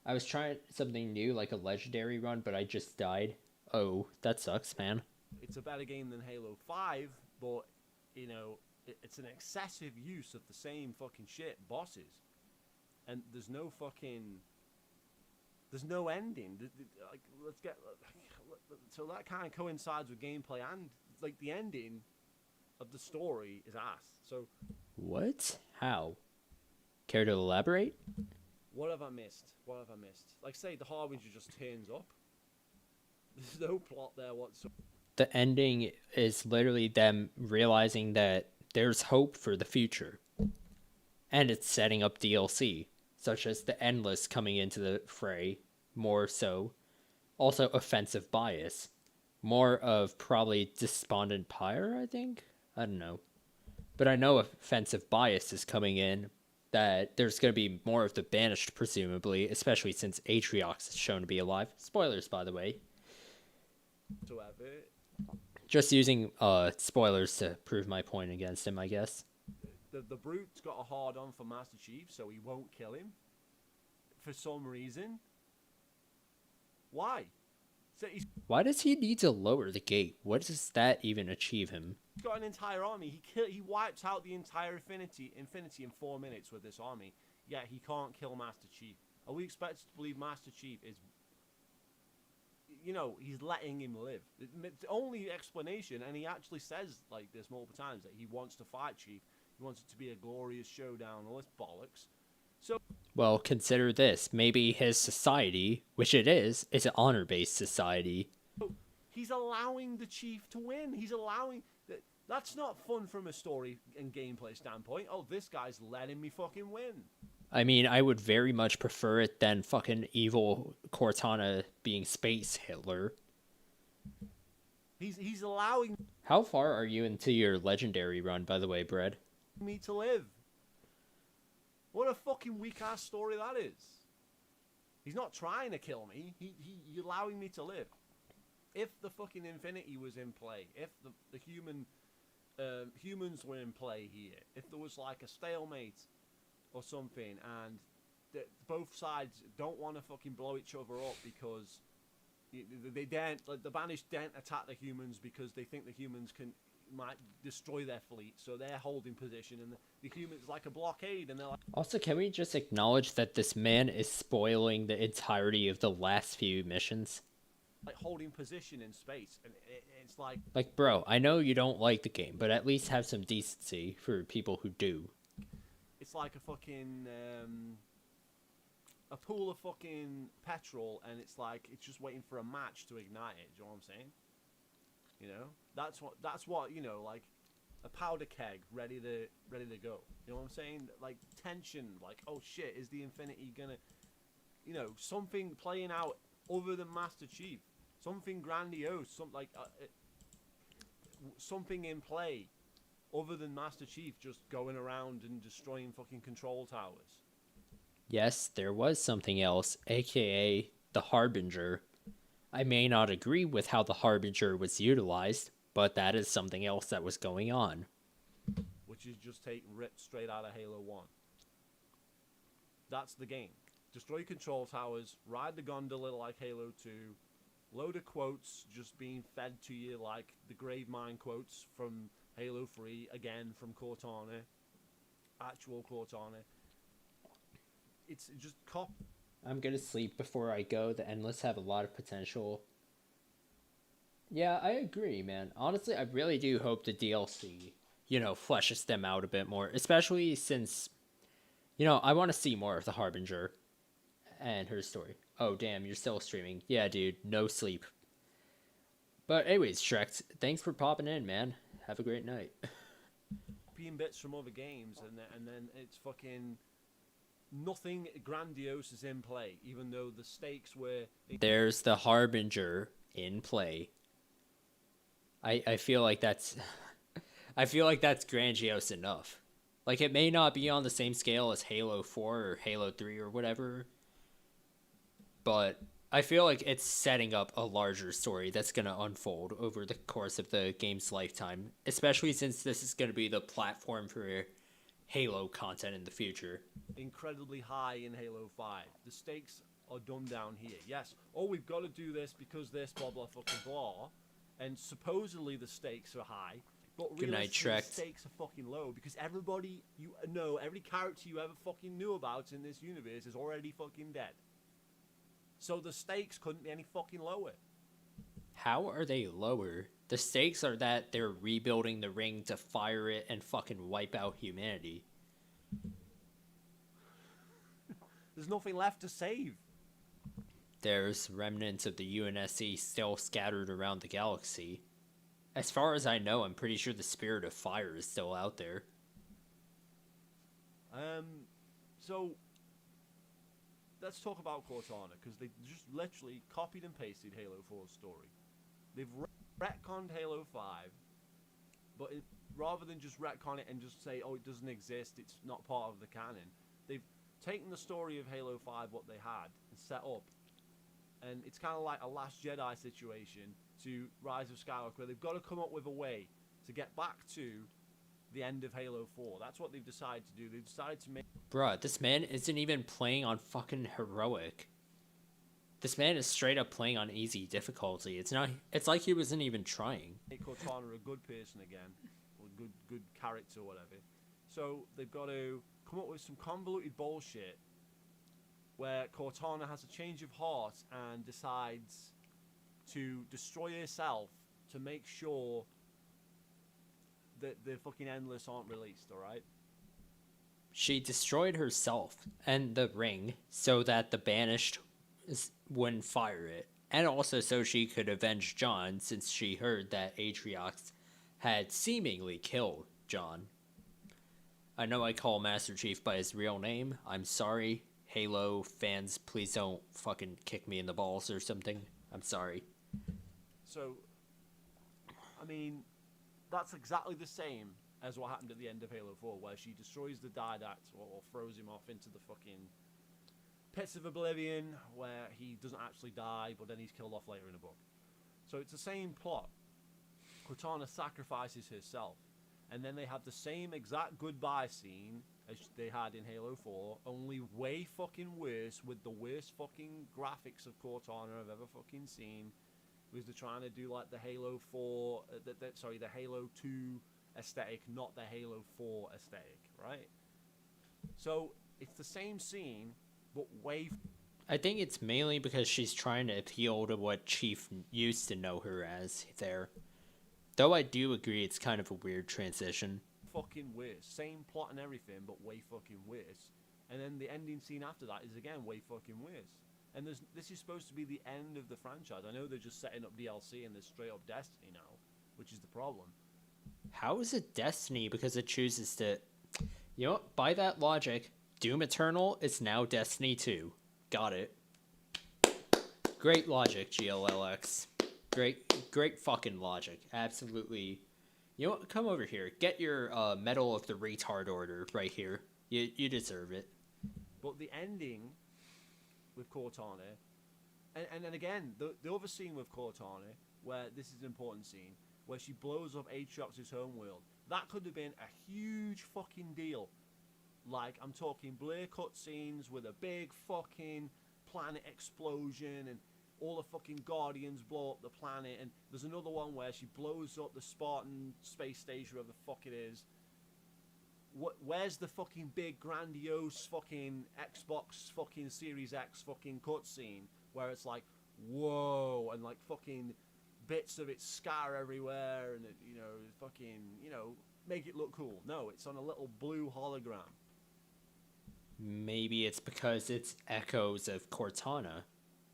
I was trying something new, like a legendary run, but I just died. Oh, that sucks, man. It's a better game than Halo 5, but, it's an excessive use of the same fucking shit bosses. And there's no ending. Like, so that kind of coincides with gameplay and... like the ending of the story is ass. So what? How? Care to elaborate? What have I missed? Like, say the Harbinger just turns up. There's no plot there whatsoever. The ending is literally them realizing that there's hope for the future. And it's setting up DLC, such as the Endless coming into the fray, more so. Also, offensive bias. More of probably Despondent Pyre, I think? I don't know. But I know offensive bias is coming in, that there's going to be more of the Banished, presumably, especially since Atriox is shown to be alive. Spoilers, by the way. Just using spoilers to prove my point against him, I guess. The Brute's got a hard-on for Master Chief, so he won't kill him. For some reason. Why? Why does he need to lower the gate? What does that even achieve him? He's got an entire army. He wipes out the entire Infinity in 4 minutes with this army. Yet he can't kill Master Chief. Are we expected to believe Master Chief is, you know, he's letting him live? It's the only explanation, and he actually says like this multiple times, that he wants to fight Chief. He wants it to be a glorious showdown, all this bollocks. So, Well, consider this. Maybe his society, which it is an honor-based society. he's allowing the Chief to win. He's allowing... That's not fun from a story and gameplay standpoint. Oh, this guy's letting me fucking win. I mean, I would very much prefer it than fucking evil Cortana being Space Hitler. He's allowing How far are you into your legendary run, by the way, Bread? me to live. What a fucking weak-ass story that is. He's not trying to kill me. He's allowing me to live. If the fucking Infinity was in play, if the humans were in play here, if there was like a stalemate or something, and both sides don't want to fucking blow each other up because they daren't, like the Banished daren't attack the humans because they think the humans might destroy their fleet, so they're holding position, and the humans like a blockade, and they're like... Also, can we just acknowledge that this man is spoiling the entirety of the last few missions? like holding position in space, and it's like... Like, bro, I know you don't like the game, but at least have some decency for people who do. It's like a fucking... a pool of fucking petrol, and it's like it's just waiting for a match to ignite it. Do you know what I'm saying? You know, that's what you know, like a powder keg ready to go. You know what I'm saying? Like tension, like oh shit, is the Infinity gonna, you know, something playing out other than Master Chief, something grandiose, something in play other than Master Chief just going around and destroying fucking control towers. Yes, there was something else, aka the Harbinger. I may not agree with how the Harbinger was utilized, but that is something else that was going on. Which is just ripped straight out of Halo 1. That's the game. Destroy control towers, ride the gondola like Halo 2, load of quotes just being fed to you like the Gravemind quotes from Halo 3, again from Cortana, actual Cortana. It's just cop. I'm gonna sleep before I go. The Endless have a lot of potential. Yeah, I agree, man. Honestly, I really do hope the DLC, you know, fleshes them out a bit more. Especially since, you know, I want to see more of the Harbinger and her story. Oh, damn, you're still streaming. Yeah, dude, no sleep. But anyways, Shrek, thanks for popping in, man. Have a great night. Copying bits from other games, and then it's fucking... Nothing grandiose is in play, even though the stakes were... There's the Harbinger in play. I feel like that's... I feel like that's grandiose enough. Like, it may not be on the same scale as Halo 4 or Halo 3 or whatever, but I feel like it's setting up a larger story that's going to unfold over the course of the game's lifetime, especially since this is going to be the platform for Halo content in the future. Incredibly high in Halo 5. The stakes are dumbed down here. Yes, oh, we've got to do this because this, blah, blah, fucking blah. And supposedly the stakes are high, but Good night, realistically the Shrek. stakes are fucking low because everybody you know, every character you ever fucking knew about in this universe is already fucking dead. So the stakes couldn't be any fucking lower. How are they lower? The stakes are that they're rebuilding the ring to fire it and fucking wipe out humanity. There's nothing left to save. There's remnants of the UNSC still scattered around the galaxy. As far as I know, I'm pretty sure the Spirit of Fire is still out there. So let's talk about Cortana, because they just literally copied and pasted Halo 4's story. They've retconned Halo 5, but rather than just retcon it and just say, oh, it doesn't exist, it's not part of the canon, they've taken the story of Halo 5, what they had, and set up. And it's kind of like a Last Jedi situation to Rise of Skywalker, where they've got to come up with a way to get back to the end of Halo 4. That's what they've decided to do. They've decided to make... Bruh, this man isn't even playing on fucking heroic. This man is straight up playing on easy difficulty. It's like he wasn't even trying. Make Cortana a good person again, or good character, or whatever. So they've got to come up with some convoluted bullshit where Cortana has a change of heart and decides to destroy herself to make sure that the fucking Endless aren't released, alright? She destroyed herself and the ring so that the Banished wouldn't fire it, and also so she could avenge John, since she heard that Atriox had seemingly killed John. I know I call Master Chief by his real name. I'm sorry. Halo fans, please don't fucking kick me in the balls or something. I'm sorry. So, I mean, that's exactly the same as what happened at the end of Halo 4, where she destroys the Didact or throws him off into the fucking Pits of Oblivion, where he doesn't actually die, but then he's killed off later in the book. So it's the same plot. Cortana sacrifices herself, and then they have the same exact goodbye scene as they had in Halo 4, only way fucking worse, with the worst fucking graphics of Cortana I've ever fucking seen. Was they're trying to do like the Halo 4, the Halo 2 aesthetic, not the Halo 4 aesthetic, right? So it's the same scene, but way. I think it's mainly because she's trying to appeal to what Chief used to know her as there. Though I do agree it's kind of a weird transition. Fucking worse. Same plot and everything, but way fucking worse. And then the ending scene after that is again way fucking worse. And this is supposed to be the end of the franchise. I know they're just setting up DLC and there's straight up Destiny now, which is the problem. How is it Destiny? Because it chooses to... You know what? By that logic, Doom Eternal is now Destiny 2. Got it. Great logic, GLLX. Great fucking logic. Absolutely. You know what? Come over here. Get your Medal of the Retard Order right here. You deserve it. But the ending with Cortana, and then again, the other scene with Cortana, where this is an important scene, where she blows up Atriox's homeworld, that could have been a huge fucking deal. Like, I'm talking Blair cutscenes with a big fucking planet explosion and all the fucking Guardians blow up the planet, and there's another one where she blows up the Spartan space station, wherever the fuck it is. Where's the fucking big grandiose fucking Xbox fucking Series X fucking cutscene where it's like, whoa, and like fucking bits of it scar everywhere, and it, fucking, make it look cool? No, it's on a little blue hologram. Maybe it's because it's echoes of Cortana.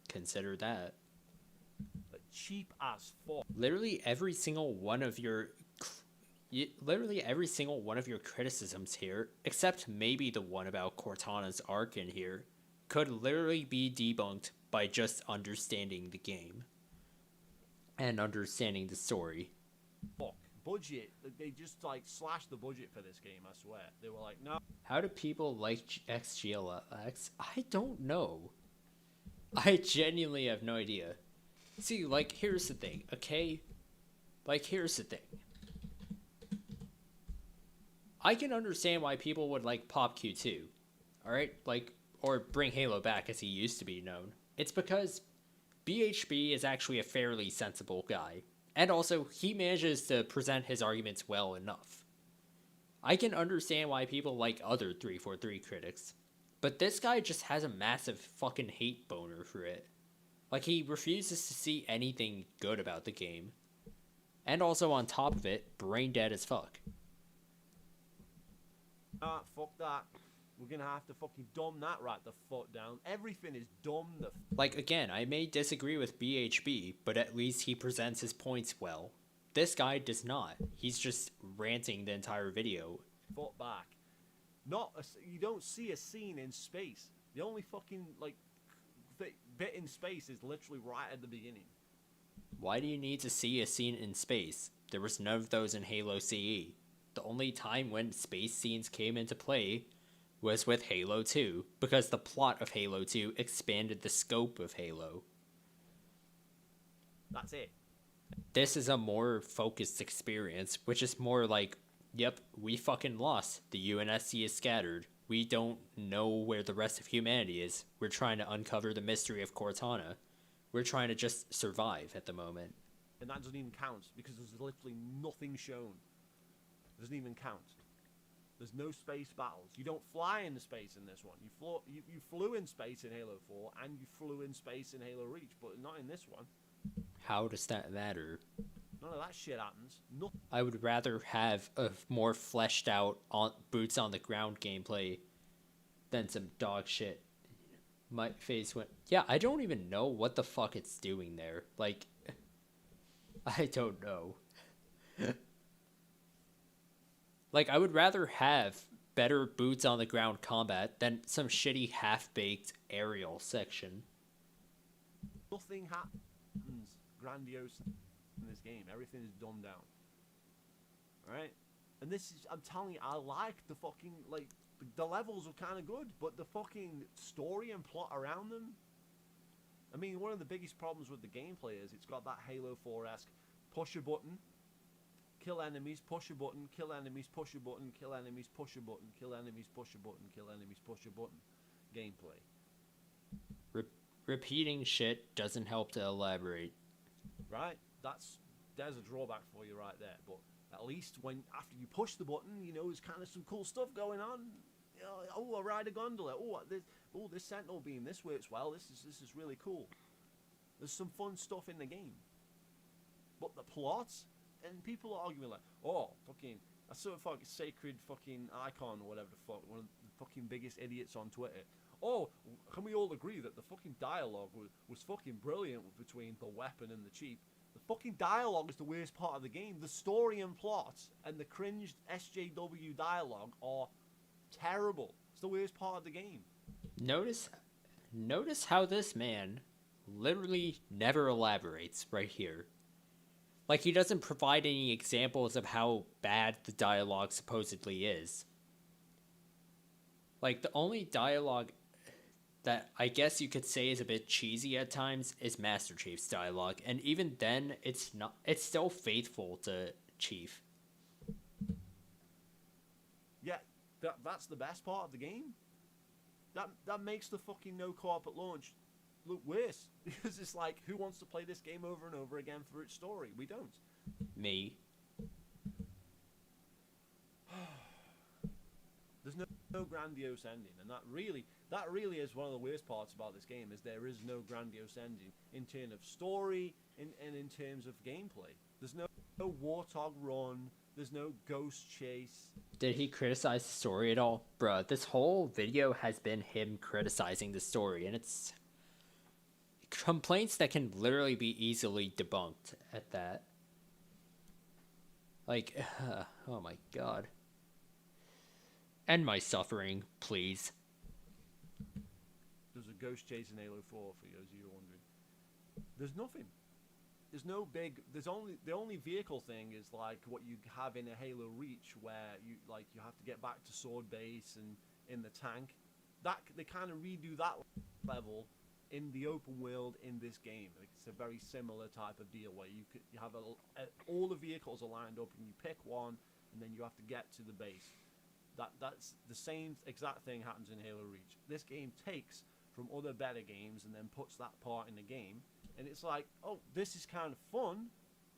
Consider that. But cheap as fuck. Literally every single one of your criticisms here, except maybe the one about Cortana's arc in here, could literally be debunked by just understanding the game and understanding the story. Fuck. Budget. They just slashed the budget for this game, I swear. They were like, no. How do people like XGLX? I don't know. I genuinely have no idea. See, here's the thing, okay? Here's the thing. I can understand why people would like Pop Q2, alright? Or bring Halo back as he used to be known. It's because BHB is actually a fairly sensible guy. And also, he manages to present his arguments well enough. I can understand why people like other 343 critics. But this guy just has a massive fucking hate boner for it. He refuses to see anything good about the game. And also, on top of it, brain dead as fuck. Fuck that. We're gonna have to fucking dumb that right the fuck down. Everything is dumb the again, I may disagree with BHB, but at least he presents his points well. This guy does not. He's just ranting the entire video. Fuck back. You don't see a scene in space. The only fucking, bit in space is literally right at the beginning. Why do you need to see a scene in space? There was none of those in Halo CE. The only time when space scenes came into play was with Halo 2, because the plot of Halo 2 expanded the scope of Halo. That's it. This is a more focused experience, which is more like, yep, we fucking lost. The UNSC is scattered. We don't know where the rest of humanity is. We're trying to uncover the mystery of Cortana. We're trying to just survive at the moment. And that doesn't even count, because there's literally nothing shown. It doesn't even count. There's no space battles. You don't fly into space in this one. You flew in space in Halo 4, and you flew in space in Halo Reach, but not in this one. How does that matter? None of that shit happens. Nothing. I would rather have a more fleshed out on boots on the ground gameplay than some dog shit. My face went, yeah, I don't even know what the fuck it's doing there. Like, I don't know. Like, I would rather have better boots on the ground combat than some shitty half-baked aerial section. Nothing happens grandiose in this game. Everything is dumbed down. Alright? And this is, I'm telling you, I like the fucking, like, the levels are kind of good, but the fucking story and plot around them. I mean, one of the biggest problems with the gameplay is it's got that Halo 4-esque push a button, kill enemies, push a button, kill enemies, push a button, kill enemies, push a button, kill enemies, push a button, kill enemies, push a button gameplay. Repeating shit doesn't help to elaborate. Right? There's a drawback for you right there, but at least when after you push the button, you know, there's kind of some cool stuff going on. You know, oh, I ride a gondola. This sentinel beam. This works well. This is really cool. There's some fun stuff in the game, but the plot, and people are arguing like, oh, fucking, that's sort of fucking sacred fucking icon or whatever the fuck. One of the fucking biggest idiots on Twitter. Oh, can we all agree that the fucking dialogue was fucking brilliant between the weapon and the chief? The fucking dialogue is the worst part of the game. The story and plot and the cringed SJW dialogue are terrible. It's the worst part of the game. Notice how this man literally never elaborates right here. Like, he doesn't provide any examples of how bad the dialogue supposedly is. Like, the only dialogue that I guess you could say is a bit cheesy at times is Master Chief's dialogue, and even then, it's still faithful to Chief. Yeah, that's the best part of the game. That makes the fucking no co-op at launch look worse, because it's like, who wants to play this game over and over again for its story? We don't. Me. There's no grandiose ending, and that really is one of the worst parts about this game, is there is no grandiose ending in terms of story and in terms of gameplay. There's no warthog run, there's no ghost chase. Did he criticize the story at all? Bruh, this whole video has been him criticizing the story, and it's complaints that can literally be easily debunked at that. Like, oh my god. End my suffering, please. There's a ghost chase in Halo 4, for those of you wondering. There's nothing. There's no big. The only vehicle thing is like what you have in a Halo Reach, where you have to get back to Sword Base and in the tank. That they kind of redo that level in the open world in this game. Like, it's a very similar type of deal where you have all the vehicles are lined up and you pick one and then you have to get to the base. That's the same exact thing happens in Halo Reach. This game takes from other better games and then puts that part in the game, and it's like, oh, this is kind of fun.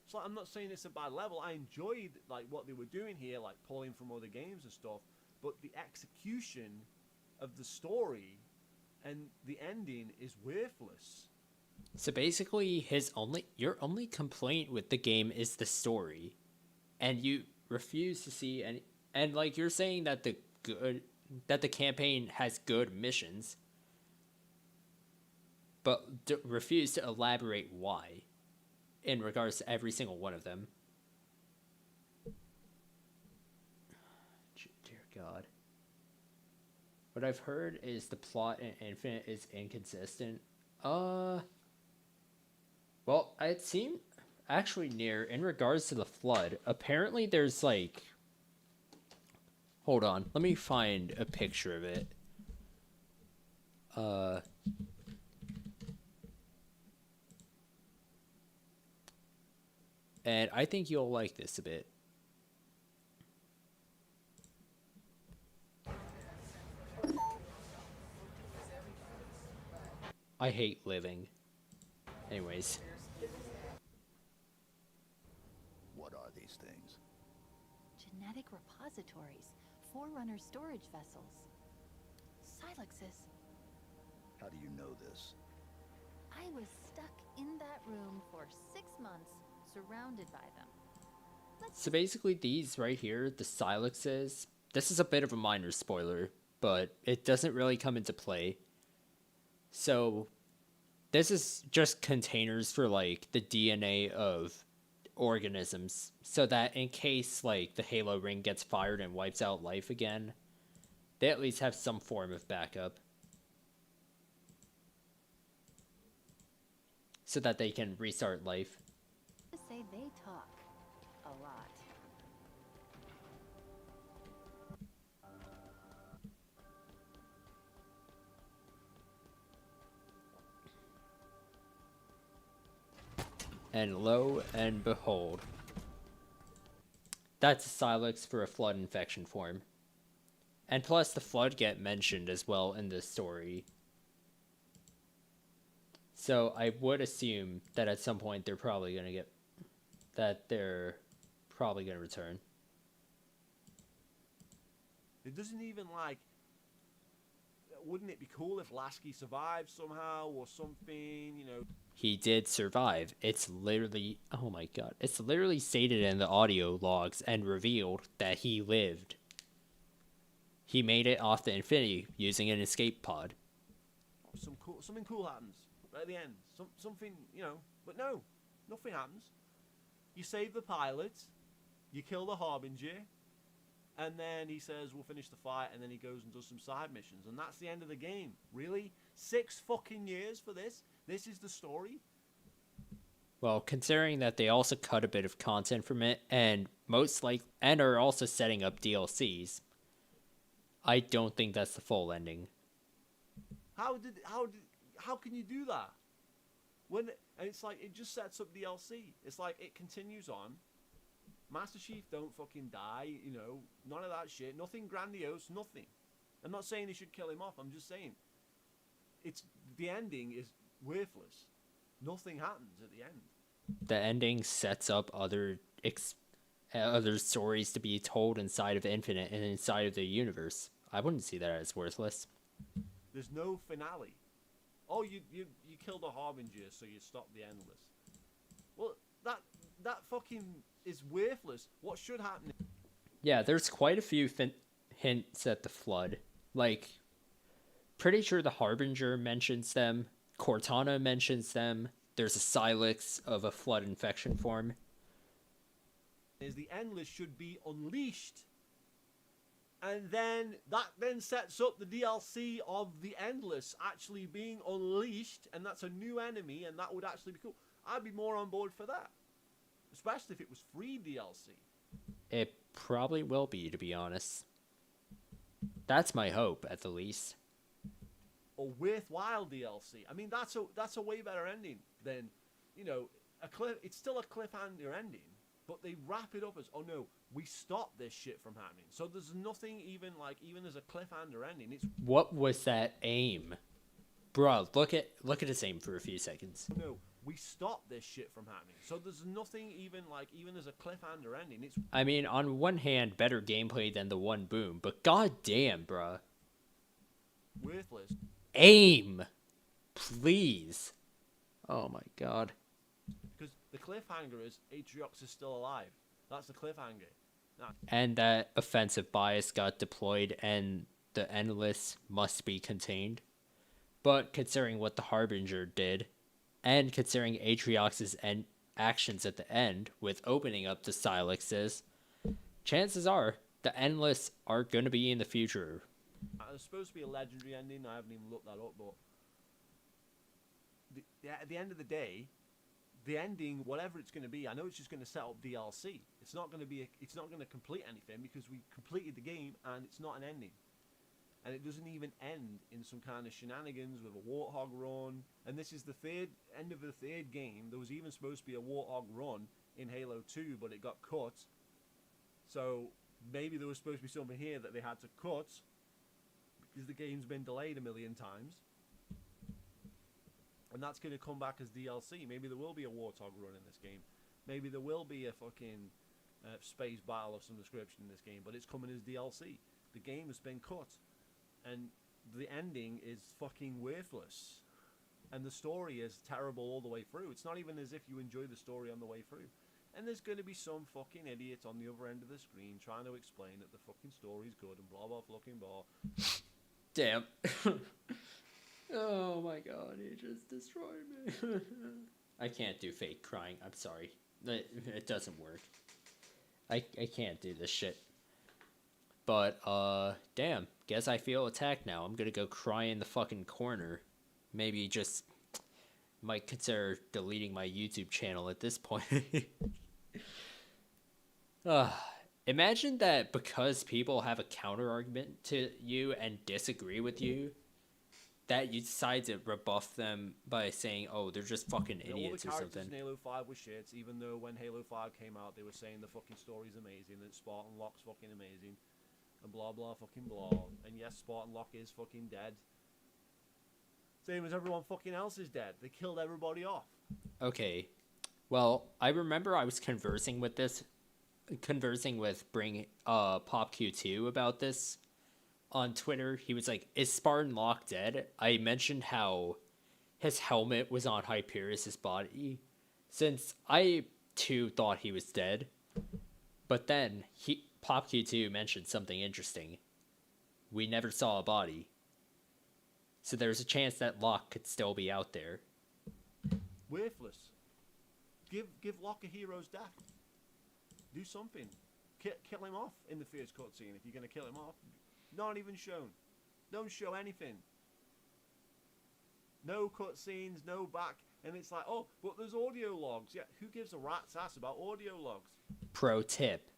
It's like, I'm not saying it's a bad level. I enjoyed like what they were doing here, like pulling from other games and stuff, but the execution of the story and the ending is worthless. So basically, your only complaint with the game is the story, and you refuse to see any. And like, you're saying that the campaign has good missions, but refuse to elaborate why in regards to every single one of them. Dear God. What I've heard is the plot in Infinite is inconsistent. Well, it seemed actually near in regards to the Flood. Apparently there's like, hold on, let me find a picture of it. And I think you'll like this a bit. I hate living. Anyways. What are these things? Genetic repositories Forerunner storage vessels. Siluxes. How do you know this? I was stuck in that room for 6 months, surrounded by them. So basically these right here, the Siluxes, this is a bit of a minor spoiler, but it doesn't really come into play. So this is just containers for like the DNA of organisms, so that in case like the Halo ring gets fired and wipes out life again, they at least have some form of backup. So that they can restart life. To say they talk a lot. And lo and behold, that's a Silux for a Flood infection form. And plus the Flood get mentioned as well in this story. So I would assume that at some point they're probably going to return. It doesn't even like... Wouldn't it be cool if Lasky survived somehow or something, you know? He did survive. It's literally, oh my god, it's literally stated in the audio logs and revealed that he lived. He made it off the Infinity using an escape pod. Something cool happens right at the end. Something, you know, but no, nothing happens. You save the pilot, you kill the Harbinger, and then he says, we'll finish the fight, and then he goes and does some side missions, and that's the end of the game. Really? 6 fucking years for this? This is the story? Well, considering that they also cut a bit of content from it, and and are also setting up DLCs, I don't think that's the full ending. How can you do that? And it's like, it just sets up DLC. It's like, it continues on. Master Chief don't fucking die, you know, none of that shit, nothing grandiose, nothing. I'm not saying they should kill him off, I'm just saying, the ending is worthless. Nothing happens at the end. The ending sets up other stories to be told inside of Infinite and inside of the universe. I wouldn't see that as worthless. There's no finale. Oh, you killed a Harbinger, so you stopped the Endless. Well, that fucking is worthless. What should happen? Yeah, there's quite a few hints at the Flood. Like, pretty sure the Harbinger mentions them. Cortana mentions them. There's a Silux of a Flood infection form. Is the Endless should be unleashed. And then that sets up the DLC of the Endless actually being unleashed, and that's a new enemy, and that would actually be cool. I'd be more on board for that. Especially if it was free DLC. It probably will be, to be honest. That's my hope, at the least. Or worthwhile DLC. I mean, that's a way better ending than, you know, it's still a cliffhanger ending, but they wrap it up as, oh no, we stop this shit from happening. So there's nothing even as a cliffhanger ending. It's what was that aim? Bruh, look at his aim for a few seconds. No, we stop this shit from happening. So there's nothing even as a cliffhanger ending. It's, I mean, on one hand, better gameplay than the one boom, but goddamn, bruh. Worthless. Aim! Please. Oh my god. Because the cliffhanger is Atriox is still alive. That's the cliffhanger. Nah. And that offensive bias got deployed and the Endless must be contained. But considering what the Harbinger did, and considering Atriox's actions at the end with opening up the Siluxes, chances are the Endless are going to be in the future. It's supposed to be a legendary ending. I haven't even looked that up, but at the end of the day, the ending, whatever it's going to be, I know it's just going to set up DLC. It's not going to complete anything because we completed the game and it's not an ending. And it doesn't even end in some kind of shenanigans with a Warthog run. And this is the end of the third game. There was even supposed to be a Warthog run in Halo 2, but it got cut. So maybe there was supposed to be something here that they had to cut because the game's been delayed a million times. And that's going to come back as DLC. Maybe there will be a Warthog run in this game. Maybe there will be a fucking space battle of some description in this game, but it's coming as DLC. the game has been cut, and the ending is fucking worthless, and the story is terrible all the way through. It's not even as if you enjoy the story on the way through. And there's going to be some fucking idiot on the other end of the screen trying to explain that the fucking story's good and blah blah fucking blah. Damn. Oh my god, he just destroyed me. I can't do fake crying. I'm sorry. It doesn't work. I can't do this shit. But, damn. Guess I feel attacked now. I'm gonna go cry in the fucking corner. Maybe just might consider deleting my YouTube channel at this point. Imagine that because people have a counter argument to you and disagree with you, that you decide to rebuff them by saying, oh, they're just fucking idiots or something. All the characters in Halo 5 were shit, even though when Halo 5 came out, they were saying the fucking story's amazing, that Spartan Locke's fucking amazing, and blah blah fucking blah. And yes, Spartan Locke is fucking dead. Same as everyone fucking else is dead. They killed everybody off. Okay. Well, I remember I was conversing with PopQ2 about this on Twitter. He was like, is Spartan Locke dead? I mentioned how his helmet was on Hyperius' body, since I too thought he was dead. But then PopQ2 mentioned something interesting. We never saw a body. So there's a chance that Locke could still be out there. Worthless. Give Locke a hero's death. Do something. Kill him off in the first cutscene if you're going to kill him off. Not even shown. Don't show anything. No cutscenes, no back. And it's like, oh, but there's audio logs. Yeah, who gives a rat's ass about audio logs? Pro tip.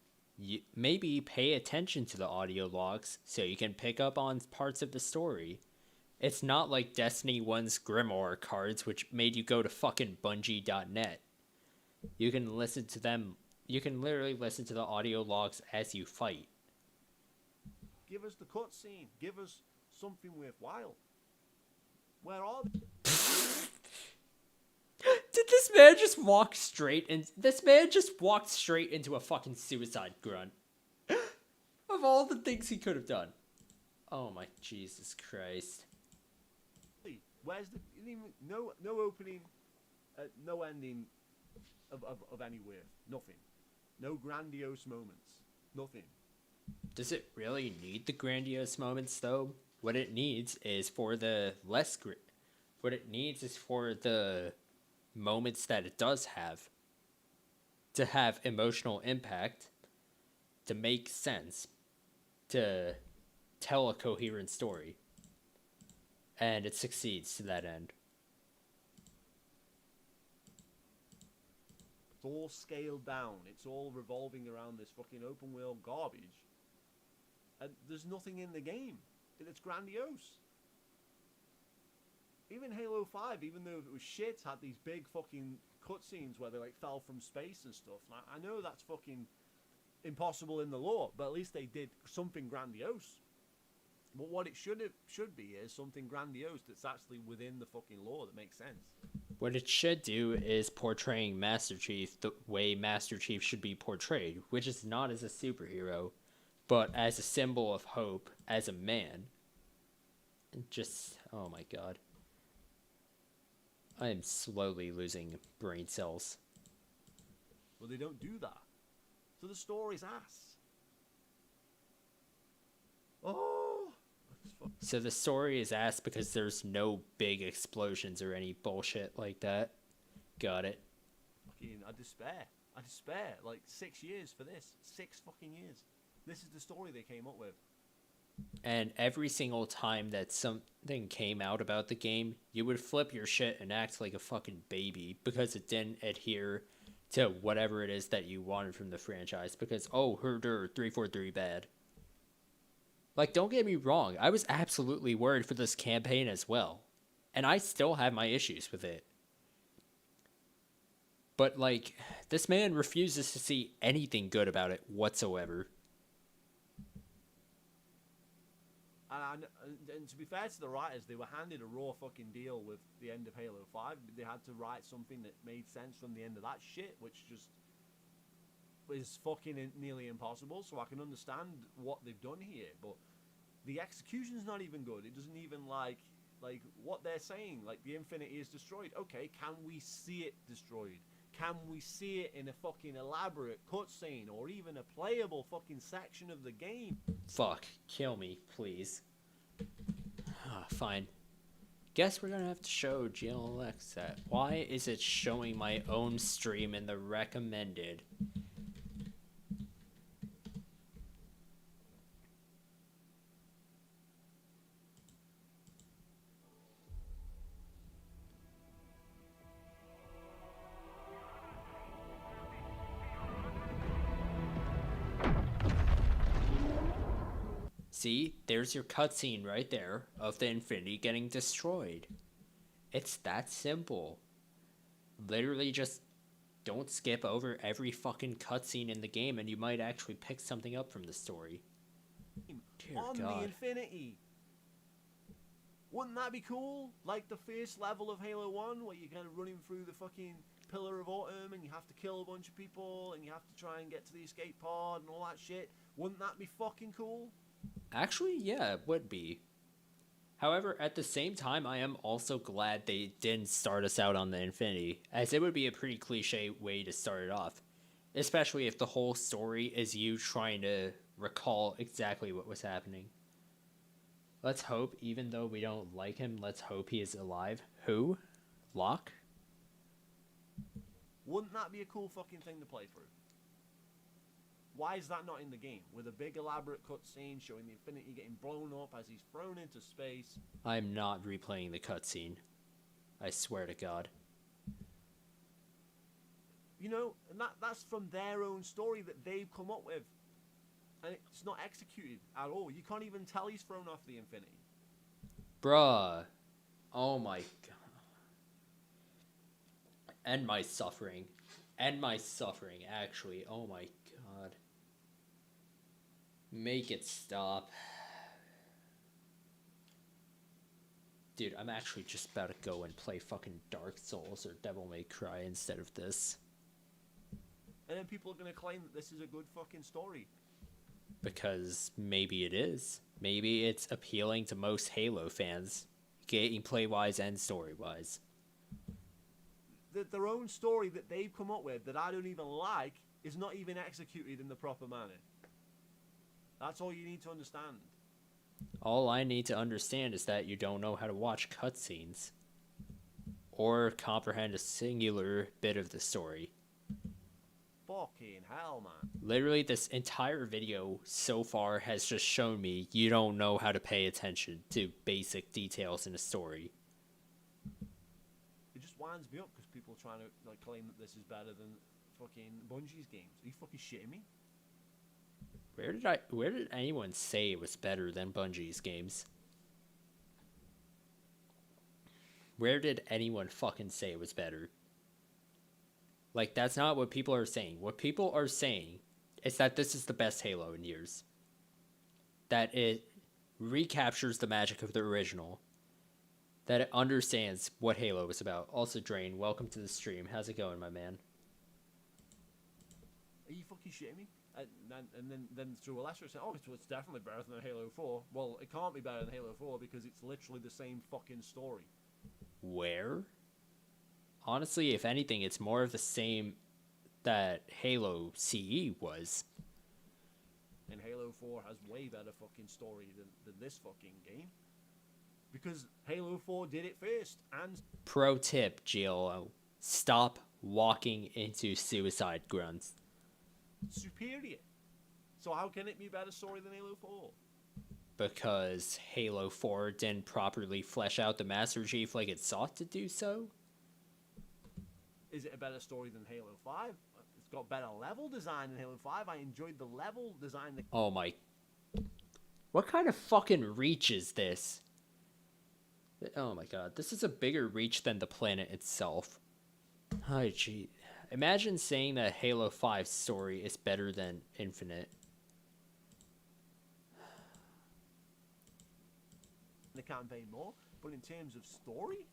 Maybe pay attention to the audio logs so you can pick up on parts of the story. It's not like Destiny 1's Grimoire cards, which made you go to fucking Bungie.net. You can listen to them. You can literally listen to the audio logs as you fight. Give us the cutscene. Give us something worthwhile. Where are they? Did this man just walk straight in? This man just walked straight into a fucking suicide grunt. Of all the things he could have done. Oh my Jesus Christ. Where's the no opening, no ending of any worth. Nothing. No grandiose moments. Nothing. Does it really need the grandiose moments though? What it needs is for the what it needs is for the moments that it does have to have emotional impact, to make sense, to tell a coherent story. And it succeeds to that end. It's all scaled down. It's all revolving around this fucking open world garbage. And there's nothing in the game. It's grandiose. Even Halo 5, even though it was shit, had these big fucking cutscenes where they like fell from space and stuff. Now, I know that's fucking impossible in the lore, but at least they did something grandiose. But what it should be is something grandiose that's actually within the fucking lore that makes sense. What it should do is portraying Master Chief the way Master Chief should be portrayed, which is not as a superhero, but as a symbol of hope, as a man. And just, oh my god. I am slowly losing brain cells. Well, they don't do that. So the story's ass. Oh! So the story is ass because there's no big explosions or any bullshit like that. Got it. Fucking, I despair. I despair. Like, 6 years for this. 6 fucking years. This is the story they came up with. And every single time that something came out about the game, you would flip your shit and act like a fucking baby because it didn't adhere to whatever it is that you wanted from the franchise. Because, oh, Herder 343 bad. Like, don't get me wrong, I was absolutely worried for this campaign as well. And I still have my issues with it. But, like, this man refuses to see anything good about it whatsoever. And to be fair to the writers, they were handed a raw fucking deal with the end of Halo 5. They had to write something that made sense from the end of that shit, which just is fucking nearly impossible. So I can understand what they've done here, but The execution's not even good. It doesn't even like what they're saying. Like, the Infinity is destroyed. Okay, can we see it destroyed? Can we see it in a fucking elaborate cutscene or even a playable fucking section of the game? Fuck, kill me, please. Fine. Guess we're gonna have to show GLX that. Why is it showing my own stream in the recommended? See, there's your cutscene right there of the Infinity getting destroyed. It's that simple. Literally just don't skip over every fucking cutscene in the game and you might actually pick something up from the story. Dear On God. the Infinity. Wouldn't that be cool? Like the first level of Halo 1 where you're kind of running through the fucking Pillar of Autumn and you have to kill a bunch of people and you have to try and get to the escape pod and all that shit. Wouldn't that be fucking cool? Actually, yeah, it would be. However, at the same time, I am also glad they didn't start us out on the Infinity, as it would be a pretty cliche way to start it off. Especially if the whole story is you trying to recall exactly what was happening. Let's hope, even though we don't like him, let's hope he is alive. Who? Locke? Wouldn't that be a cool fucking thing to play through? Why is that not in the game? With a big elaborate cutscene showing the Infinity getting blown up as he's thrown into space. I'm not replaying the cutscene. I swear to God. You know, and that's from their own story that they've come up with. And it's not executed at all. You can't even tell he's thrown off the Infinity. Bruh. Oh my God. End my suffering. End my suffering, actually. Oh my God. Make it stop. Dude, I'm actually just about to go and play fucking Dark Souls or Devil May Cry instead of this. And then people are going to claim that this is a good fucking story. Because maybe it is. Maybe it's appealing to most Halo fans. Gameplay-wise and story-wise. Their own story that they've come up with that I don't even like is not even executed in the proper manner. That's all you need to understand. All I need to understand is that you don't know how to watch cutscenes. Or comprehend a singular bit of the story. Fucking hell, man. Literally, this entire video so far has just shown me you don't know how to pay attention to basic details in a story. It just winds me up because people are trying to like claim that this is better than fucking Bungie's games. Are you fucking shitting me? Where did anyone say it was better than Bungie's games? Where did anyone fucking say it was better? Like, that's not what people are saying. What people are saying is that this is the best Halo in years. That it recaptures the magic of the original. That it understands what Halo is about. Also, Drain, welcome to the stream. How's it going, my man? Are you fucking shitting me? And then through a lesser saying, oh, it's definitely better than Halo 4. Well, it can't be better than Halo 4 because it's literally the same fucking story. Where? Honestly, if anything, it's more of the same that Halo CE was. And Halo 4 has way better fucking story than this fucking game. Because Halo 4 did it first, and... Pro tip, GLO. Stop walking into suicide grunts. Superior. So how can it be better story than Halo 4? Because Halo 4 didn't properly flesh out the Master Chief like it sought to do so? Is it a better story than Halo 5? It's got better level design than Halo 5. I enjoyed the level design. Oh my... What kind of fucking reach is this? Oh my god, this is a bigger reach than the planet itself. Oh gee. Imagine saying that Halo 5's story is better than Infinite. The campaign more, but in terms of story,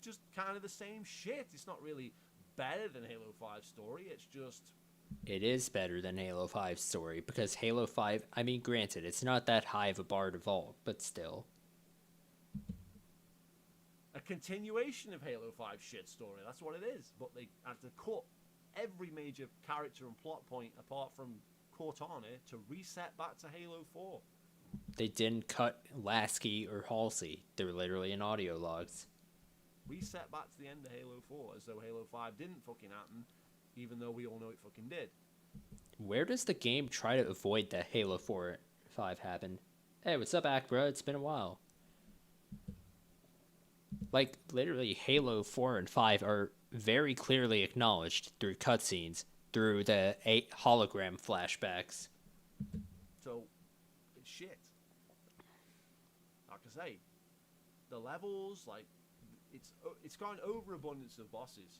just kind of the same shit. It's not really better than Halo 5's story. It's just it is better than Halo 5's story, because Halo 5, I mean, granted, it's not that high of a bar to vault, but still. A continuation of Halo 5 shit story, that's what it is. But they had to cut every major character and plot point apart from Cortana to reset back to Halo 4. They didn't cut Lasky or Halsey. They were literally in audio logs. Reset back to the end of Halo 4 as though Halo 5 didn't fucking happen, even though we all know it fucking did. Where does the game try to avoid that Halo 5 happened? Hey, what's up, Ack, bro? It's been a while. Like, literally, Halo 4 and 5 are very clearly acknowledged through cutscenes, through the 8 hologram flashbacks. So, it's shit. Like I say, the levels, like, it's got an overabundance of bosses.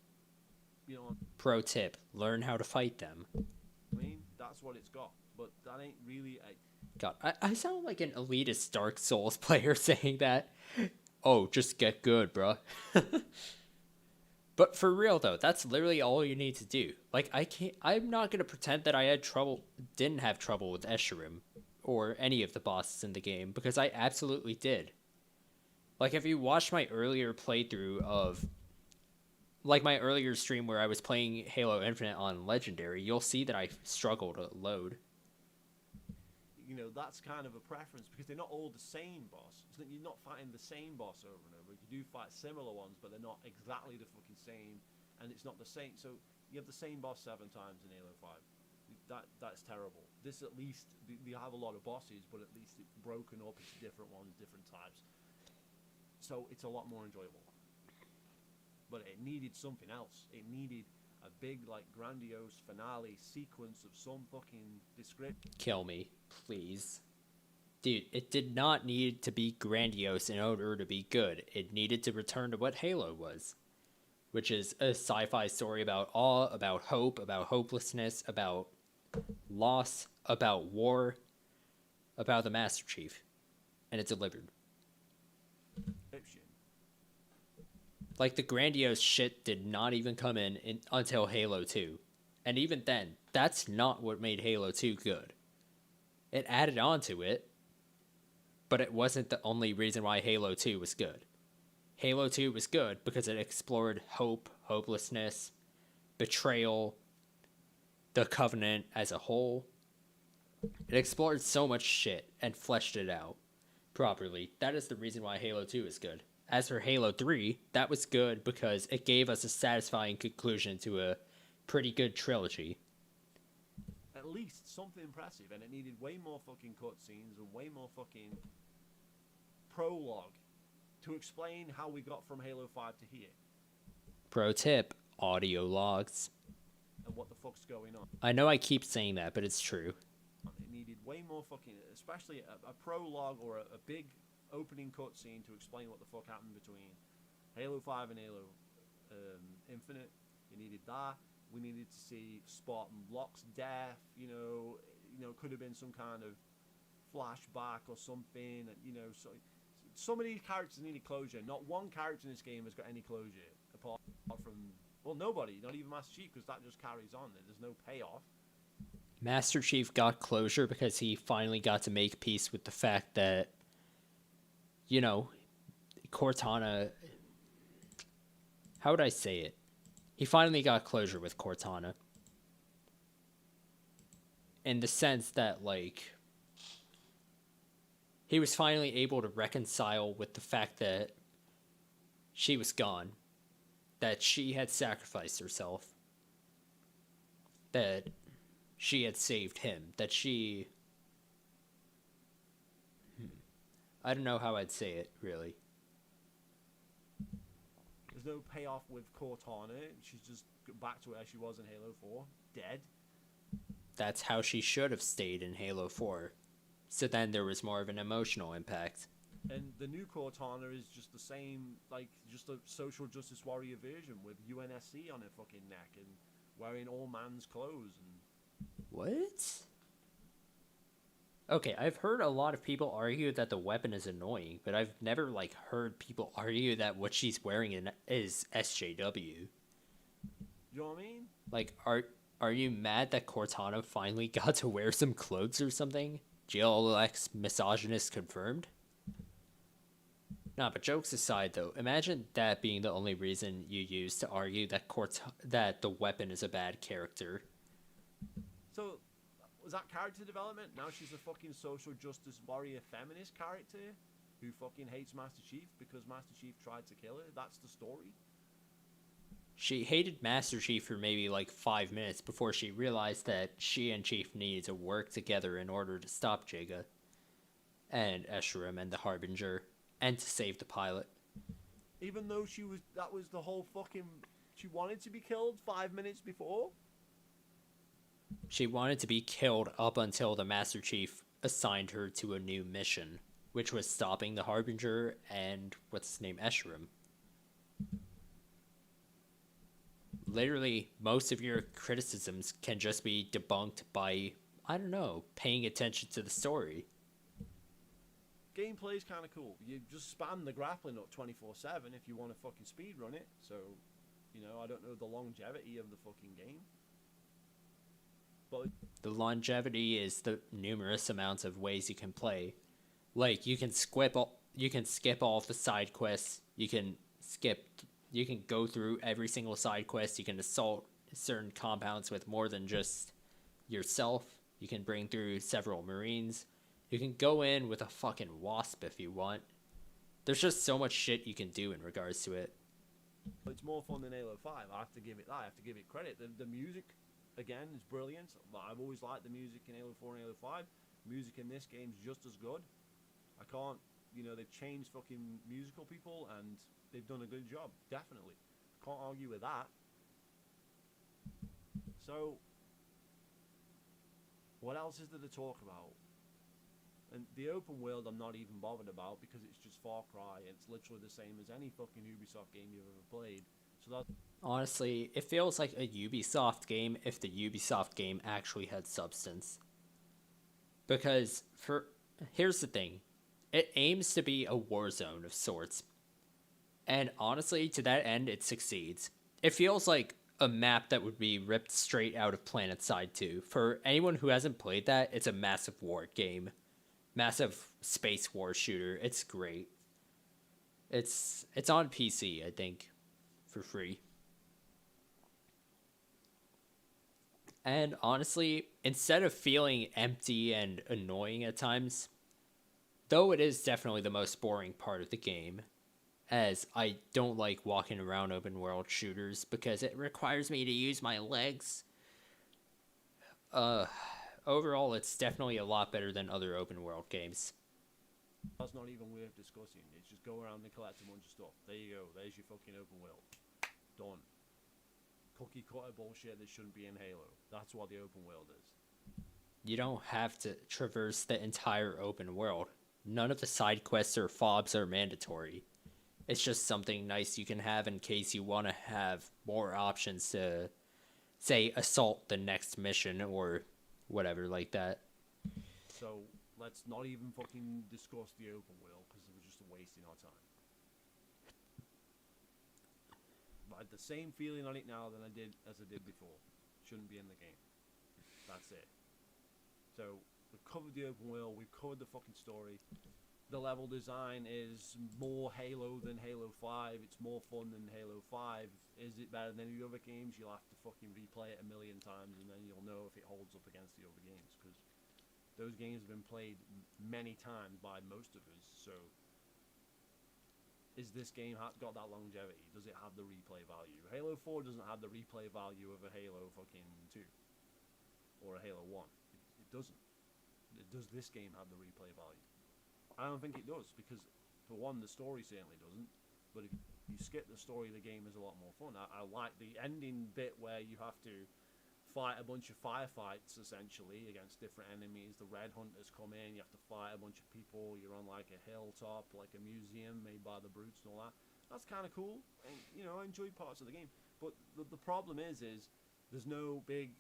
You know, Pro tip, learn how to fight them. I mean, that's what it's got. But that ain't really a... God, I sound like an elitist Dark Souls player saying that. Oh, just get good, bruh. But for real though, that's literally all you need to do. Like, I'm not gonna pretend that I didn't have trouble with Escharum or any of the bosses in the game, because I absolutely did. Like, if you watched my earlier playthrough of, like, my earlier stream where I was playing Halo Infinite on Legendary, you'll see that I struggle to load. You know, that's kind of a preference, because they're not all the same boss. So that you're not fighting the same boss over and over. You do fight similar ones, but they're not exactly the fucking same, and it's not the same. So you have the same boss 7 times in Halo 5. That's terrible. This, at least, they have a lot of bosses, but at least it's broken up into different ones, different types. So it's a lot more enjoyable. But it needed something else. It needed a big, like, grandiose finale sequence of some fucking description. Kill me, please. Dude, it did not need to be grandiose in order to be good. It needed to return to what Halo was, which is a sci-fi story about awe, about hope, about hopelessness, about loss, about war, about the Master Chief. And it delivered. Like, the grandiose shit did not even come in until Halo 2. And even then, that's not what made Halo 2 good. It added on to it, but it wasn't the only reason why Halo 2 was good. Halo 2 was good because it explored hope, hopelessness, betrayal, the Covenant as a whole. It explored so much shit and fleshed it out properly. That is the reason why Halo 2 is good. As for Halo 3, that was good because it gave us a satisfying conclusion to a pretty good trilogy. At least something impressive, and it needed way more fucking cutscenes and way more fucking prologue to explain how we got from Halo 5 to here. Pro tip, audio logs. And what the fuck's going on. I know I keep saying that, but it's true. It needed way more fucking, especially a prologue or a big opening cutscene to explain what the fuck happened between Halo 5 and Halo Infinite. You needed that. We needed to see Spartan Locke's death. You know, could have been some kind of flashback or something. And, you know, so some of these characters needed closure. Not one character in this game has got any closure apart from, well, nobody. Not even Master Chief, because that just carries on. There's no payoff. Master Chief got closure because he finally got to make peace with the fact that, you know, Cortana... How would I say it? He finally got closure with Cortana. In the sense that, like, he was finally able to reconcile with the fact that she was gone. That she had sacrificed herself. That she had saved him. That she... I don't know how I'd say it, really. There's no payoff with Cortana. She's just back to where she was in Halo 4. Dead. That's how she should have stayed in Halo 4. So then there was more of an emotional impact. And the new Cortana is just the same, like, just a social justice warrior version with UNSC on her fucking neck and wearing all man's clothes. And what? Okay, I've heard a lot of people argue that the weapon is annoying, but I've never, like, heard people argue that what she's wearing is SJW. You know what I mean? Like, Are you mad that Cortana finally got to wear some clothes or something? GLX misogynist confirmed? Nah, but jokes aside though, imagine that being the only reason you use to argue that that the weapon is a bad character. So, was that character development? Now she's a fucking social justice warrior feminist character who fucking hates Master Chief because Master Chief tried to kill her? That's the story? She hated Master Chief for maybe like 5 minutes before she realized that she and Chief needed to work together in order to stop Jaga and Escharum and the Harbinger and to save the pilot. Even though that was the whole fucking, she wanted to be killed 5 minutes before? She wanted to be killed up until the Master Chief assigned her to a new mission, which was stopping the Harbinger and, what's his name, Escharum. Literally, most of your criticisms can just be debunked by, I don't know, paying attention to the story. Gameplay's kind of cool. You just spam the grappling up 24/7 if you want to fucking speedrun it. So, you know, I don't know the longevity of the fucking game. But the longevity is the numerous amounts of ways you can play. Like, you can skip all of the side quests. You can go through every single side quest. You can assault certain compounds with more than just yourself. You can bring through several Marines. You can go in with a fucking wasp if you want. There's just so much shit you can do in regards to it. it's more fun than Halo 5. I have to give it that. I have to give it credit. The music, again, is brilliant. I've always liked the music in Halo 4 and Halo 5. Music in this game is just as good. I can't, you know, they've changed fucking musical people and they've done a good job, definitely. Can't argue with that. So, what else is there to talk about? And the open world I'm not even bothered about because it's just Far Cry. It's literally the same as any fucking Ubisoft game you've ever played. So that. Honestly, it feels like a Ubisoft game if the Ubisoft game actually had substance. Because here's the thing. It aims to be a war zone of sorts. And honestly, to that end, it succeeds. It feels like a map that would be ripped straight out of PlanetSide 2. For anyone who hasn't played that, it's a massive war game. Massive space war shooter. It's great. It's on PC, I think, for free. And honestly, instead of feeling empty and annoying at times, though it is definitely the most boring part of the game, as I don't like walking around open world shooters because it requires me to use my legs. Overall, it's definitely a lot better than other open world games. That's not even worth discussing. It's just go around and collect a bunch of stuff. There you go. There's your fucking open world. Done. Cookie cutter bullshit that shouldn't be in Halo. That's what the open world is. You don't have to traverse the entire open world. None of the side quests or fobs are mandatory. It's just something nice you can have in case you want to have more options to, say, assault the next mission or whatever like that. So let's not even fucking discuss the open world because it was just wasting our time. But I had the same feeling on it now as I did before. Shouldn't be in the game. That's it. So we've covered the open world. We've covered the fucking story. The level design is more Halo than Halo 5. It's more fun than Halo 5. Is it better than any other games? You'll have to fucking replay it a million times and then you'll know if it holds up against the other games. Because those games have been played many times by most of us. So, is this game got that longevity? Does it have the replay value? Halo 4 doesn't have the replay value of a Halo fucking 2. Or a Halo 1. It doesn't. Does this game have the replay value? I don't think it does, because for one, the story certainly doesn't. But if you skip the story, the game is a lot more fun. I like the ending bit where you have to fight a bunch of firefights, essentially, against different enemies. The Red Hunters come in, you have to fight a bunch of people. You're on like a hilltop, like a museum made by the Brutes and all that. That's kind of cool. And, you know, I enjoyed parts of the game. But the problem is there's no big...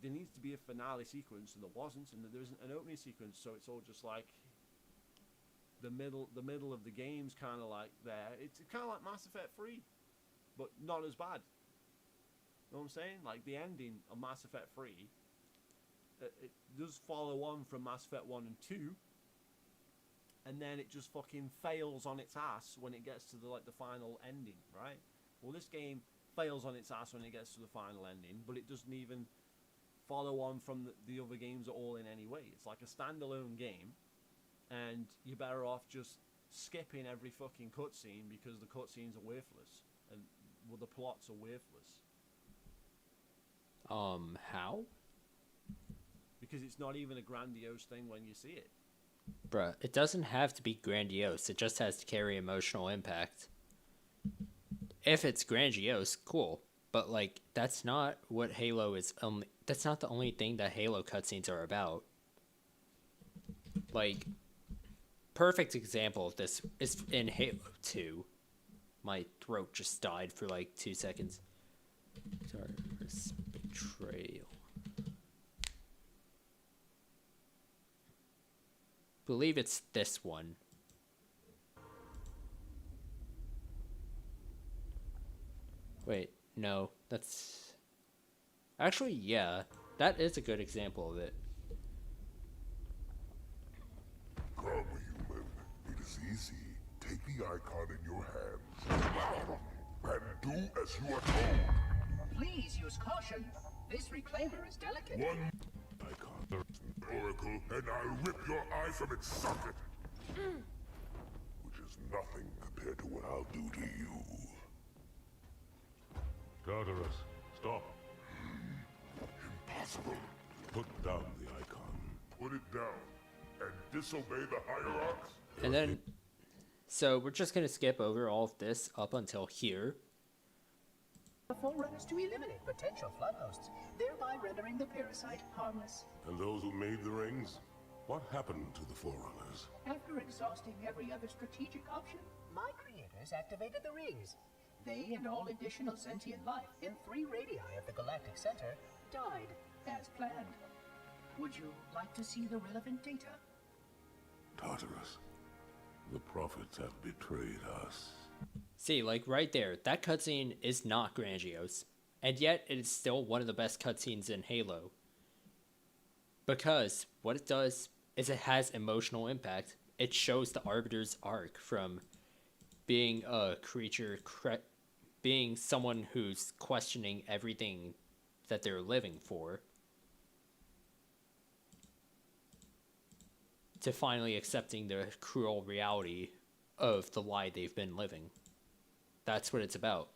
there needs to be a finale sequence, and there wasn't. And there isn't an opening sequence, so it's all just like... The middle of the game's kind of like there. It's kind of like Mass Effect 3, but not as bad. You know what I'm saying? Like the ending of Mass Effect 3, it does follow on from Mass Effect 1 and 2, and then it just fucking fails on its ass when it gets to the final ending, right? Well, this game fails on its ass when it gets to the final ending, but it doesn't even follow on from the other games at all in any way. It's like a standalone game, and you're better off just skipping every fucking cutscene because the cutscenes are worthless, and well, the plots are worthless. How? Because it's not even a grandiose thing when you see it. Bruh, it doesn't have to be grandiose, it just has to carry emotional impact. If it's grandiose, cool. But, like, that's not what Halo is that's not the only thing that Halo cutscenes are about. Like, perfect example of this is in Halo 2. My throat just died for, like, 2 seconds. Tartarus Betrayal. Believe it's this one. Wait, no, that's... Actually, yeah, that is a good example of it. Come, human. It is easy. Take the icon in your hands and do as you are told. Please use caution. This reclaimer is delicate. One icon, Oracle, and I'll rip your eye from its socket. Which is nothing compared to what I'll do to you. Tartarus, stop. Impossible. Put down the icon. Put it down. And disobey the hierarchs? And then, so we're just going to skip over all of this up until here. The Forerunners to eliminate potential flood hosts, thereby rendering the parasite harmless. And those who made the rings? What happened to the Forerunners? After exhausting every other strategic option, my creators activated the rings. They and all additional sentient life in 3 radii of the Galactic Center died as planned. Would you like to see the relevant data? Tartarus, the prophets have betrayed us. See, like right there, that cutscene is not grandiose, and yet it is still one of the best cutscenes in Halo. Because what it does is it has emotional impact. It shows the Arbiter's arc from being a creature, being someone who's questioning everything that they're living for, to finally accepting the cruel reality of the lie they've been living. That's what it's about.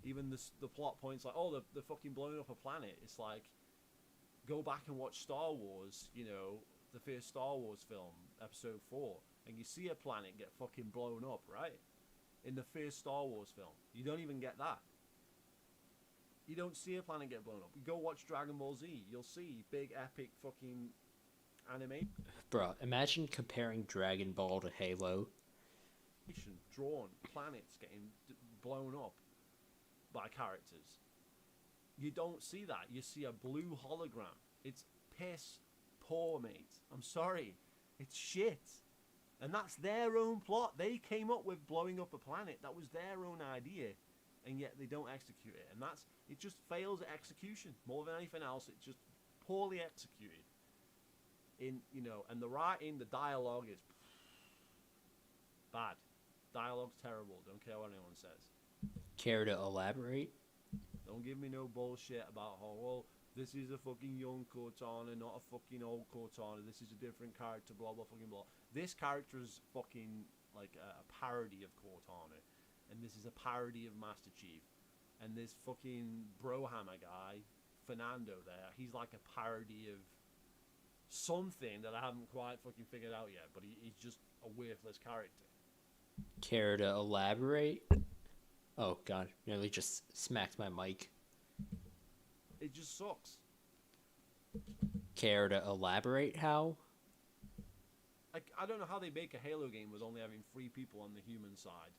Even the plot points like, oh, they're fucking blowing up a planet. It's like, go back and watch Star Wars, you know, the first Star Wars film, episode 4, and you see a planet get fucking blown up, right? In the first Star Wars film. You don't even get that. You don't see a planet get blown up. You go watch Dragon Ball Z, you'll see big epic fucking anime. Bruh, imagine comparing Dragon Ball to Halo. Drawn planets getting blown up by characters. You don't see that. You see a blue hologram. It's piss poor, mate. I'm sorry. It's shit. And that's their own plot. They came up with blowing up a planet. That was their own idea. And yet they don't execute it. And it just fails at execution. More than anything else, it's just poorly executed. And the writing, the dialogue is bad. Dialogue's terrible. Don't care what anyone says. Care to elaborate? Don't give me no bullshit about how, well, this is a fucking young Cortana, not a fucking old Cortana. This is a different character, blah, blah, fucking blah. This character is fucking like a parody of Cortana. And this is a parody of Master Chief. And this fucking Brohammer guy, Fernando there, he's like a parody of something that I haven't quite fucking figured out yet. But he's just a worthless character. Care to elaborate? Oh god, nearly just smacked my mic. It just sucks. Care to elaborate how? Like, I don't know how they make a Halo game with only having 3 people on the human side.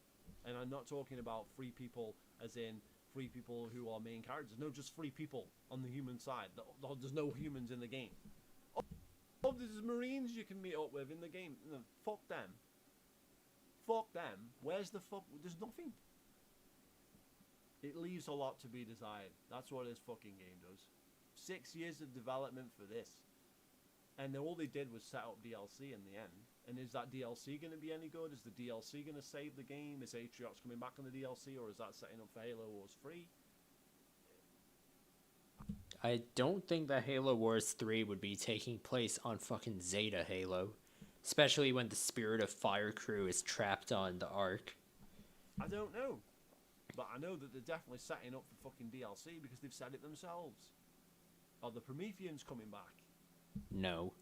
And I'm not talking about 3 people as in 3 people who are main characters. No, just 3 people on the human side. There's no humans in the game. Oh, there's Marines you can meet up with in the game. No, fuck them. Fuck them. Where's the fuck? There's nothing. It leaves a lot to be desired. That's what this fucking game does. 6 years of development for this. And all they did was set up DLC in the end. And is that DLC going to be any good? Is the DLC going to save the game? Is Atriox coming back on the DLC? Or is that setting up for Halo Wars 3? I don't think that Halo Wars 3 would be taking place on fucking Zeta Halo. Especially when the Spirit of Fire crew is trapped on the Ark. I don't know. But I know that they're definitely setting up for fucking DLC because they've said it themselves. Are the Prometheans coming back? No.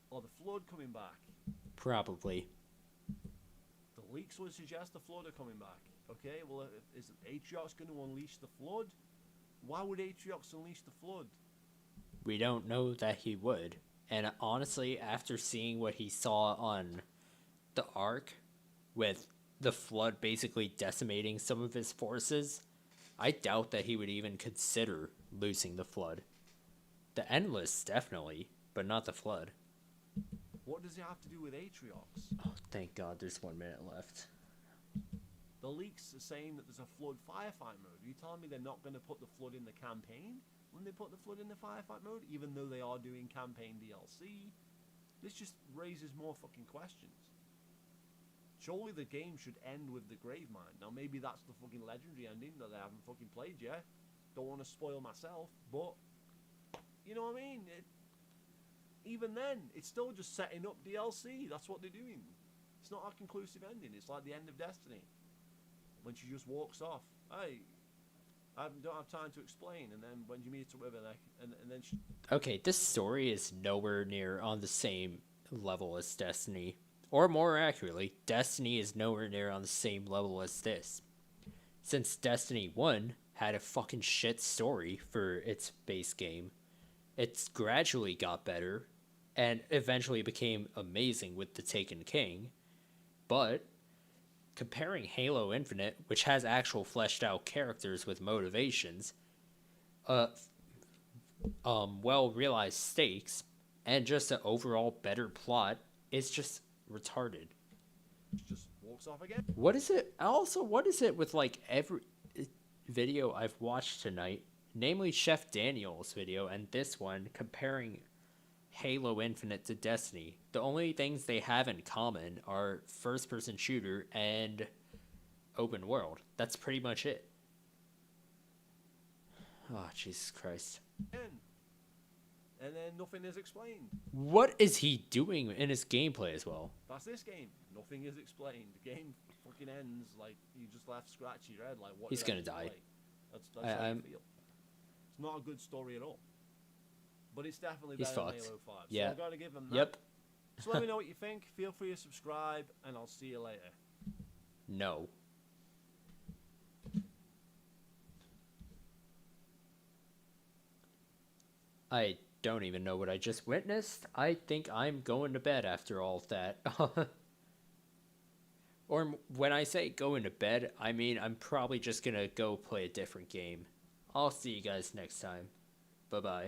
Or the Flood coming back? Probably. The leaks would suggest the Flood are coming back. Okay, well, is Atriox going to unleash the Flood? Why would Atriox unleash the Flood? We don't know that he would. And honestly, after seeing what he saw on the Ark, with the Flood basically decimating some of his forces, I doubt that he would even consider losing the Flood. The Endless, definitely, but not the Flood. What does it have to do with Atriox? Oh, thank God there's 1 minute left. The leaks are saying that there's a Flood firefight mode. Are you telling me they're not going to put the Flood in the campaign when they put the Flood in the firefight mode, even though they are doing campaign DLC? This just raises more fucking questions. Surely the game should end with the Gravemind. Now maybe that's the fucking legendary ending that I haven't fucking played yet. Don't want to spoil myself, but you know what I mean? Even then, it's still just setting up DLC. That's what they're doing. It's not a conclusive ending. It's like the end of Destiny, when she just walks off. Hey, I don't have time to explain. And then when you meet her with her, and then she... Okay, this story is nowhere near on the same level as Destiny. Or more accurately, Destiny is nowhere near on the same level as this. Since Destiny 1 had a fucking shit story for its base game, it's gradually got better, and eventually became amazing with the Taken King. But comparing Halo Infinite, which has actual fleshed out characters with motivations, well realized stakes, and just an overall better plot, is just retarded. just walks off again. What is it? Also, what is it with like every video I've watched tonight, namely Chef Daniel's video and this one, comparing Halo Infinite to Destiny? The only things they have in common are first-person shooter and open world. That's pretty much it. Oh, Jesus Christ. And then nothing is explained. What is he doing in his gameplay as well? That's this game. Nothing is explained. The game fucking ends like you just left scratchy your head. Like what? He's did I gonna die. play? That's how I feel. It's not a good story at all. But it's definitely He's better than fucked. Halo 5. So Yeah. I've got to give them that. Yep. So let me know what you think. Feel free to subscribe, and I'll see you later. No. I don't even know what I just witnessed. I think I'm going to bed after all of that. Or when I say going to bed, I mean I'm probably just gonna go play a different game. I'll see you guys next time. Bye-bye.